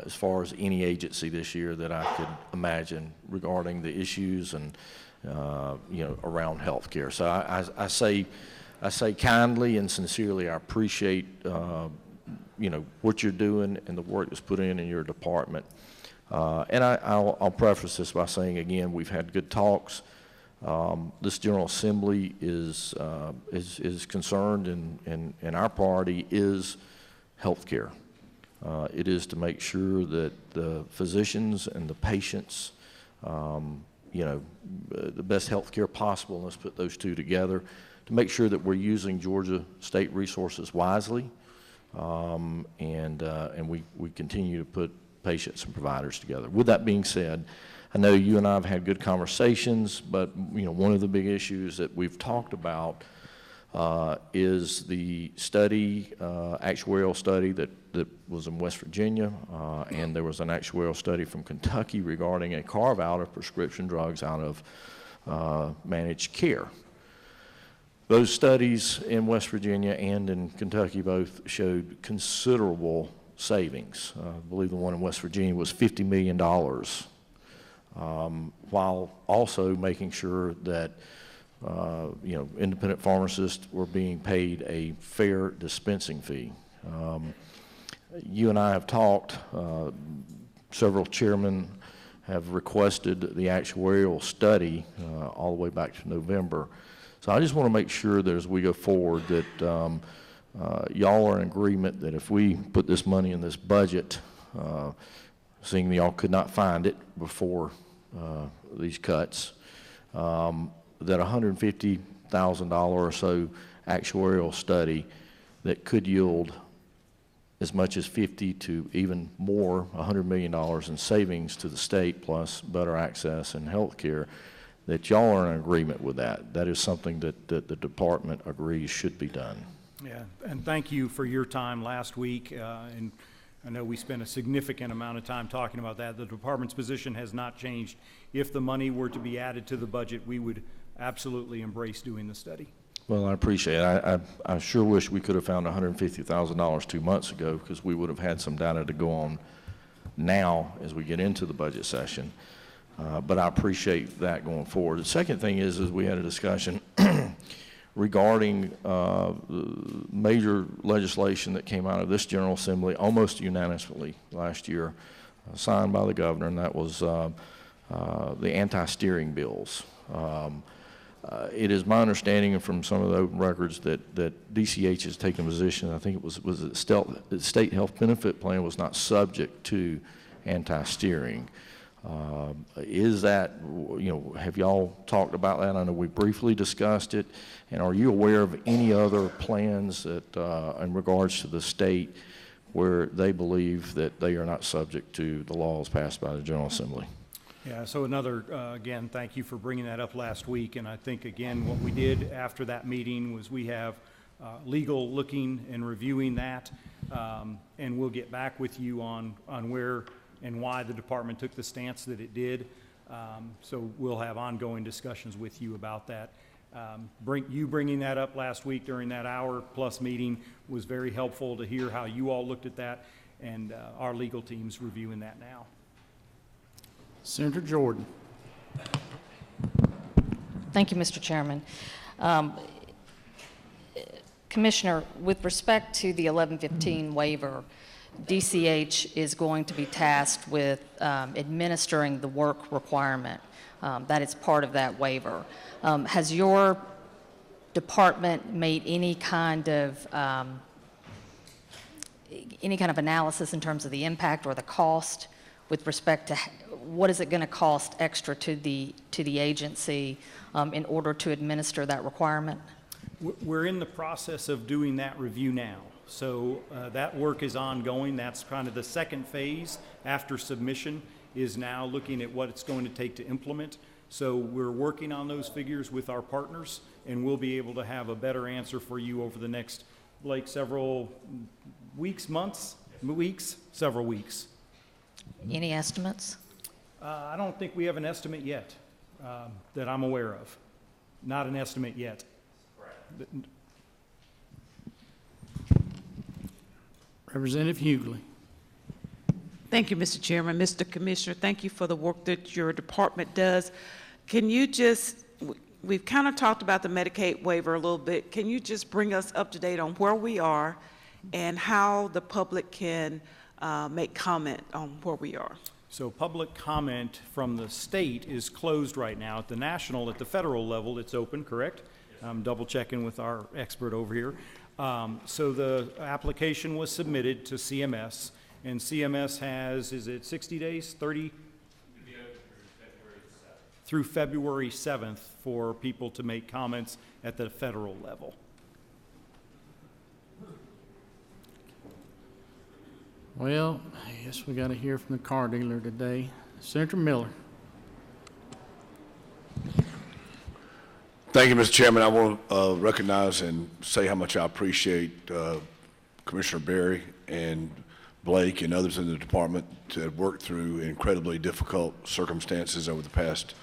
as far as any agency this year that I could imagine regarding the issues and you know, around healthcare. So I say kindly and sincerely, I appreciate you know, what you're doing and the work that's put in your department. And I'll preface this by saying again, we've had good talks. This General Assembly is concerned, and our priority is health care. It is to make sure that the physicians and the patients, you know, the best health care possible, and let's put those two together, to make sure that we're using Georgia state resources wisely, and we continue to put patients and providers together. With that being said, I know you and I have had good conversations, but you know, one of the big issues that we've talked about is the study, actuarial study that was in West Virginia, and there was an actuarial study from Kentucky regarding a carve-out of prescription drugs out of managed care. Those studies in West Virginia and in Kentucky both showed considerable savings. I believe the one in West Virginia was $50 million, while also making sure that you know, independent pharmacists were being paid a fair dispensing fee. You and I have talked, several chairmen have requested the actuarial study all the way back to November. So I just want to make sure that as we go forward that y'all are in agreement that if we put this money in this budget, seeing that y'all could not find it before these cuts, that $150,000 or so actuarial study that could yield as much as 50 to even more, $100 million in savings to the state, plus better access and health care, that y'all are in agreement with that. That is something that the department agrees should be done. Yeah, and thank you for your time last week. And I know we spent a significant amount of time talking about that. The department's position has not changed. If the money were to be added to the budget, we would absolutely embrace doing the study. Well, I appreciate it. I sure wish we could have found $150,000 2 months ago, because we would have had some data to go on now as we get into the budget session. But I appreciate that going forward. The second thing is we had a discussion regarding major legislation that came out of this General Assembly almost unanimously last year, signed by the governor, and that was the anti-steering bills. It is my understanding from some of the open records that DCH has taken a position, I think it was the state health benefit plan was not subject to anti-steering. Is that, you know, have y'all talked about that? I know we briefly discussed it. And are you aware of any other plans that, in regards to the state, where they believe that they are not subject to the laws passed by the General Assembly? Yeah, so another, again, thank you for bringing that up last week. And I think, again, what we did after that meeting was we have legal looking and reviewing that. And we'll get back with you on where and why the department took the stance that it did. So we'll have ongoing discussions with you about that. Bringing that up last week during that hour-plus meeting was very helpful to hear how you all looked at that, and our legal team's reviewing that now. Senator Jordan. Thank you, Mr. Chairman. Commissioner, with respect to the 1115 waiver, DCH is going to be tasked with administering the work requirement. That is part of that waiver. Has your department made any kind of analysis in terms of the impact or the cost with respect to what is it going to cost extra to the agency in order to administer that requirement? We're in the process of doing that review now. So that work is ongoing. That's kind of the second phase after submission, is now looking at what it's going to take to implement. So we're working on those figures with our partners, and we'll be able to have a better answer for you over the next, like, several weeks, months, weeks, several weeks. Any estimates? I don't think we have an estimate yet that I'm aware of. Not an estimate yet. Representative Hughley. Thank you, Mr. Chairman. Mr. Commissioner, thank you for the work that your department does. Can you just, we've kind of talked about the Medicaid waiver a little bit. Can you just bring us up to date on where we are and how the public can make comment on where we are? So public comment from the state is closed right now. At the federal level, it's open, correct? I'm double checking with our expert over here. So the application was submitted to CMS, and CMS has, is it 60 days, 30? Through February 7th for people to make comments at the federal level. Well, I guess we got to hear from the car dealer today. Senator Miller. Thank you, Mr. Chairman. I want to recognize and say how much I appreciate Commissioner Berry and Blake and others in the department that have worked through incredibly difficult circumstances over the past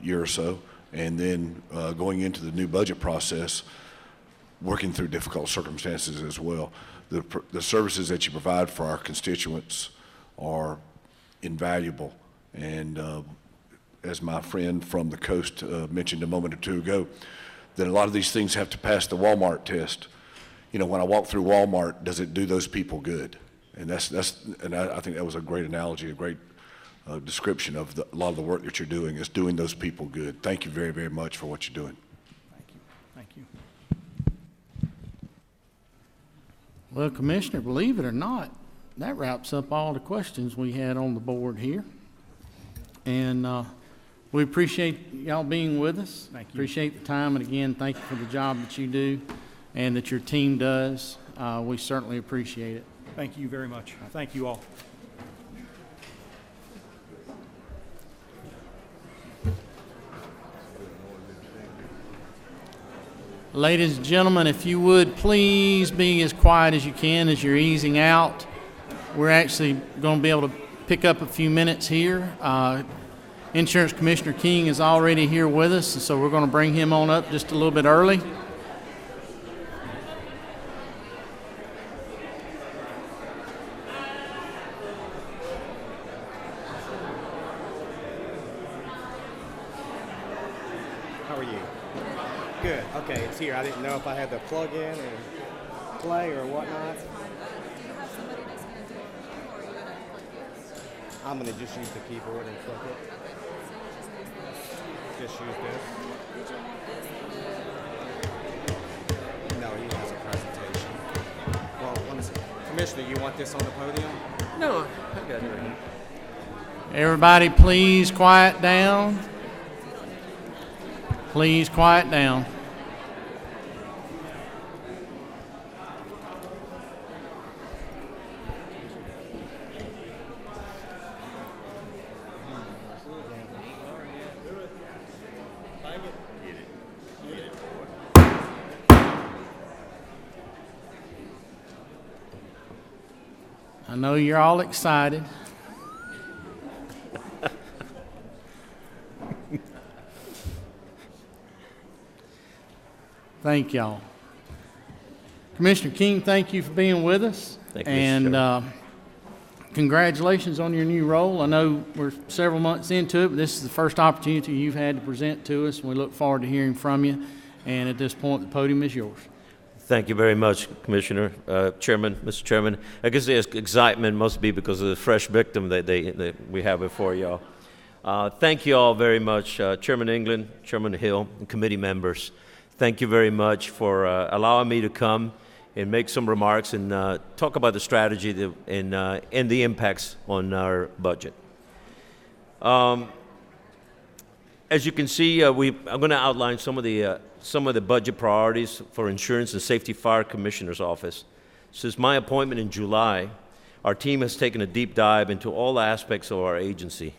year or so, and then going into the new budget process, working through difficult circumstances as well. The services that you provide for our constituents are invaluable, and as my friend from the coast mentioned a moment or two ago, that a lot of these things have to pass the Walmart test. You know, when I walk through Walmart, does it do those people good? And I think that was a great analogy, a great description of a lot of the work that you're doing is doing those people good. Thank you very, very much for what you're doing. Thank you. Well, Commissioner, believe it or not, that wraps up all the questions we had on the board here. And we appreciate y'all being with us. Thank you. Appreciate the time, and again, thank you for the job that you do and that your team does. We certainly appreciate it. Thank you very much. Thank you all. Ladies and gentlemen, if you would please be as quiet as you can as you're easing out. We're actually going to be able to pick up a few minutes here. Insurance Commissioner King is already here with us, and so we're going to bring him on up just a little bit early. How are you? Good. Okay, it's here. I didn't know if I had to plug in and play or whatnot. I'm going to just use the keyboard and click it. Just use this. No, he has a presentation. Well, let me see. Commissioner, you want this on the podium? No, I got it right here. Everybody, please quiet down. Please quiet down. I know you're all excited. Thank y'all. Commissioner King, thank you for being with us. Thank you, Mr. And Chairman. congratulations on your new role. I know we're several months into it, but this is the first opportunity you've had to present to us, and we look forward to hearing from you. And at this point, the podium is yours. Thank you very much, Commissioner, Chairman, Mr. Chairman. I guess the excitement must be because of the fresh victim that we have before y'all. Thank you all very much, Chairman England, Chairman Hill, and committee members. Thank you very much for allowing me to come and make some remarks and talk about the strategy and the impacts on our budget. As you can see, I'm going to outline some of the budget priorities for Insurance and Safety Fire Commissioner's Office. Since my appointment in July, our team has taken a deep dive into all aspects of our agency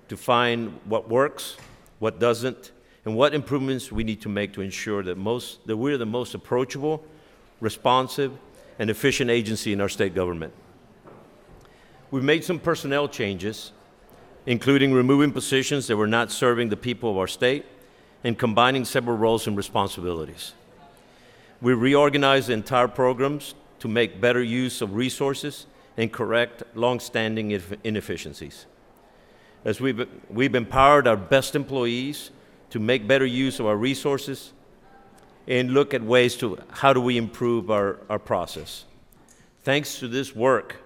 to find what works, what doesn't, and what improvements we need to make to ensure that we're the most approachable, responsive, and efficient agency in our state government. We've made some personnel changes, including removing positions that were not serving the people of our state and combining several roles and responsibilities. We reorganized the entire programs to make better use of resources and correct long-standing inefficiencies. As we've empowered our best employees to make better use of our resources and look at ways to how do we improve our process. Thanks to this work,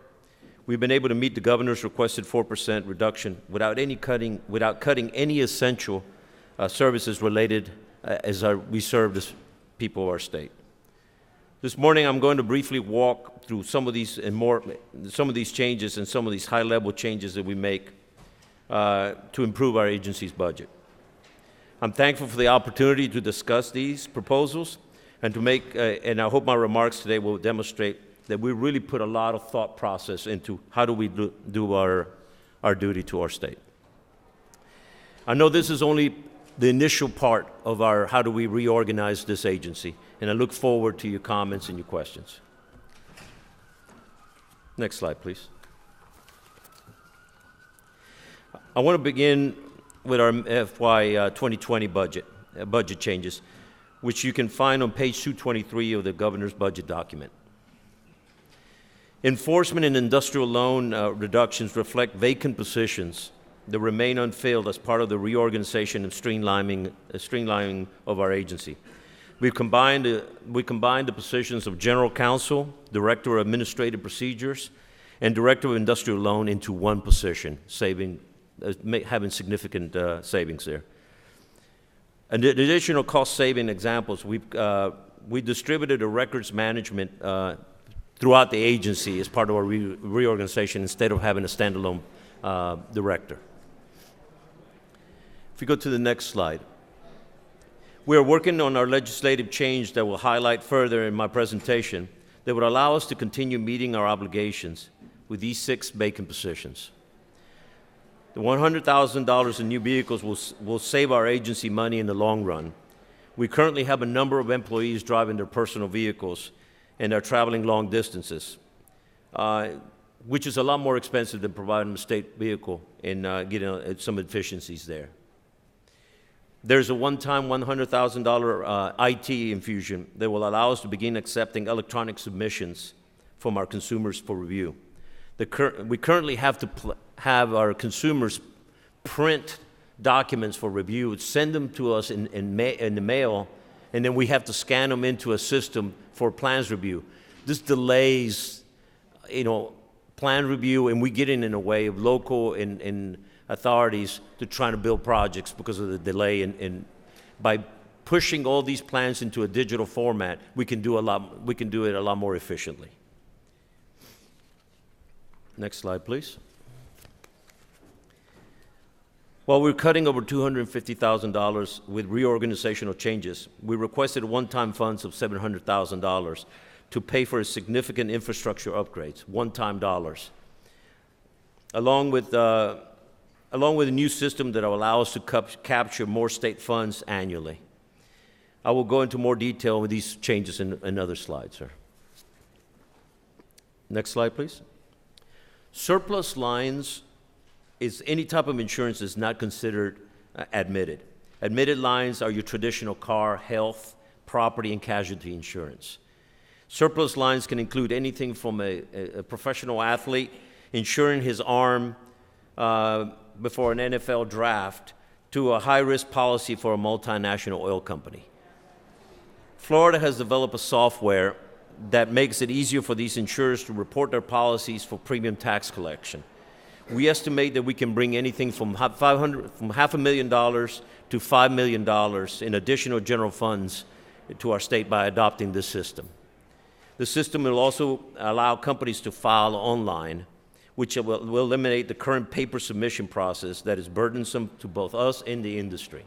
we've been able to meet the governor's requested 4% reduction without cutting any essential services related we serve the people of our state. This morning, I'm going to briefly walk through some of these changes and some of these high-level changes that we make to improve our agency's budget. I'm thankful for the opportunity to discuss these proposals and and I hope my remarks today will demonstrate that we really put a lot of thought process into how do we do our duty to our state. I know this is only the initial part of our how do we reorganize this agency, and I look forward to your comments and your questions. Next slide, please. I want to begin with our FY 2020 budget changes, which you can find on page 223 of the governor's budget document. Enforcement and industrial loan reductions reflect vacant positions that remain unfilled as part of the reorganization and streamlining of our agency. We combined the positions of General Counsel, Director of Administrative Procedures, and Director of Industrial Loan into one position, having significant savings there. And additional cost-saving examples, we distributed a records management throughout the agency as part of our reorganization instead of having a standalone director. If you go to the next slide. We are working on our legislative change that will highlight further in my presentation that would allow us to continue meeting our obligations with these 6 vacant positions. The $100,000 in new vehicles will save our agency money in the long run. We currently have a number of employees driving their personal vehicles and are traveling long distances, which is a lot more expensive than providing a state vehicle and getting some efficiencies there. There's a one-time $100,000 IT infusion that will allow us to begin accepting electronic submissions from our consumers for review. We currently have to have our consumers print documents for review, send them to us in the mail, and then we have to scan them into a system for plans review. This delays, plan review, and we get in a way of local and authorities to try to build projects because of the delay. And by pushing all these plans into a digital format, we can do it a lot more efficiently. Next slide, please. While we're cutting over $250,000 with reorganizational changes, we requested one-time funds of $700,000 to pay for significant infrastructure upgrades, one-time dollars, along with a new system that will allow us to capture more state funds annually. I will go into more detail with these changes in other slides, sir. Next slide, please. Surplus lines is any type of insurance that's not considered admitted. Admitted lines are your traditional car, health, property, and casualty insurance. Surplus lines can include anything from a professional athlete insuring his arm before an NFL draft to a high-risk policy for a multinational oil company. Florida has developed a software that makes it easier for these insurers to report their policies for premium tax collection. We estimate that we can bring anything from $500,000 to $5 million in additional general funds to our state by adopting this system. The system will also allow companies to file online, which will eliminate the current paper submission process that is burdensome to both us and the industry.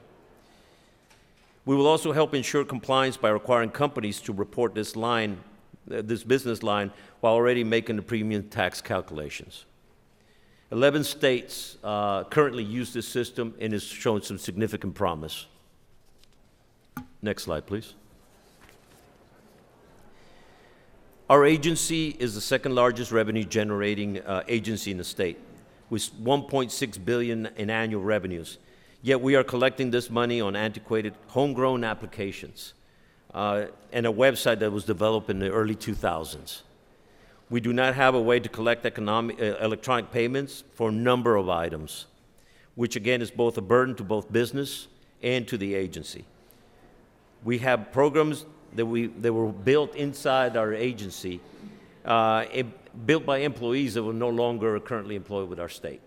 We will also help ensure compliance by requiring companies to report this business line while already making the premium tax calculations. 11 states currently use this system and is showing some significant promise. Next slide, please. Our agency is the second largest revenue generating agency in the state, with $1.6 billion in annual revenues. Yet we are collecting this money on antiquated homegrown applications and a website that was developed in the early 2000s. We do not have a way to collect electronic payments for a number of items, which again is both a burden to both business and to the agency. We have programs that were built inside our agency, built by employees that were no longer currently employed with our state.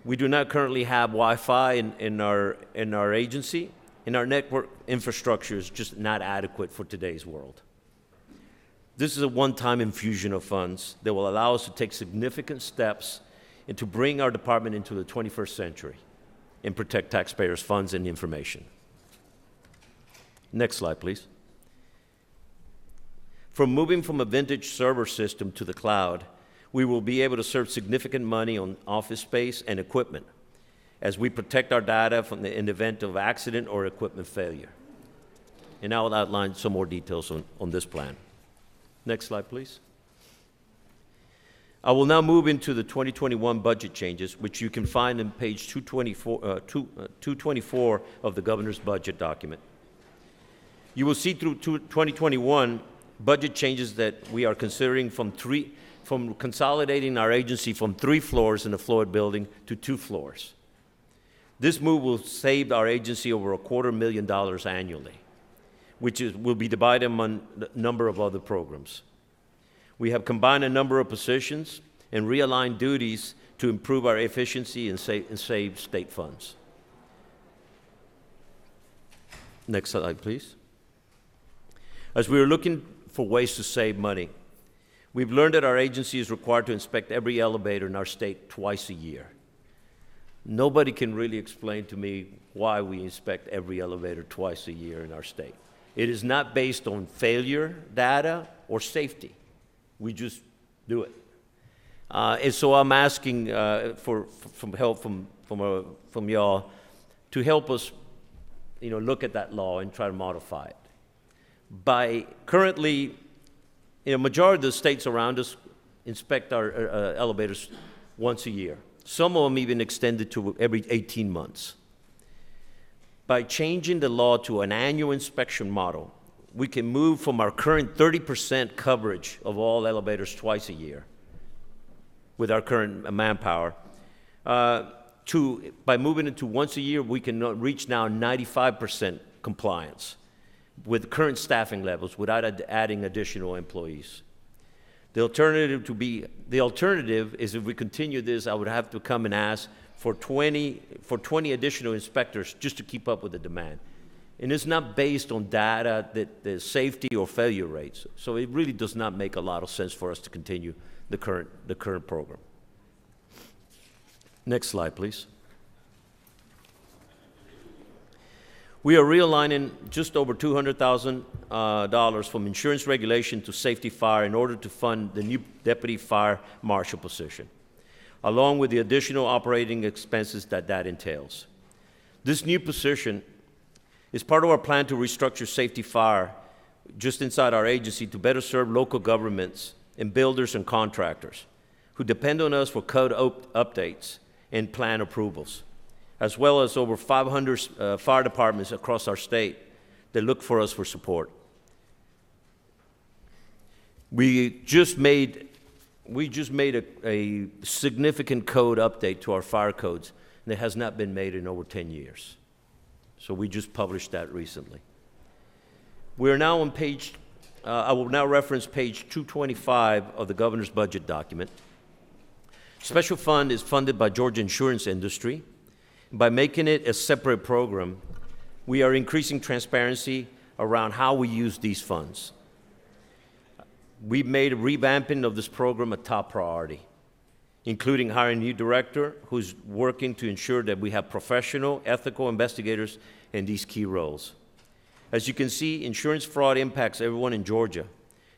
We do not currently have Wi-Fi in our agency, and our network infrastructure is just not adequate for today's world. This is a one-time infusion of funds that will allow us to take significant steps and to bring our department into the 21st century and protect taxpayers' funds and information. Next slide, please. From moving from a vintage server system to the cloud, we will be able to save significant money on office space and equipment as we protect our data in the event of accident or equipment failure. And I will outline some more details on this plan. Next slide, please. I will now move into the 2021 budget changes, which you can find on page 224 of the governor's budget document. You will see through 2021 budget changes that we are considering from consolidating our agency from 3 floors in the Floyd building to 2 floors. This move will save our agency over $250,000 annually, which will be divided among a number of other programs. We have combined a number of positions and realigned duties to improve our efficiency and save state funds. Next slide, please. As we are looking for ways to save money, we've learned that our agency is required to inspect every elevator in our state twice a year. Nobody can really explain to me why we inspect every elevator twice a year in our state. It is not based on failure data or safety. We just do it. And so I'm asking for help from y'all to help us, look at that law and try to modify it. By currently, majority of the states around us inspect our elevators once a year. Some of them even extended to every 18 months. By changing the law to an annual inspection model, we can move from our current 30% coverage of all elevators twice a year with our current manpower, by moving it to once a year, we can reach now 95% compliance with current staffing levels without adding additional employees. The alternative is if we continue this, I would have to come and ask for 20 additional inspectors just to keep up with the demand. And it's not based on data that there's safety or failure rates. So it really does not make a lot of sense for us to continue the current program. Next slide, please. We are realigning just over $200,000 from insurance regulation to safety fire in order to fund the new deputy fire marshal position, along with the additional operating expenses that entails. This new position is part of our plan to restructure safety fire just inside our agency to better serve local governments and builders and contractors who depend on us for code updates and plan approvals, as well as over 500 fire departments across our state that look for us for support. We just made we just made a significant code update to our fire codes, and it has not been made in over 10 years. So we just published that recently. We're now on page, I will now reference page 225 of the governor's budget document. Special fund is funded by Georgia insurance industry. By making it a separate program, we are increasing transparency around how we use these funds. We've made revamping of this program a top priority, including hiring a new director who's working to ensure that we have professional, ethical investigators in these key roles. As you can see, insurance fraud impacts everyone in Georgia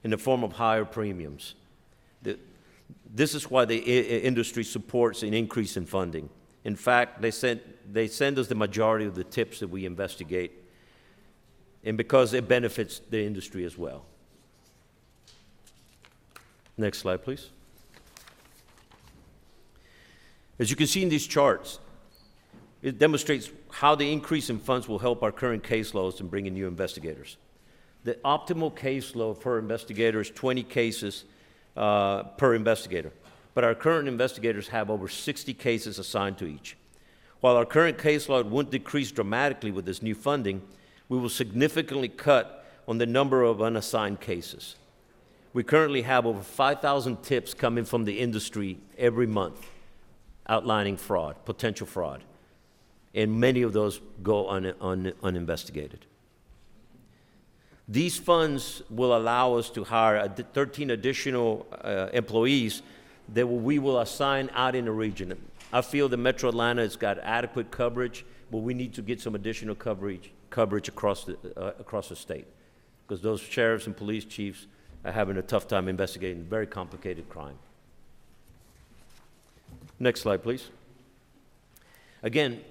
in the form of higher premiums. This is why the industry supports an increase in funding. In fact, they send us the majority of the tips that we investigate, and because it benefits the industry as well. Next slide, please. As you can see in these charts, it demonstrates how the increase in funds will help our current caseloads in bringing new investigators. The optimal caseload per investigator is 20 cases per investigator, but our current investigators have over 60 cases assigned to each. While our current caseload won't decrease dramatically with this new funding, we will significantly cut on the number of unassigned cases. We currently have over 5,000 tips coming from the industry every month outlining fraud, potential fraud, and many of those go uninvestigated. These funds will allow us to hire 13 additional employees that we will assign out in the region. I feel that Metro Atlanta has got adequate coverage, but we need to get some additional coverage across the state, because those sheriffs and police chiefs are having a tough time investigating very complicated crime. Next slide, please. Again,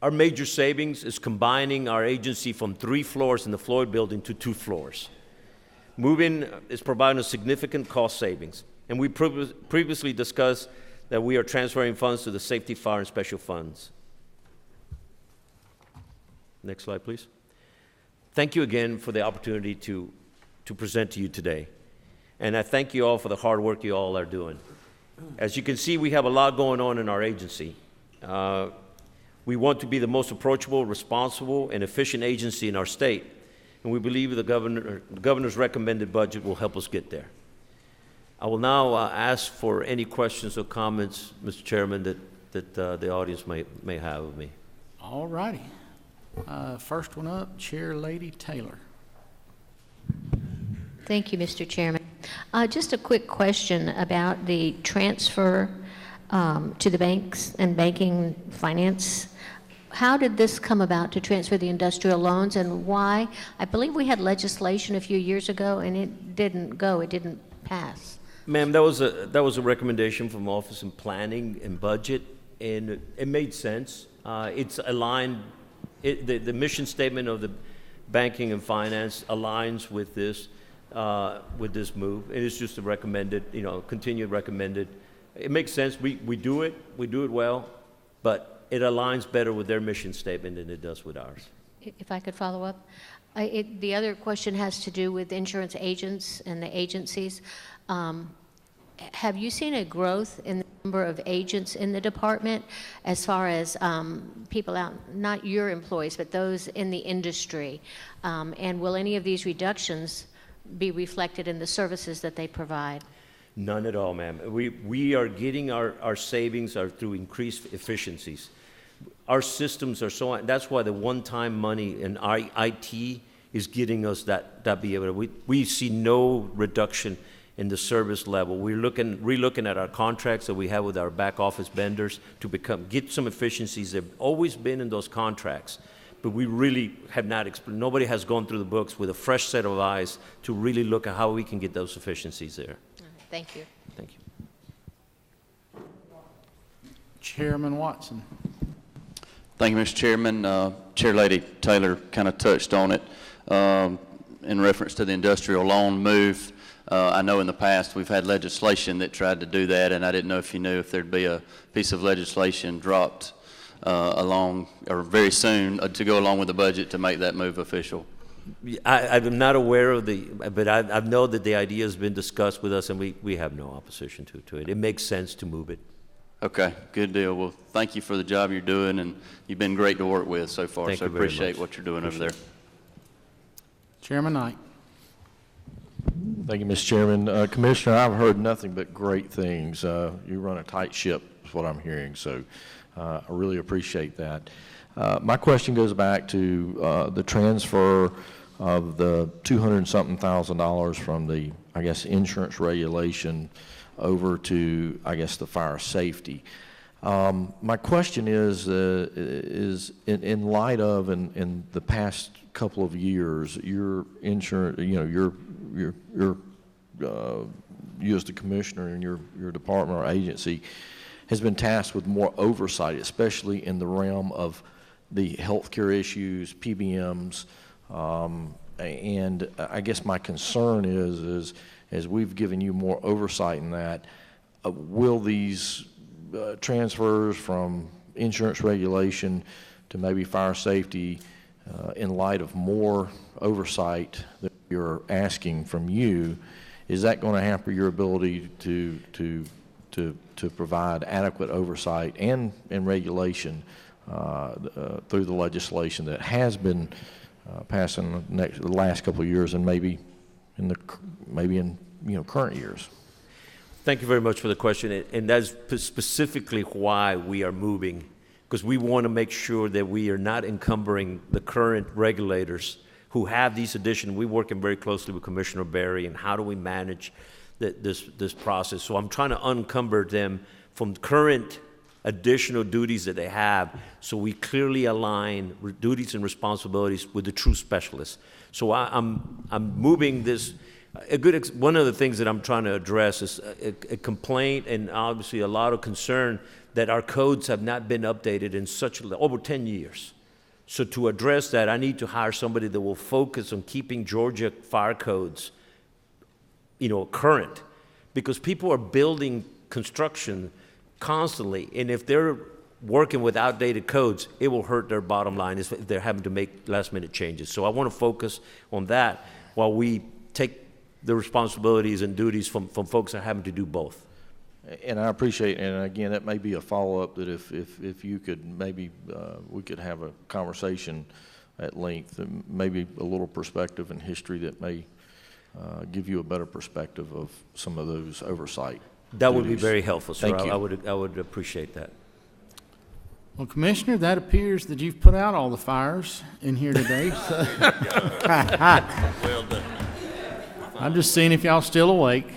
our major savings is combining our agency from 3 floors in the Floyd building to 2 floors. Moving is providing a significant cost savings, and we previously discussed that we are transferring funds to the safety, fire, and special funds. Next slide, please. Thank you again for the opportunity to present to you today. And I thank you all for the hard work you all are doing. As you can see, we have a lot going on in our agency. We want to be the most approachable, responsible, and efficient agency in our state, and we believe the governor's recommended budget will help us get there. I will now ask for any questions or comments, Mr. Chairman, that the audience may have of me. All righty. First one up, Chair Lady Taylor. Thank you, Mr. Chairman. Just a quick question about the transfer to the banks and banking finance. How did this come about to transfer the industrial loans, and why? I believe we had legislation a few years ago and it didn't pass. Ma'am, that was a recommendation from Office of Planning and Budget, and it made sense. It's aligned, the mission statement of the banking and finance aligns with this move. It is just a recommended, continued recommended. It makes sense. We do it well, but it aligns better with their mission statement than it does with ours. If I could follow up. The other question has to do with insurance agents and the agencies. Have you seen a growth in the number of agents in the department as far as people out, not your employees, but those in the industry? And will any of these reductions be reflected in the services that they provide? None at all, ma'am. We are getting our savings through increased efficiencies. Our systems are so, that's why the one-time money in our IT is getting us that be able to, we see no reduction in the service level. We're relooking at our contracts that we have with our back office vendors to get some efficiencies. They've always been in those contracts, but we really have not, nobody has gone through the books with a fresh set of eyes to really look at how we can get those efficiencies there. Thank you. Thank you. Chairman Watson. Thank you, Mr. Chairman. Chair Lady Taylor kind of touched on it in reference to the industrial loan move. I know in the past we've had legislation that tried to do that, and I didn't know if you knew if there'd be a piece of legislation dropped along or very soon to go along with the budget to make that move official. I'm not aware of but I know that the idea has been discussed with us, and we have no opposition to it. It makes sense to move it. Okay, good deal. Well, thank you for the job you're doing, and you've been great to work with so far. Thank So you very appreciate much. what you're doing over there. Chairman Knight. Thank you, Mr. Chairman. Commissioner, I've heard nothing but great things. You run a tight ship, is what I'm hearing, so I really appreciate that. My question goes back to the transfer of the $200-something thousand from the, I guess, insurance regulation over to, I guess, the fire safety. My question is in light of, in the past couple of years, your insurance, you as the commissioner and your department or agency has been tasked with more oversight, especially in the realm of the healthcare issues, PBMs, and I guess my concern is as we've given you more oversight in that, will these transfers from insurance regulation to maybe fire safety, in light of more oversight that you're asking from you, is that going to hamper your ability to provide adequate oversight and regulation through the legislation that has been passed in the last couple of years and maybe in current years? Thank you very much for the question, and that's specifically why we are moving, because we want to make sure that we are not encumbering the current regulators who have these additions. We're working very closely with Commissioner Berry, and how do we manage this process. So I'm trying to unencumber them from current additional duties that they have, so we clearly align duties and responsibilities with the true specialists. So I'm moving this. One of the things that I'm trying to address is a complaint and obviously a lot of concern that our codes have not been updated in over 10 years. So to address that, I need to hire somebody that will focus on keeping Georgia fire codes, current, because people are building construction constantly, and if they're working with outdated codes, it will hurt their bottom line if they're having to make last-minute changes. So I want to focus on that while we take the responsibilities and duties from folks that are having to do both. And I appreciate, and again, that may be a follow-up that if you could maybe, we could have a conversation at length, maybe a little perspective and history that may give you a better perspective of some of those oversight. That would be very helpful, sir. Thank you. I would appreciate that. Well, Commissioner, that appears that you've put out all the fires in here today. So. Well done. I'm just seeing if y'all still awake.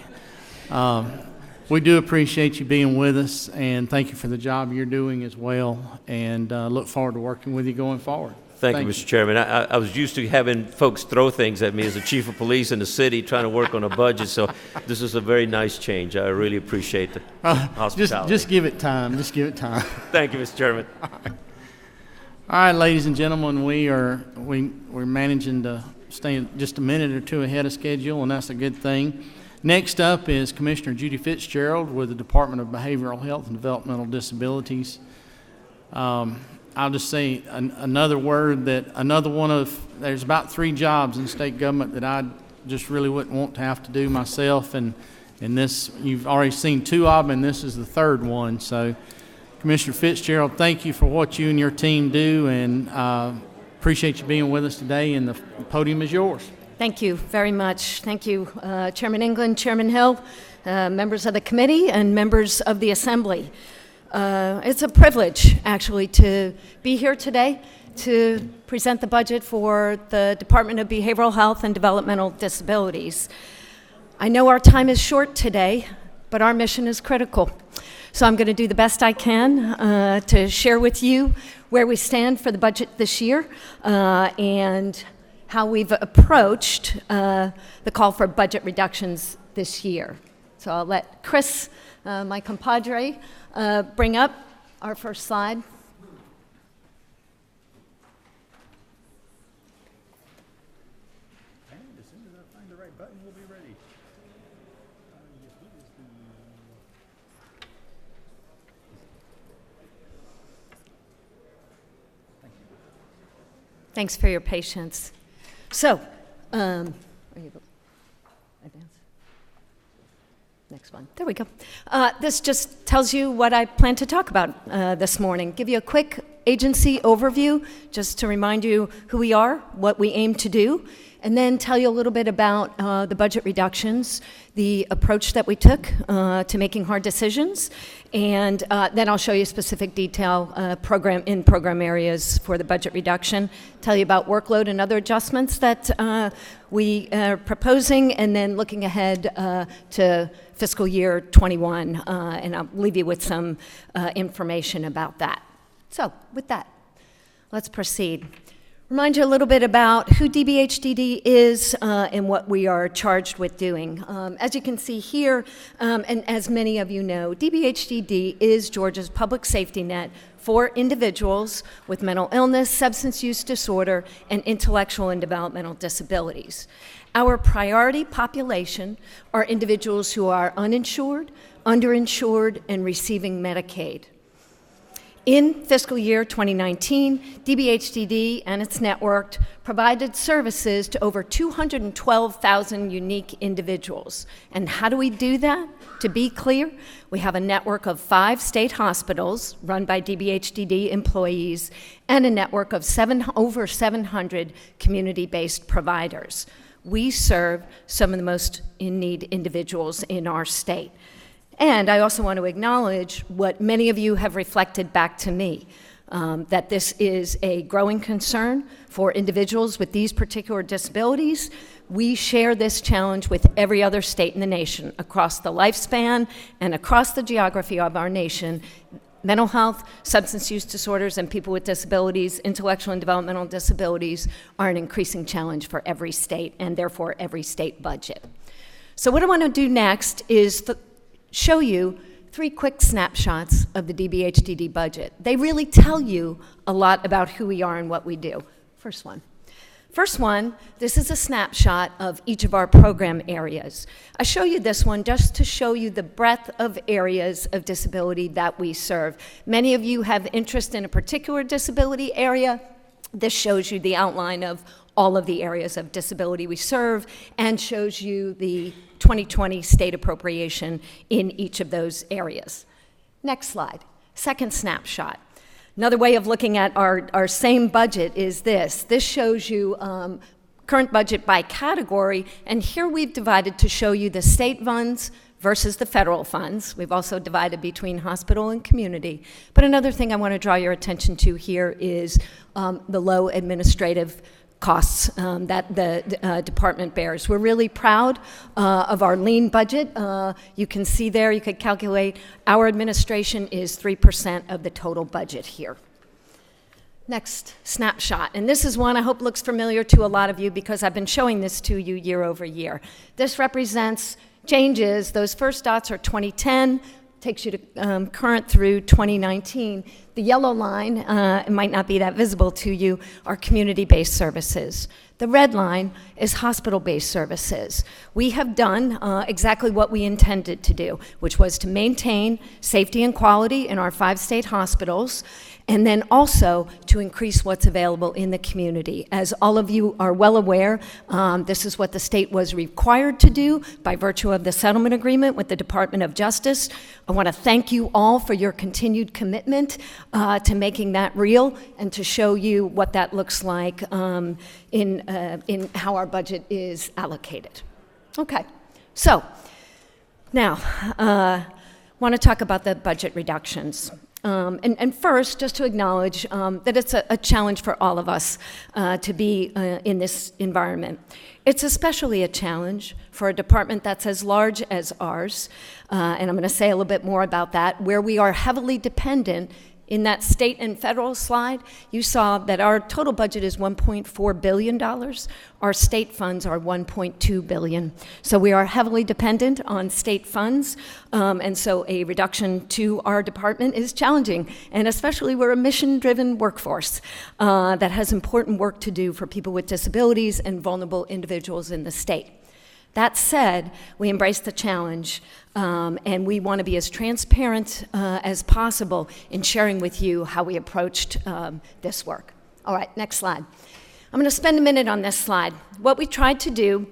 We do appreciate you being with us, and thank you for the job you're doing as well, and look forward to working with you going forward. Thank you, Mr. Chairman. I was used to having folks throw things at me as the chief of police in the city trying to work on a budget, so this is a very nice change. I really appreciate the hospitality. Just give it time. Just give it time. Thank you, Mr. Chairman. All right, ladies and gentlemen, we're managing to stay just a minute or two ahead of schedule, and that's a good thing. Next up is Commissioner Judy Fitzgerald with the Department of Behavioral Health and Developmental Disabilities. I'll just say another word that there's about 3 jobs in state government that I just really wouldn't want to have to do myself, and this, you've already seen 2 of them, and this is the 3rd one. So Commissioner Fitzgerald, thank you for what you and your team do, and appreciate you being with us today, and the podium is yours. Thank you very much. Thank you, Chairman England, Chairman Hill, members of the committee, and members of the Assembly. It's a privilege, actually, to be here today to present the budget for the Department of Behavioral Health and Developmental Disabilities. I know our time is short today, but our mission is critical. So I'm going to do the best I can to share with you where we stand for the budget this year and how we've approached the call for budget reductions this year. So I'll let Chris, my compadre, bring up our first slide. As soon as I find the right button, we'll be ready. Thanks for your patience. So, are you advance? Next one. There we go. This just tells you what I plan to talk about this morning. Give you a quick agency overview, just to remind you who we are, what we aim to do, and then tell you a little bit about the budget reductions, the approach that we took to making hard decisions, and then I'll show you specific detail program areas for the budget reduction, tell you about workload and other adjustments that we are proposing, and then looking ahead to fiscal year 21, and I'll leave you with some information about that. So, with that, let's proceed. Remind you a little bit about who DBHDD is and what we are charged with doing. As you can see here, and as many of you know, DBHDD is Georgia's public safety net for individuals with mental illness, substance use disorder, and intellectual and developmental disabilities. Our priority population are individuals who are uninsured, underinsured, and receiving Medicaid. In fiscal year 2019, DBHDD and its network provided services to over 212,000 unique individuals. And how do we do that? To be clear, we have a network of 5 state hospitals run by DBHDD employees and a network of over 700 community-based providers. We serve some of the most in-need individuals in our state. And I also want to acknowledge what many of you have reflected back to me, that this is a growing concern for individuals with these particular disabilities. We share this challenge with every other state in the nation across the lifespan and across the geography of our nation. Mental health, substance use disorders, and people with disabilities, intellectual and developmental disabilities, are an increasing challenge for every state and therefore every state budget. So what I want to do next is show you 3 quick snapshots of the DBHDD budget. They really tell you a lot about who we are and what we do. First one, this is a snapshot of each of our program areas. I show you this one just to show you the breadth of areas of disability that we serve. Many of you have interest in a particular disability area. This shows you the outline of all of the areas of disability we serve and shows you the 2020 state appropriation in each of those areas. Next slide, second snapshot. Another way of looking at our same budget is this. This shows you current budget by category, and here we've divided to show you the state funds versus the federal funds. We've also divided between hospital and community. But another thing I want to draw your attention to here is the low administrative costs that the department bears. We're really proud of our lean budget. You can see there, you could calculate, our administration is 3% of the total budget here. Next snapshot, and this is one I hope looks familiar to a lot of you because I've been showing this to you year over year. This represents changes. Those first dots are 2010, takes you to current through 2019. The yellow line, it might not be that visible to you, are community-based services. The red line is hospital-based services. We have done exactly what we intended to do, which was to maintain safety and quality in our 5 state hospitals, and then also to increase what's available in the community. As all of you are well aware, this is what the state was required to do by virtue of the settlement agreement with the Department of Justice. I want to thank you all for your continued commitment to making that real and to show you what that looks like in how our budget is allocated. Okay, so now I want to talk about the budget reductions. And first, just to acknowledge that it's a challenge for all of us to be in this environment. It's especially a challenge for a department that's as large as ours, and I'm going to say a little bit more about that, where we are heavily dependent. In that state and federal slide, you saw that our total budget is $1.4 billion. Our state funds are $1.2 billion. So we are heavily dependent on state funds, and so a reduction to our department is challenging, and especially we're a mission-driven workforce that has important work to do for people with disabilities and vulnerable individuals in the state. That said, we embrace the challenge, and we want to be as transparent as possible in sharing with you how we approached this work. All right, next slide. I'm going to spend a minute on this slide. What we tried to do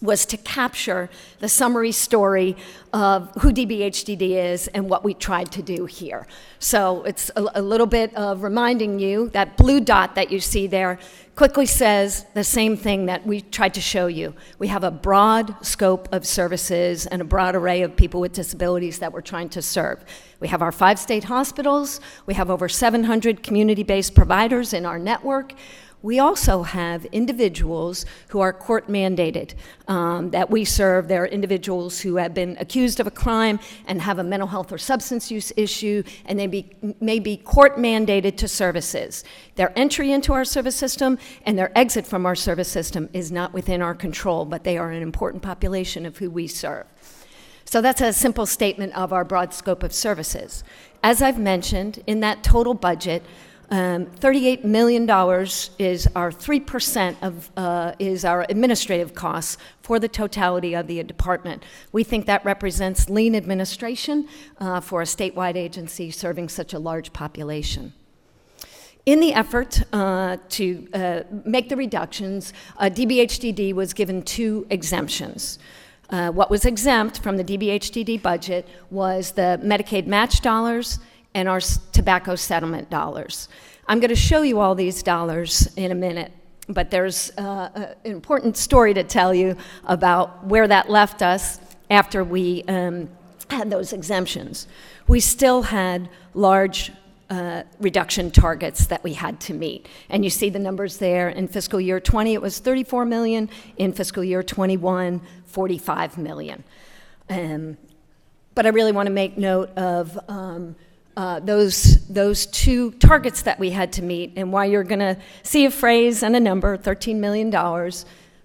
was to capture the summary story of who DBHDD is and what we tried to do here. So it's a little bit of reminding you that blue dot that you see there quickly says the same thing that we tried to show you. We have a broad scope of services and a broad array of people with disabilities that we're trying to serve. We have our 5 state hospitals. We have over 700 community-based providers in our network. We also have individuals who are court mandated that we serve. They're individuals who have been accused of a crime and have a mental health or substance use issue, and they may be court mandated to services. Their entry into our service system and their exit from our service system is not within our control, but they are an important population of who we serve. So that's a simple statement of our broad scope of services. As I've mentioned, in that total budget, $38 million is our 3% of is our administrative costs for the totality of the department. We think that represents lean administration for a statewide agency serving such a large population. In the effort to make the reductions, DBHDD was given 2 exemptions. What was exempt from the DBHDD budget was the Medicaid match dollars and our tobacco settlement dollars. I'm going to show you all these dollars in a minute, but there's an important story to tell you about where that left us after we had those exemptions. We still had large reduction targets that we had to meet. And you see the numbers there. In fiscal year 20, it was 34 million. In fiscal year 21, 45 million. But I really want to make note of those 2 targets that we had to meet, and why you're going to see a phrase and a number, $13 million,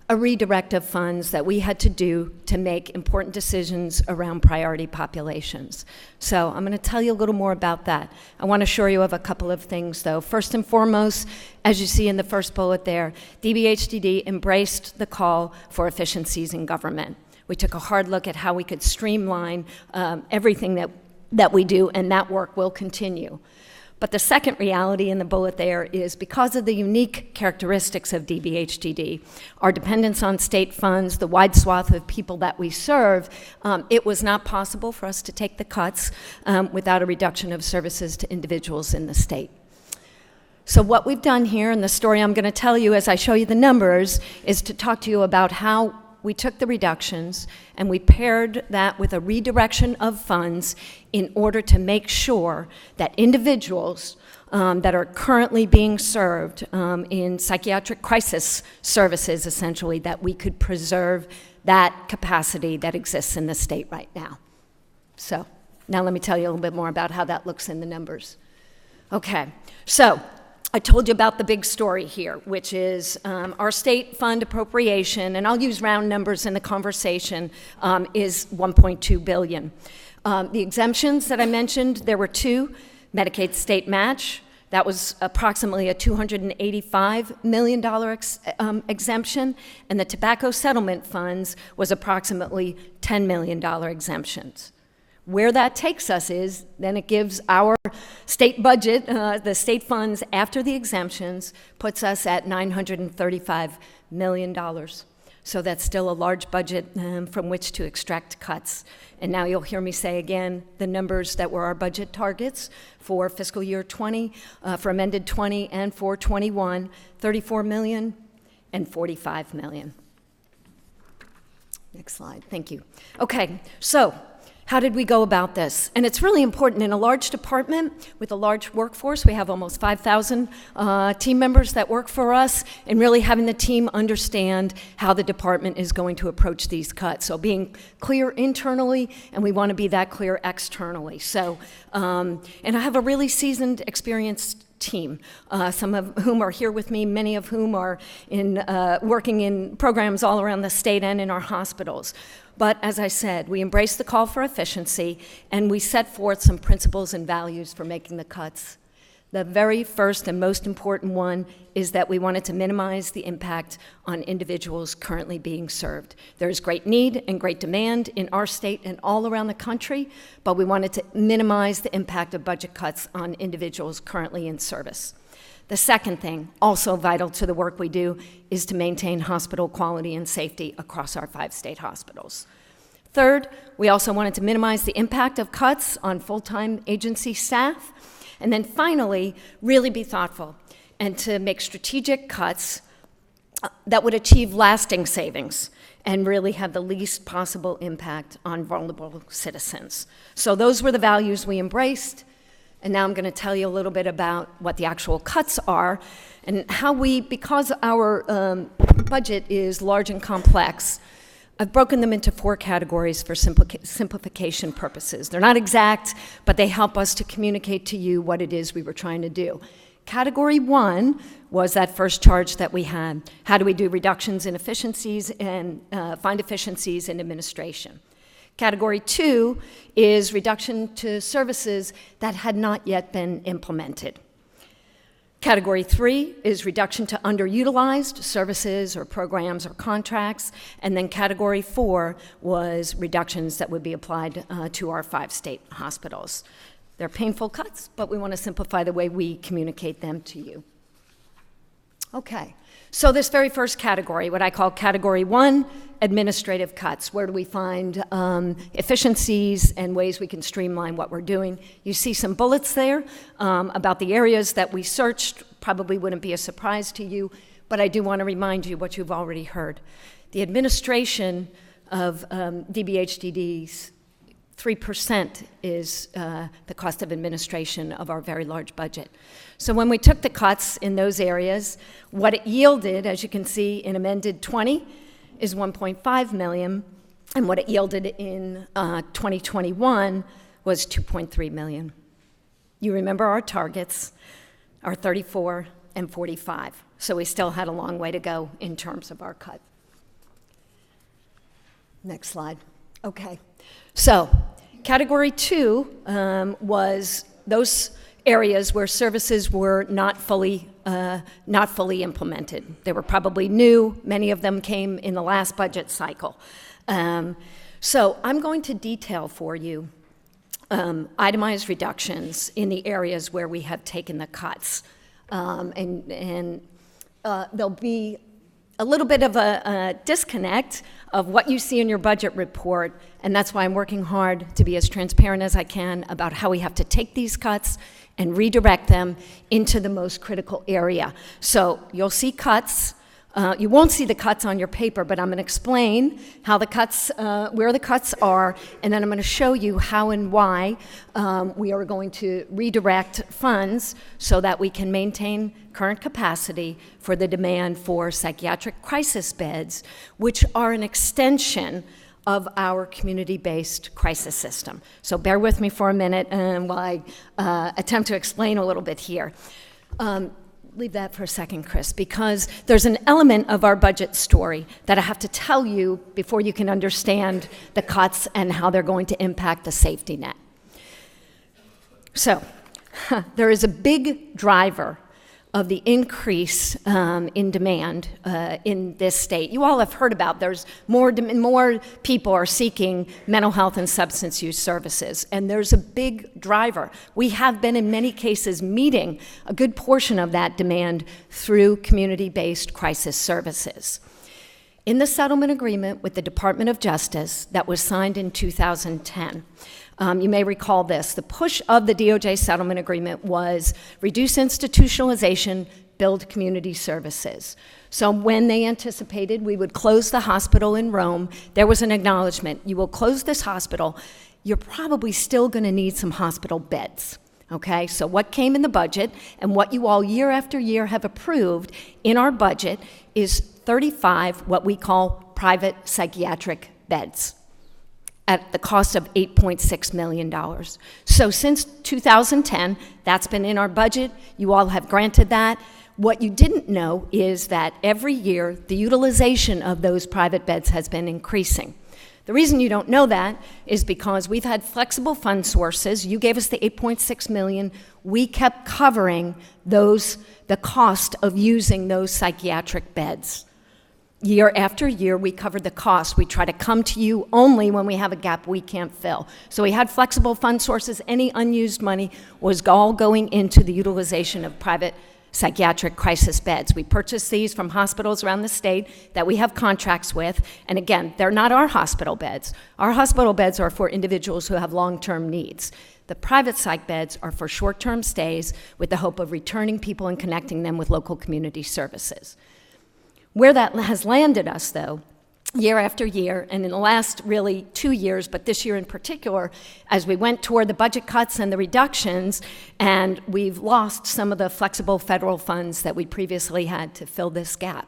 a redirect of funds that we had to do to make important decisions around priority populations. So I'm going to tell you a little more about that. I want to assure you of a couple of things, though. First and foremost, as you see in the first bullet there, DBHDD embraced the call for efficiencies in government. We took a hard look at how we could streamline everything that we do, and that work will continue. But the second reality in the bullet there is because of the unique characteristics of DBHDD, our dependence on state funds, the wide swath of people that we serve, it was not possible for us to take the cuts without a reduction of services to individuals in the state. So what we've done here, and the story I'm going to tell you as I show you the numbers, is to talk to you about how we took the reductions and we paired that with a redirection of funds in order to make sure that individuals that are currently being served in psychiatric crisis services, essentially, that we could preserve that capacity that exists in the state right now. So now let me tell you a little bit more about how that looks in the numbers. Okay, so I told you about the big story here, which is our state fund appropriation, and I'll use round numbers in the conversation, is $1.2 billion. The exemptions that I mentioned, there were 2. Medicaid state match, that was approximately a $285 million exemption, and the tobacco settlement funds was approximately $10 million exemptions. Where that takes us is, then it gives our state budget, the state funds after the exemptions, puts us at $935 million. So that's still a large budget from which to extract cuts. And now you'll hear me say again the numbers that were our budget targets for fiscal year 20, for amended 20 and for 21, 34 million and 45 million. Next slide, thank you. Okay, so how did we go about this? And it's really important. In a large department with a large workforce, we have almost 5,000 team members that work for us, and really having the team understand how the department is going to approach these cuts. So being clear internally, and we want to be that clear externally. So, and I have a really seasoned, experienced team, some of whom are here with me, many of whom are working in programs all around the state and in our hospitals. But as I said, we embraced the call for efficiency, and we set forth some principles and values for making the cuts. The very first and most important one is that we wanted to minimize the impact on individuals currently being served. There is great need and great demand in our state and all around the country, but we wanted to minimize the impact of budget cuts on individuals currently in service. The second thing, also vital to the work we do, is to maintain hospital quality and safety across our 5 state hospitals. Third, we also wanted to minimize the impact of cuts on full-time agency staff. And then finally, really be thoughtful and to make strategic cuts that would achieve lasting savings and really have the least possible impact on vulnerable citizens. So those were the values we embraced. And now I'm going to tell you a little bit about what the actual cuts are and how we, because our budget is large and complex, I've broken them into 4 categories for simplification purposes. They're not exact, but they help us to communicate to you what it is we were trying to do. Category 1 was that first charge that we had. How do we do reductions in efficiencies and find efficiencies in administration? Category 2 is reduction to services that had not yet been implemented. Category 3 is reduction to underutilized services or programs or contracts. And then category 4 was reductions that would be applied to our 5 state hospitals. They're painful cuts, but we want to simplify the way we communicate them to you. Okay, so this very first category, what I call category 1, administrative cuts. Where do we find efficiencies and ways we can streamline what we're doing? You see some bullets there about the areas that we searched. Probably wouldn't be a surprise to you, but I do want to remind you what you've already heard. The administration of DBHDDs, 3% is the cost of administration of our very large budget. So when we took the cuts in those areas, what it yielded, as you can see in amended 20, is $1.5 million, and what it yielded in 2021 was $2.3 million. You remember our targets are 34 and 45, so we still had a long way to go in terms of our cut. Next slide. Okay, so category 2 was those areas where services were not fully implemented. They were probably new. Many of them came in the last budget cycle. So I'm going to detail for you itemized reductions in the areas where we have taken the cuts. And there'll be a little bit of a disconnect of what you see in your budget report, and that's why I'm working hard to be as transparent as I can about how we have to take these cuts and redirect them into the most critical area. So you'll see cuts. You won't see the cuts on your paper, but I'm going to explain how the cuts, where the cuts are, and then I'm going to show you how and why we are going to redirect funds so that we can maintain current capacity for the demand for psychiatric crisis beds, which are an extension of our community-based crisis system. So bear with me for a minute while I attempt to explain a little bit here. Leave that for a second, Chris, because there's an element of our budget story that I have to tell you before you can understand the cuts and how they're going to impact the safety net. So there is a big driver of the increase in demand in this state. You all have heard about there's more people are seeking mental health and substance use services, and there's a big driver. We have been in many cases meeting a good portion of that demand through community-based crisis services. In the settlement agreement with the Department of Justice that was signed in 2010, you may recall this. The push of the DOJ settlement agreement was reduce institutionalization, build community services. So when they anticipated we would close the hospital in Rome, there was an acknowledgement, you will close this hospital, you're probably still going to need some hospital beds. Okay, so what came in the budget and what you all year after year have approved in our budget is 35 what we call private psychiatric beds at the cost of $8.6 million. So since 2010, that's been in our budget. You all have granted that. What you didn't know is that every year, the utilization of those private beds has been increasing. The reason you don't know that is because we've had flexible fund sources. You gave us the $8.6 million. We kept covering the cost of using those psychiatric beds. Year after year, we covered the cost. We try to come to you only when we have a gap we can't fill. So we had flexible fund sources. Any unused money was all going into the utilization of private psychiatric crisis beds. We purchase these from hospitals around the state that we have contracts with, and again, they're not our hospital beds. Our hospital beds are for individuals who have long-term needs. The private psych beds are for short-term stays with the hope of returning people and connecting them with local community services. Where that has landed us, though, year after year, and in the last really 2 years, but this year in particular, as we went toward the budget cuts and the reductions, and we've lost some of the flexible federal funds that we previously had to fill this gap.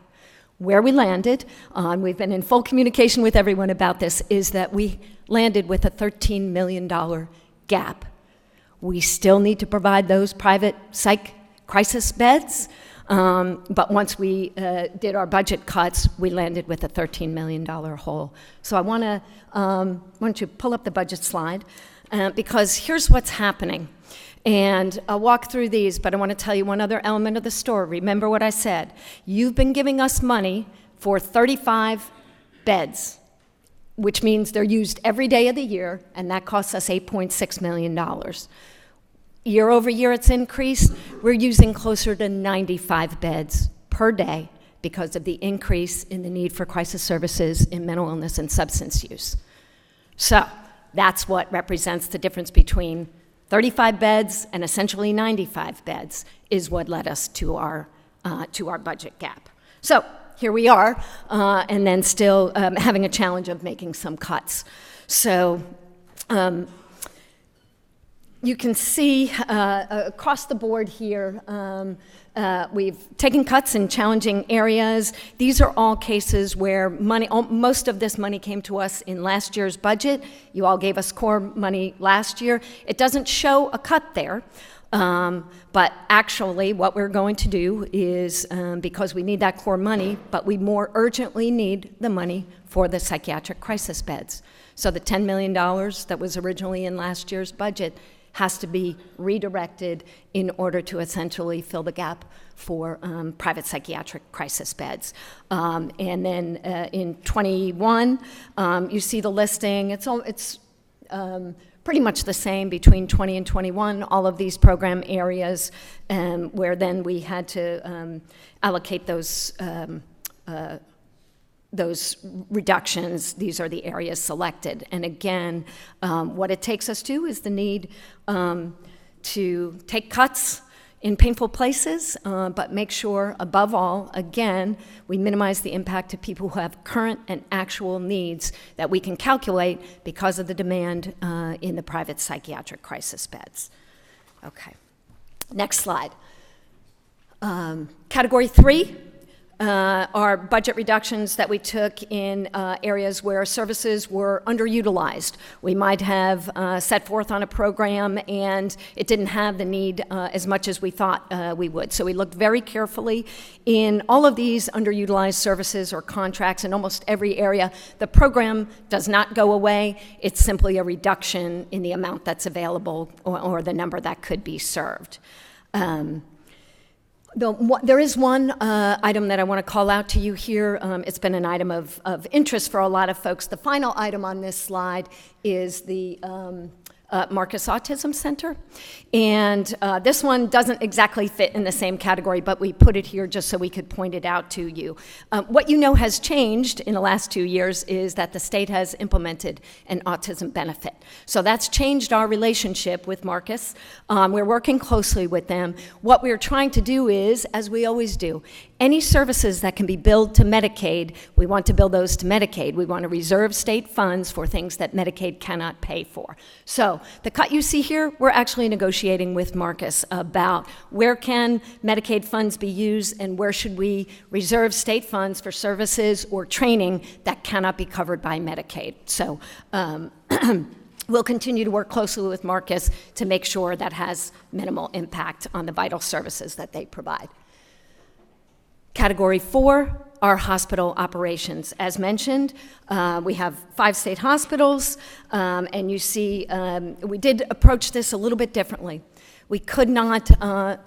Where we landed, and we've been in full communication with everyone about this, is that we landed with a $13 million gap. We still need to provide those private psych crisis beds, but once we did our budget cuts, we landed with a $13 million hole. So I want to, why don't you pull up the budget slide, because here's what's happening. And I'll walk through these, but I want to tell you one other element of the story. Remember what I said. You've been giving us money for 35 beds, which means they're used every day of the year, and that costs us $8.6 million. Year over year, it's increased. We're using closer to 95 beds per day because of the increase in the need for crisis services in mental illness and substance use. So that's what represents the difference between 35 beds and essentially 95 beds is what led us to our budget gap. So here we are, and then still having a challenge of making some cuts. So you can see across the board here, we've taken cuts in challenging areas. These are all cases where most of this money came to us in last year's budget. You all gave us core money last year. It doesn't show a cut there. But actually, what we're going to do is, because we need that core money, but we more urgently need the money for the psychiatric crisis beds. So the $10 million that was originally in last year's budget has to be redirected in order to essentially fill the gap for private psychiatric crisis beds. And then in 21, you see the listing. It's pretty much the same between 20 and 21, all of these program areas, where then we had to allocate those reductions. These are the areas selected. And again, what it takes us to is the need to take cuts in painful places, but make sure, above all, again, we minimize the impact to people who have current and actual needs that we can calculate because of the demand in the private psychiatric crisis beds. Okay, next slide. Category 3 are budget reductions that we took in areas where services were underutilized. We might have set forth on a program and it didn't have the need as much as we thought we would. So we looked very carefully in all of these underutilized services or contracts in almost every area. The program does not go away. It's simply a reduction in the amount that's available or the number that could be served. There is one item that I want to call out to you here. It's been an item of interest for a lot of folks. The final item on this slide is the Marcus Autism Center. And this one doesn't exactly fit in the same category, but we put it here just so we could point it out to you. What you know has changed in the last 2 years is that the state has implemented an autism benefit. So that's changed our relationship with Marcus. We're working closely with them. What we're trying to do is, as we always do, any services that can be billed to Medicaid, we want to bill those to Medicaid. We want to reserve state funds for things that Medicaid cannot pay for. So the cut you see here, we're actually negotiating with Marcus about where can Medicaid funds be used and where should we reserve state funds for services or training that cannot be covered by Medicaid. So we'll continue to work closely with Marcus to make sure that has minimal impact on the vital services that they provide. Category 4 our hospital operations. As mentioned, we have 5 state hospitals, and you see we did approach this a little bit differently. We could not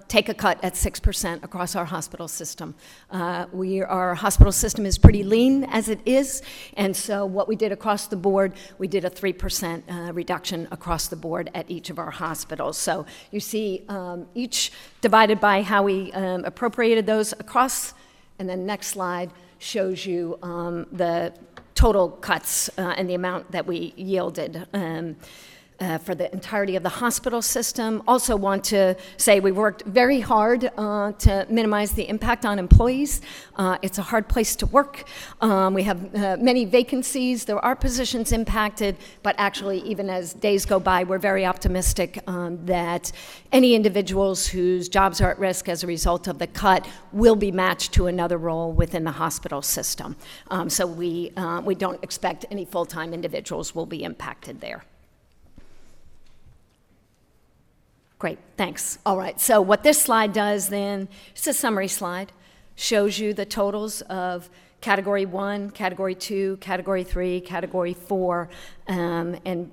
take a cut at 6% across our hospital system. Our hospital system is pretty lean as it is, and so what we did across the board, we did a 3% reduction across the board at each of our hospitals. So you see each divided by how we appropriated those across, and then next slide shows you the total cuts and the amount that we yielded. For the entirety of the hospital system. Also want to say we worked very hard to minimize the impact on employees. It's a hard place to work. We have many vacancies. There are positions impacted, but actually even as days go by, we're very optimistic that any individuals whose jobs are at risk as a result of the cut will be matched to another role within the hospital system. So we don't expect any full-time individuals will be impacted there. Great, thanks. All right, so what this slide does then, it's a summary slide, shows you the totals of Category 1, Category 2, Category 3, Category 4, and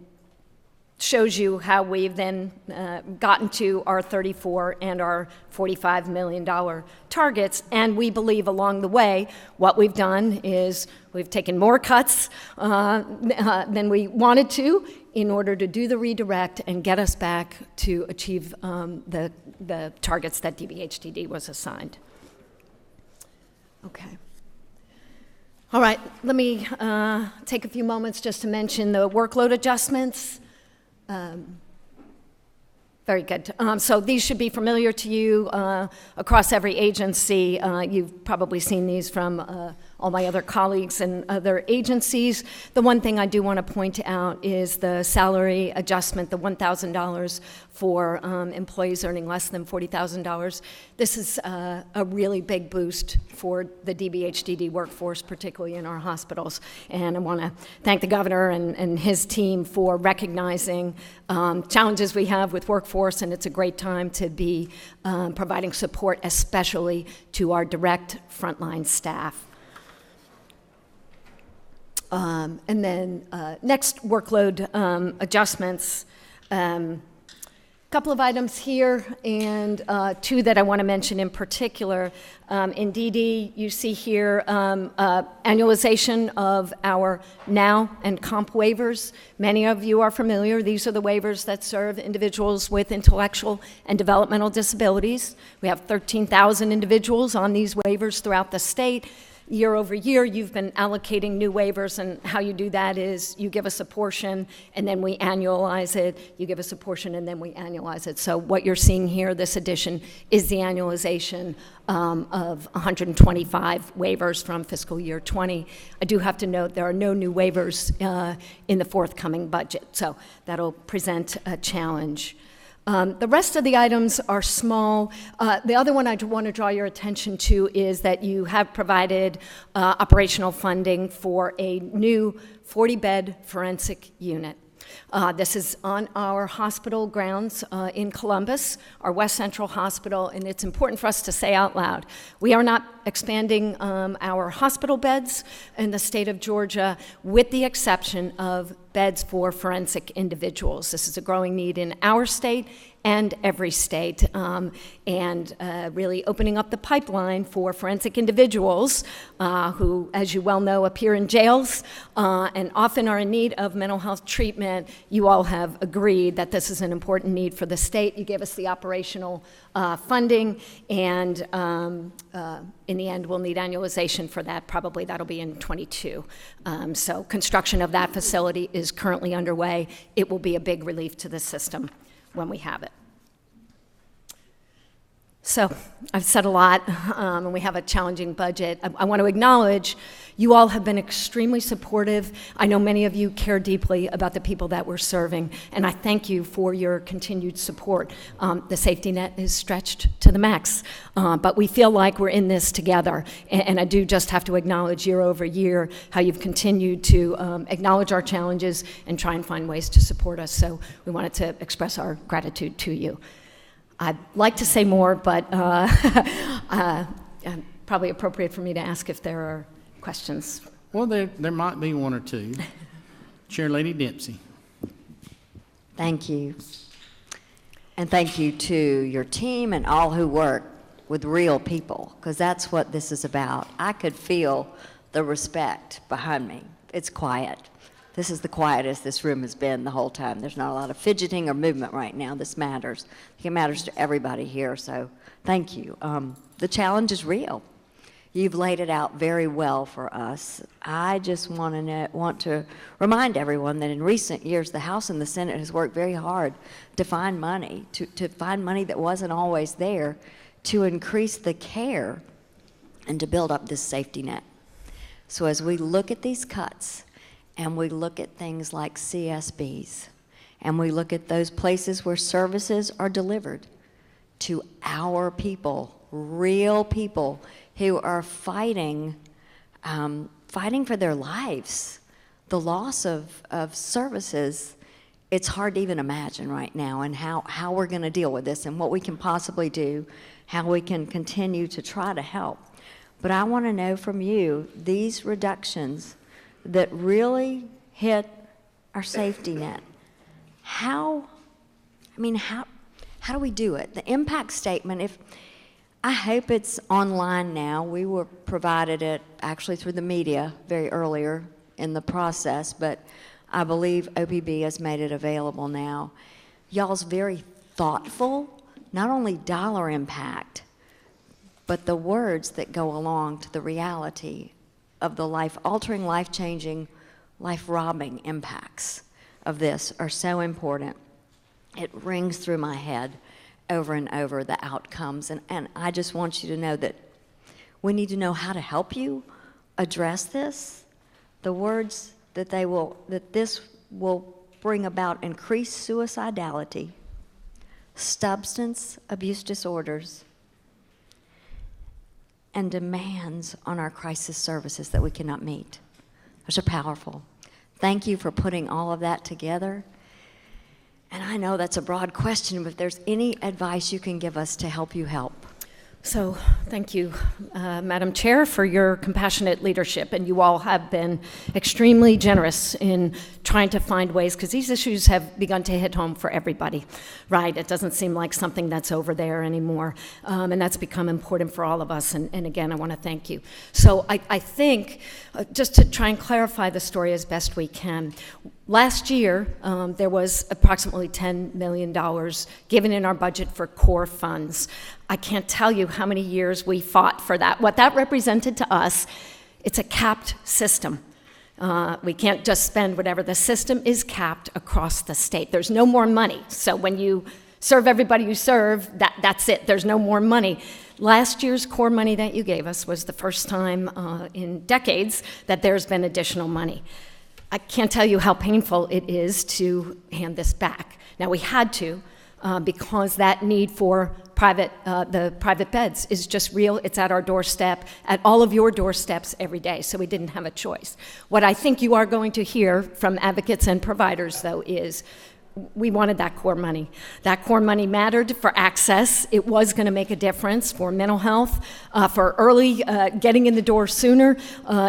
shows you how we've then gotten to our $34 and our $45 million targets. And we believe along the way, what we've done is we've taken more cuts than we wanted to in order to do the redirect and get us back to achieve the targets that DBHDD was assigned. Okay. All right, let me take a few moments just to mention the workload adjustments. Very good. So these should be familiar to you across every agency. You've probably seen these from all my other colleagues and other agencies. The one thing I do want to point out is the salary adjustment, the $1,000 for employees earning less than $40,000. This is a really big boost for the DBHDD workforce, particularly in our hospitals. And I want to thank the governor and his team for recognizing challenges we have with workforce, and it's a great time to be providing support, especially to our direct frontline staff. And then next, workload adjustments. Couple of items here, and 2 that I want to mention in particular. In DD, you see here annualization of our NOW and COMP waivers. Many of you are familiar. These are the waivers that serve individuals with intellectual and developmental disabilities. We have 13,000 individuals on these waivers throughout the state. Year over year, you've been allocating new waivers, and how you do that is you give us a portion, and then we annualize it. You give us a portion, and then we annualize it. So what you're seeing here, this addition, is the annualization of 125 waivers from fiscal year 20. I do have to note there are no new waivers in the forthcoming budget, so that'll present a challenge. The rest of the items are small. The other one I want to draw your attention to is that you have provided operational funding for a new 40-bed forensic unit. This is on our hospital grounds in Columbus, our West Central Hospital, and it's important for us to say out loud, we are not expanding our hospital beds in the state of Georgia, with the exception of beds for forensic individuals. This is a growing need in our state and every state, and really opening up the pipeline for forensic individuals who, as you well know, appear in jails and often are in need of mental health treatment. You all have agreed that this is an important need for the state. You gave us the operational funding, and in the end, we'll need annualization for that. Probably that'll be in 22. So construction of that facility is currently underway. It will be a big relief to the system when we have it. So I've said a lot, and we have a challenging budget. I want to acknowledge you all have been extremely supportive. I know many of you care deeply about the people that we're serving, and I thank you for your continued support. The safety net is stretched to the max, but we feel like we're in this together, and I do just have to acknowledge year over year how you've continued to acknowledge our challenges and try and find ways to support us, so we wanted to express our gratitude to you. I'd like to say more, but probably appropriate for me to ask if there are questions. Well, there might be one or two. Chair Lady Dempsey. Thank you. And thank you to your team and all who work with real people, because that's what this is about. I could feel the respect behind me. It's quiet. This is the quietest this room has been the whole time. There's not a lot of fidgeting or movement right now. This matters. It matters to everybody here, so thank you. The challenge is real. You've laid it out very well for us. I just want to remind everyone that in recent years, the House and the Senate has worked very hard to find money, to find money that wasn't always there, to increase the care and to build up this safety net. So as we look at these cuts and we look at things like CSBs and we look at those places where services are delivered to our people, real people who are fighting for their lives, the loss of services, it's hard to even imagine right now, and how we're going to deal with this and what we can possibly do, how we can continue to try to help. But I want to know from you, these reductions that really hit our safety net, how do we do it? The impact statement, I hope it's online now. We were provided it actually through the media very earlier in the process, but I believe OPB has made it available now. Y'all's very thoughtful, not only dollar impact, but the words that go along to the reality of the life-altering, life-changing, life-robbing impacts of this are so important. It rings through my head over and over, the outcomes, and I just want you to know that we need to know how to help you address this. The words that this will bring about increased suicidality, substance abuse disorders, and demands on our crisis services that we cannot meet. Those are powerful. Thank you for putting all of that together. And I know that's a broad question, but if there's any advice you can give us to help you help. So thank you, Madam Chair, for your compassionate leadership. And you all have been extremely generous in trying to find ways, because these issues have begun to hit home for everybody, right? It doesn't seem like something that's over there anymore. And that's become important for all of us. And again, I want to thank you. So I think, just to try and clarify the story as best we can, last year, there was approximately $10 million given in our budget for core funds. I can't tell you how many years we fought for that. What that represented to us, it's a capped system. We can't just spend whatever. The system is capped across the state. There's no more money. So when you serve everybody you serve, that's it. There's no more money. Last year's core money that you gave us was the first time in decades that there's been additional money. I can't tell you how painful it is to hand this back. Now, we had to because that need for the private beds is just real. It's at our doorstep, at all of your doorsteps every day, so we didn't have a choice. What I think you are going to hear from advocates and providers, though, is we wanted that core money. That core money mattered for access. It was going to make a difference for mental health, for early getting in the door sooner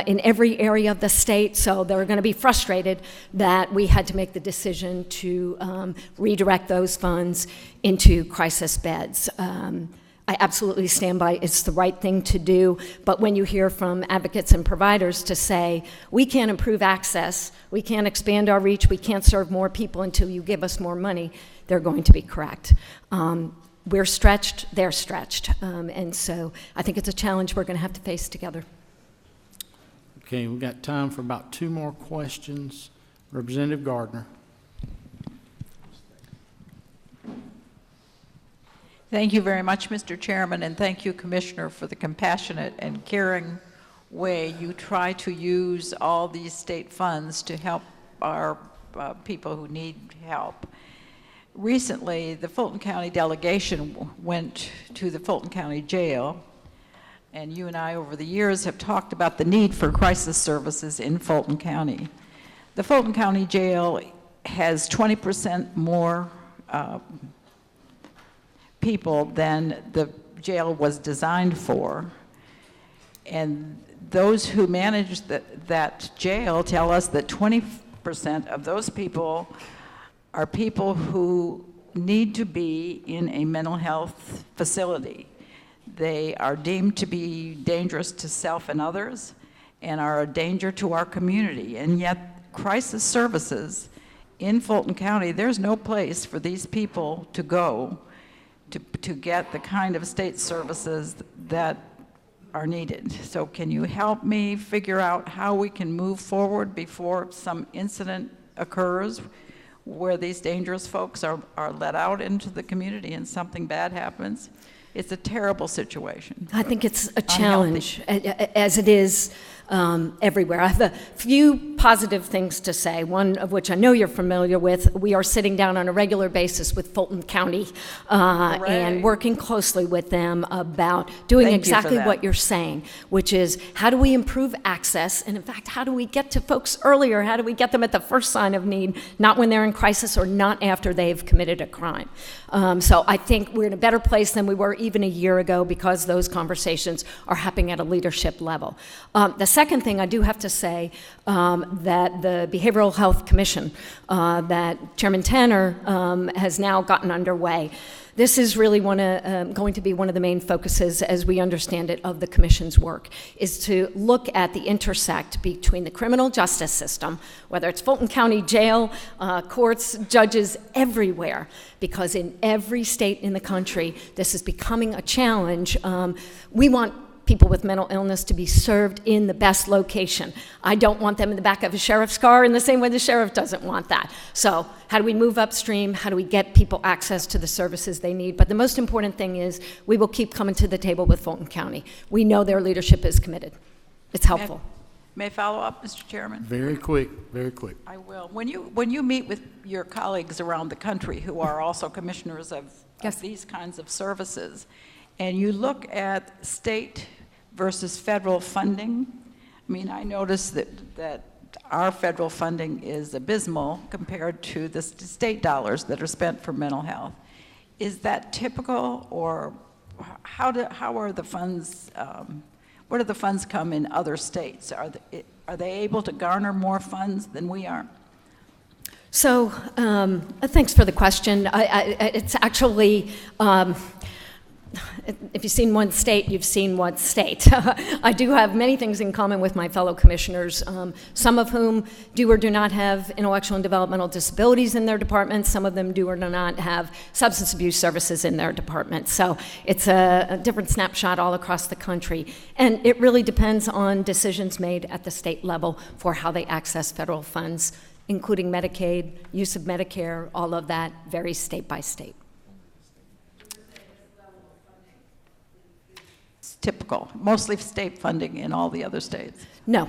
in every area of the state. So they were going to be frustrated that we had to make the decision to redirect those funds into crisis beds. I absolutely stand by it's the right thing to do, but when you hear from advocates and providers to say, we can't improve access, we can't expand our reach, we can't serve more people until you give us more money, they're going to be correct. We're stretched, they're stretched, and so I think it's a challenge we're going to have to face together. Okay, we've got time for about 2 more questions. Representative Gardner. Thank you very much, Mr. Chairman, and thank you, Commissioner, for the compassionate and caring way you try to use all these state funds to help our people who need help. Recently, the Fulton County delegation went to the Fulton County Jail, and you and I over the years have talked about the need for crisis services in Fulton County. The Fulton County Jail has 20% more people than the jail was designed for. And those who manage that jail tell us that 20% of those people are people who need to be in a mental health facility. They are deemed to be dangerous to self and others and are a danger to our community. And yet, crisis services in Fulton County, there's no place for these people to go to get the kind of state services that are needed. So can you help me figure out how we can move forward before some incident occurs where these dangerous folks are let out into the community and something bad happens? It's a terrible situation. I think it's a challenge, as it is everywhere. I have a few positive things to say, one of which I know you're familiar with. We are sitting down on a regular basis with Fulton County and working closely with them about doing exactly what you're saying, which is how do we improve access, and in fact, how do we get to folks earlier? How do we get them at the first sign of need, not when they're in crisis or not after they've committed a crime? So I think we're in a better place than we were even a year ago because those conversations are happening at a leadership level. The second thing I do have to say that the Behavioral Health Commission that Chairman Tanner has now gotten underway, this is really going to be one of the main focuses, as we understand it, of the Commission's work, is to look at the intersect between the criminal justice system, whether it's Fulton County Jail, courts, judges, everywhere, because in every state in the country, this is becoming a challenge. We want people with mental illness to be served in the best location. I don't want them in the back of a sheriff's car in the same way the sheriff doesn't want that. So how do we move upstream? How do we get people access to the services they need? But the most important thing is we will keep coming to the table with Fulton County. We know their leadership is committed. It's helpful. May I follow up, Mr. Chairman? Very quick, very quick. I will. When you meet with your colleagues around the country who are also commissioners of these kinds of services, and you look at state versus federal funding, I mean, I noticed that our federal funding is abysmal compared to the state dollars that are spent for mental health. Is that typical, or how are the funds, where do the funds come in other states? Are they able to garner more funds than we are? So thanks for the question. It's actually, if you've seen one state, you've seen one state. I do have many things in common with my fellow commissioners, some of whom do or do not have intellectual and developmental disabilities in their departments. Some of them do or do not have substance abuse services in their department. So it's a different snapshot all across the country. And it really depends on decisions made at the state level for how they access federal funds, including Medicaid, use of Medicare, all of that varies state by state. Typical, mostly state funding in all the other states? No,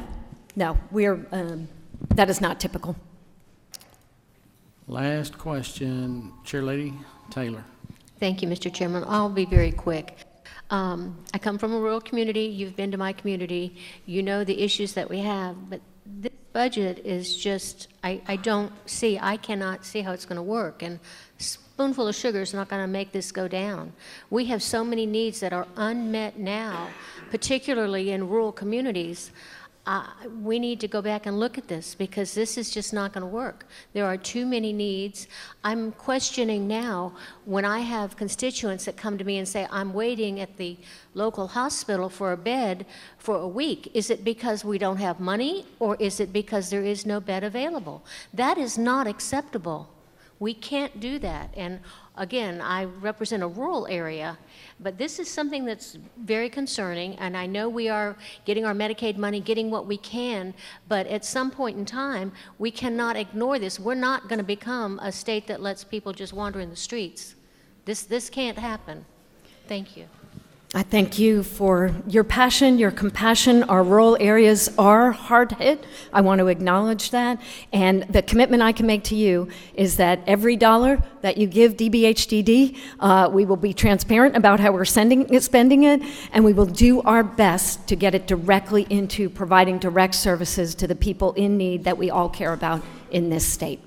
that is not typical. Last question, Chair Lady Taylor. Thank you, Mr. Chairman. I'll be very quick. I come from a rural community. You've been to my community. You know the issues that we have, but this budget is just, I cannot see how it's going to work. And spoonful of sugar is not going to make this go down. We have so many needs that are unmet now, particularly in rural communities. We need to go back and look at this because this is just not going to work. There are too many needs. I'm questioning now when I have constituents that come to me and say, I'm waiting at the local hospital for a bed for a week. Is it because we don't have money, or is it because there is no bed available? That is not acceptable. We can't do that. And again, I represent a rural area, but this is something that's very concerning, and I know we are getting our Medicaid money, getting what we can, but at some point in time, we cannot ignore this. We're not going to become a state that lets people just wander in the streets. This can't happen. Thank you. I thank you for your passion, your compassion. Our rural areas are hard hit. I want to acknowledge that. And the commitment I can make to you is that every dollar that you give DBHDD, we will be transparent about how we're spending it, and we will do our best to get it directly into providing direct services to the people in need that we all care about in this state.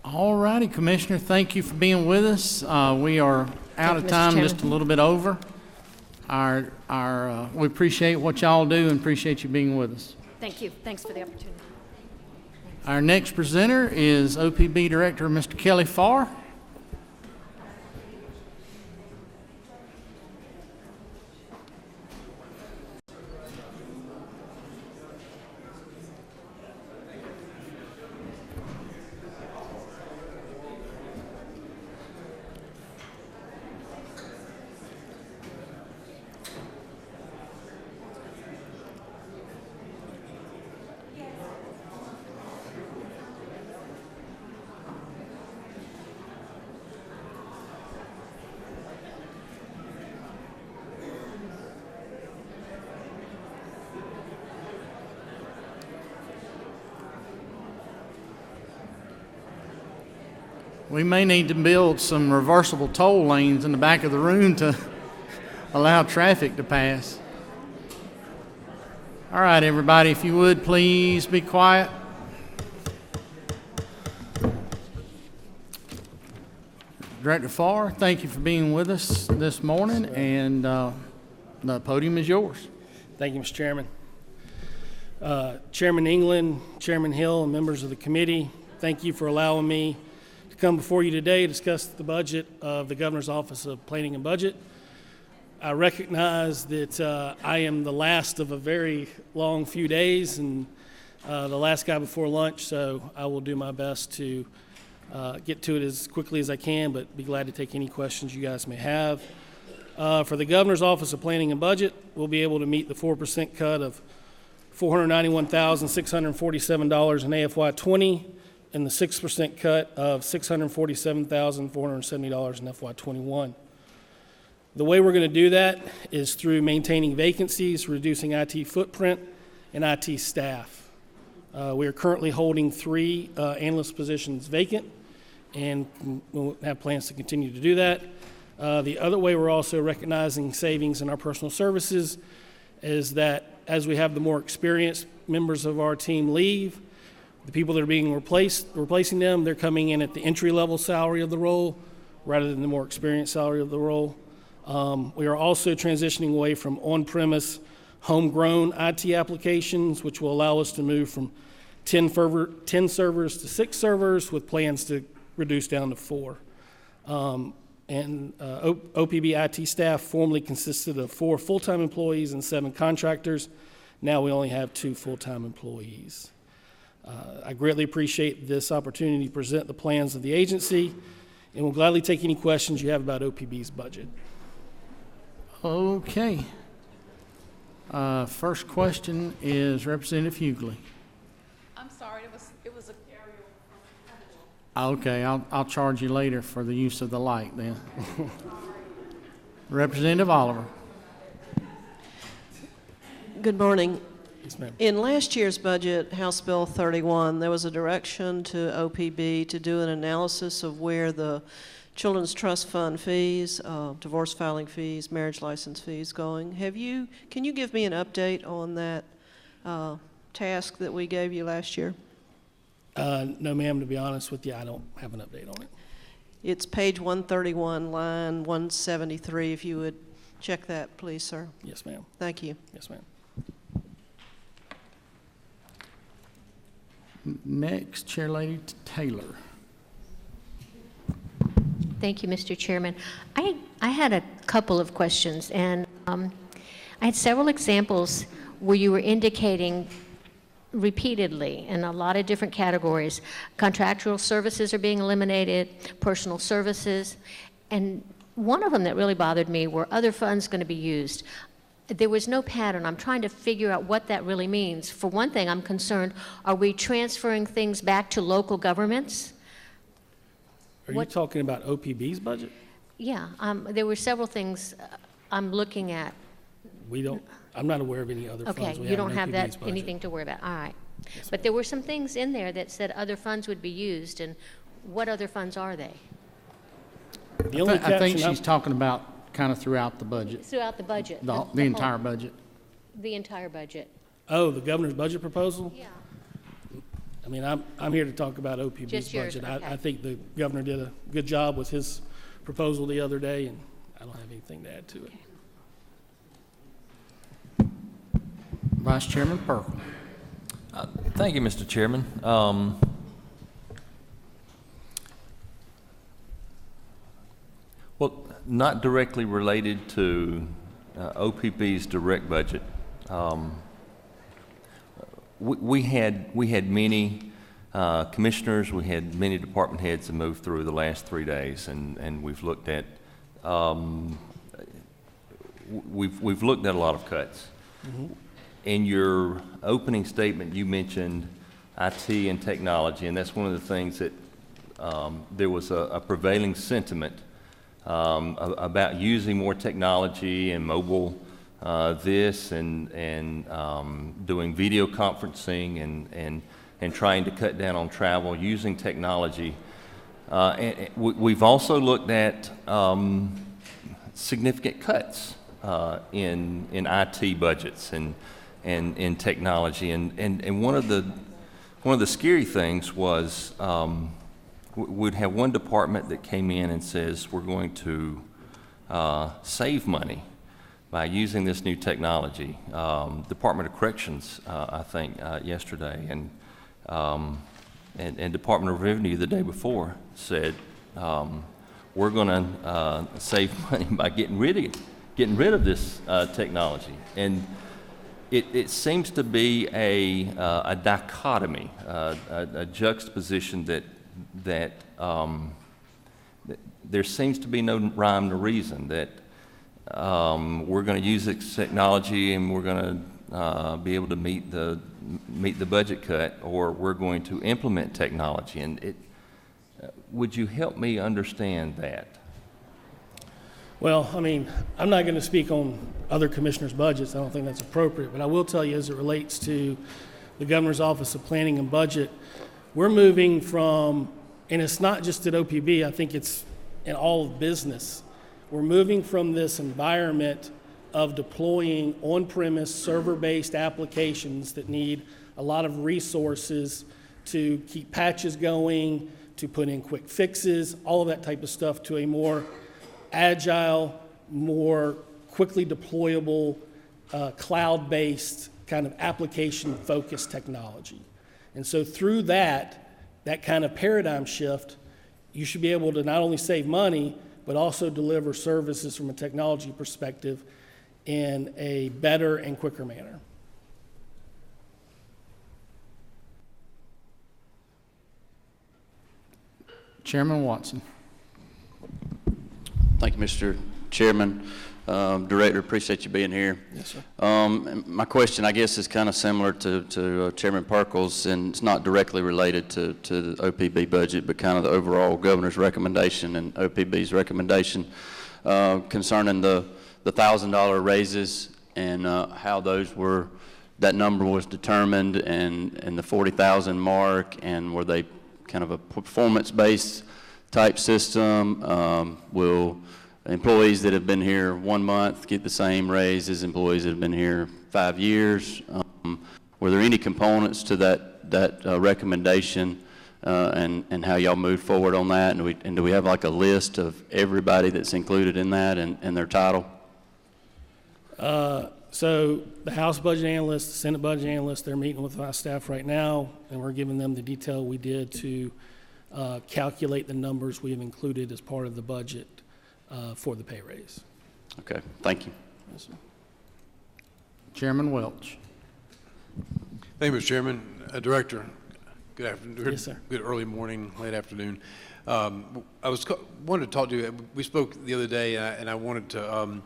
All righty, Commissioner, thank you for being with us. We are out of time, just a little bit over. we appreciate what y'all do and appreciate you being with us. Thank you. Thanks for the opportunity. Our next presenter is OPB Director, Mr. Kelly Farr. We may need to build some reversible toll lanes in the back of the room to allow traffic to pass. All right, everybody, if you would, please be quiet. Director Farr, thank you for being with us this morning, and the podium is yours. Thank you, Mr. Chairman. Chairman England, Chairman Hill, and members of the committee, thank you for allowing me to come before you today to discuss the budget of the Governor's Office of Planning and Budget. I recognize that I am the last of a very long few days and the last guy before lunch, so I will do my best to get to it as quickly as I can, but be glad to take any questions you guys may have. For the Governor's Office of Planning and Budget, we'll be able to meet the 4% cut of $491,647 in AFY 20 and the 6% cut of $647,470 in FY 21. The way we're going to do that is through maintaining vacancies, reducing IT footprint, and IT staff. We are currently holding 3 analyst positions vacant, and we'll have plans to continue to do that. The other way we're also recognizing savings in our personal services is that as we have the more experienced members of our team leave, the people that are being replacing them, they're coming in at the entry-level salary of the role rather than the more experienced salary of the role. We are also transitioning away from on-premise homegrown IT applications, which will allow us to move from 10 servers to 6 servers with plans to reduce down to 4. OPB IT staff formerly consisted of 4 full-time employees and 7 contractors. Now we only have 2 full-time employees. I greatly appreciate this opportunity to present the plans of the agency, and will gladly take any questions you have about OPB's budget. Okay. First question is Representative Hughley. I'm sorry, it was a Okay, I'll charge you later for the use of the light then. Representative Oliver. Good morning. Yes, ma'am. In last year's budget, House Bill 31, there was a direction to OPB to do an analysis of where the Children's Trust Fund fees, divorce filing fees, marriage license fees going. Can you give me an update on that task that we gave you last year? No, ma'am, to be honest with you, I don't have an update on it. It's page 131, line 173, if you would check that, please, sir. Yes, ma'am. Thank you. Yes, ma'am. Next, Chair Lady Taylor. Thank you, Mr. Chairman. I had a couple of questions, and I had several examples where you were indicating repeatedly in a lot of different categories. Contractual services are being eliminated, personal services, and one of them that really bothered me were other funds going to be used. There was no pattern. I'm trying to figure out what that really means. For one thing, I'm concerned, are we transferring things back to local governments? Are you talking about OPB's budget? Yeah, there were several things I'm looking at. I'm not aware of any other funds. Okay, you don't have that, anything to worry about, all right. Yes, but there were some things in there that said other funds would be used, and what other funds are they? I think she's talking about kind of throughout the budget. Throughout the budget. The entire budget. The entire budget. Oh, the governor's budget proposal? Yeah. I mean, I'm here to talk about OPB's Just yours, budget. okay. I think the governor did a good job with his proposal the other day, and I don't have anything to add to it. Vice Chairman Perkle. Thank you, Mr. Chairman. Well, not directly related to OPB's direct budget. We had many commissioners, we had many department heads that moved through the last 3 days, and we've looked at we've looked at a lot of cuts. Mm-hmm. In your opening statement, you mentioned IT and technology, and that's one of the things that there was a prevailing sentiment about using more technology and mobile this and doing video conferencing and trying to cut down on travel using technology. And we've also looked at significant cuts in IT budgets and in technology. And one of the scary things was we'd have one department that came in and says we're going to save money by using this new technology. Department of Corrections, I think, yesterday, and Department of Revenue the day before said we're going to save money by getting rid of this technology. And it seems to be a dichotomy, a juxtaposition that there seems to be no rhyme or reason that we're going to use this technology and we're going to be able to meet the budget cut, or we're going to implement technology. And would you help me understand that? Well, I mean, I'm not going to speak on other commissioners' budgets. I don't think that's appropriate. But I will tell you, as it relates to the Governor's Office of Planning and Budget, we're moving from, and it's not just at OPB, I think it's in all of business, we're moving from this environment of deploying on-premise server-based applications that need a lot of resources to keep patches going, to put in quick fixes, all of that type of stuff, to a more agile, more quickly deployable, cloud-based kind of application-focused technology. And so through that kind of paradigm shift, you should be able to not only save money, but also deliver services from a technology perspective in a better and quicker manner. Chairman Watson. Thank you, Mr. Chairman. Director, appreciate you being here. Yes, sir. My question, I guess, is kind of similar to Chairman Perkles, and it's not directly related to the OPB budget, but kind of the overall governor's recommendation and OPB's recommendation concerning the $1,000 raises and how that number was determined, and the 40,000 mark, and were they kind of a performance-based type system? Will employees that have been here 1 month get the same raise as employees that have been here 5 years? Were there any components to that recommendation, and how y'all moved forward on that? And do we have like a list of everybody that's included in that and their title? So the House budget analyst, the Senate budget analyst, they're meeting with my staff right now, and we're giving them the detail we did to calculate the numbers we have included as part of the budget for the pay raise. Okay, thank you. Yes, sir. Chairman Welch. Thank you, Mr. Chairman. Director, good afternoon. Yes, sir. Good early morning, late afternoon. I wanted to talk to you. We spoke the other day, and I wanted to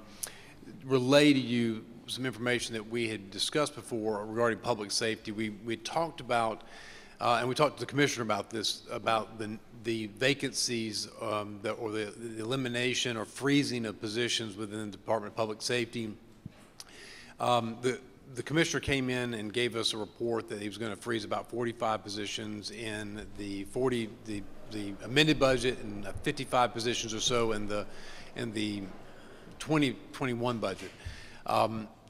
relay to you some information that we had discussed before regarding public safety. We talked about, and we talked to the commissioner about this, about the vacancies or the elimination or freezing of positions within the Department of Public Safety. The commissioner came in and gave us a report that he was going to freeze about 45 positions in the amended budget, and 55 positions or so in the 2021 budget.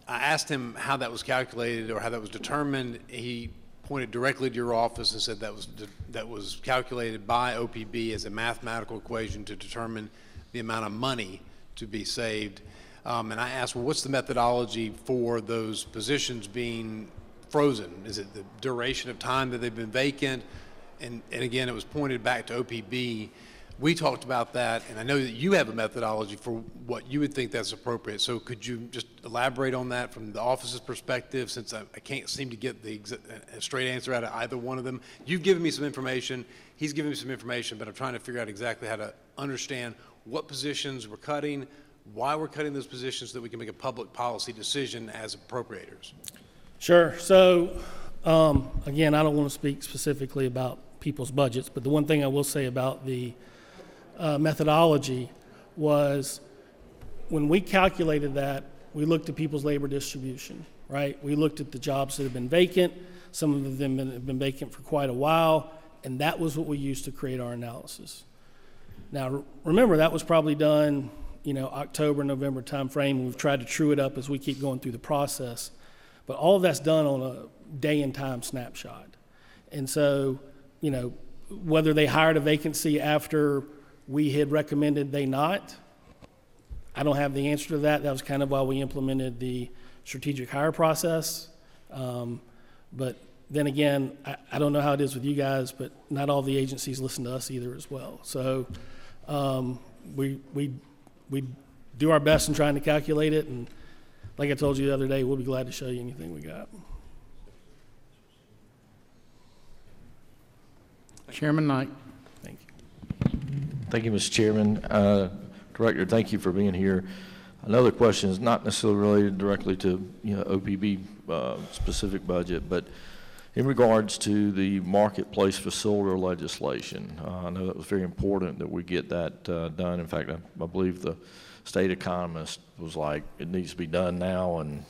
I asked him how that was calculated or how that was determined. He pointed directly to your office and said that was calculated by OPB as a mathematical equation to determine the amount of money to be saved. And I asked, well, what's the methodology for those positions being frozen? Is it the duration of time that they've been vacant? And again, it was pointed back to OPB. We talked about that, and I know that you have a methodology for what you would think that's appropriate. So could you just elaborate on that from the office's perspective, since I can't seem to get a straight answer out of either one of them? You've given me some information, he's given me some information, but I'm trying to figure out exactly how to understand what positions we're cutting, why we're cutting those positions, so that we can make a public policy decision as appropriators. Sure. So, again, I don't want to speak specifically about people's budgets, but the one thing I will say about the methodology was when we calculated that, we looked at people's labor distribution, right? We looked at the jobs that have been vacant. Some of them have been vacant for quite a while, and that was what we used to create our analysis. Now, remember, that was probably done, October, November timeframe. We've tried to true it up as we keep going through the process. But all of that's done on a day and time snapshot. And so, whether they hired a vacancy after we had recommended they not, I don't have the answer to that. That was kind of why we implemented the strategic hire process. But then again, I don't know how it is with you guys, but not all the agencies listen to us either as well. So we do our best in trying to calculate it, and like I told you the other day, we'll be glad to show you anything we got. Chairman Knight. Thank you. Thank you, Mr. Chairman. Director, thank you for being here. Another question is not necessarily related directly to OPB specific budget, but in regards to the marketplace facility legislation. I know that was very important that we get that done. In fact, I believe the state economist was like, it needs to be done now and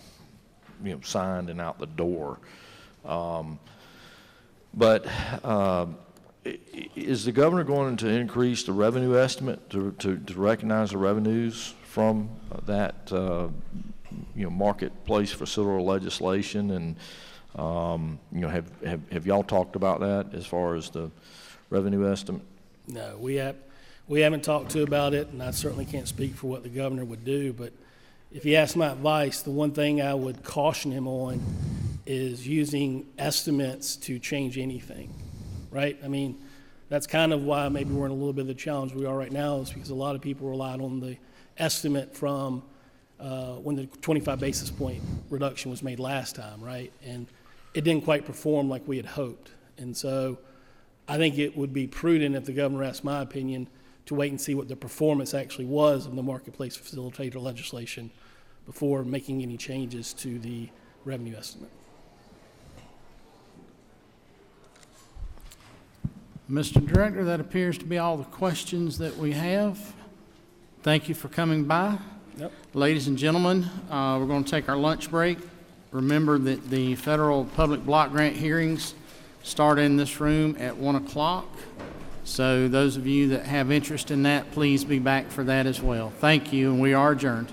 signed and out the door. But is the governor going to increase the revenue estimate to recognize the revenues from that marketplace facility legislation? And have y'all talked about that as far as the revenue estimate? No, we haven't talked to about it, and I certainly can't speak for what the governor would do. But if he asked my advice, the one thing I would caution him on is using estimates to change anything, right? I mean, that's kind of why maybe we're in a little bit of the challenge we are right now, is because a lot of people relied on the estimate from when the 25 basis point reduction was made last time, right? And it didn't quite perform like we had hoped. And so I think it would be prudent, if the governor asked my opinion, to wait and see what the performance actually was of the marketplace facilitator legislation before making any changes to the revenue estimate. Mr. Director, that appears to be all the questions that we have. Thank you for coming by. Yep. Ladies and gentlemen, we're going to take our lunch break. Remember that the federal public block grant hearings start in this room at 1 o'clock. So those of you that have interest in that, please be back for that as well. Thank you, and we are adjourned.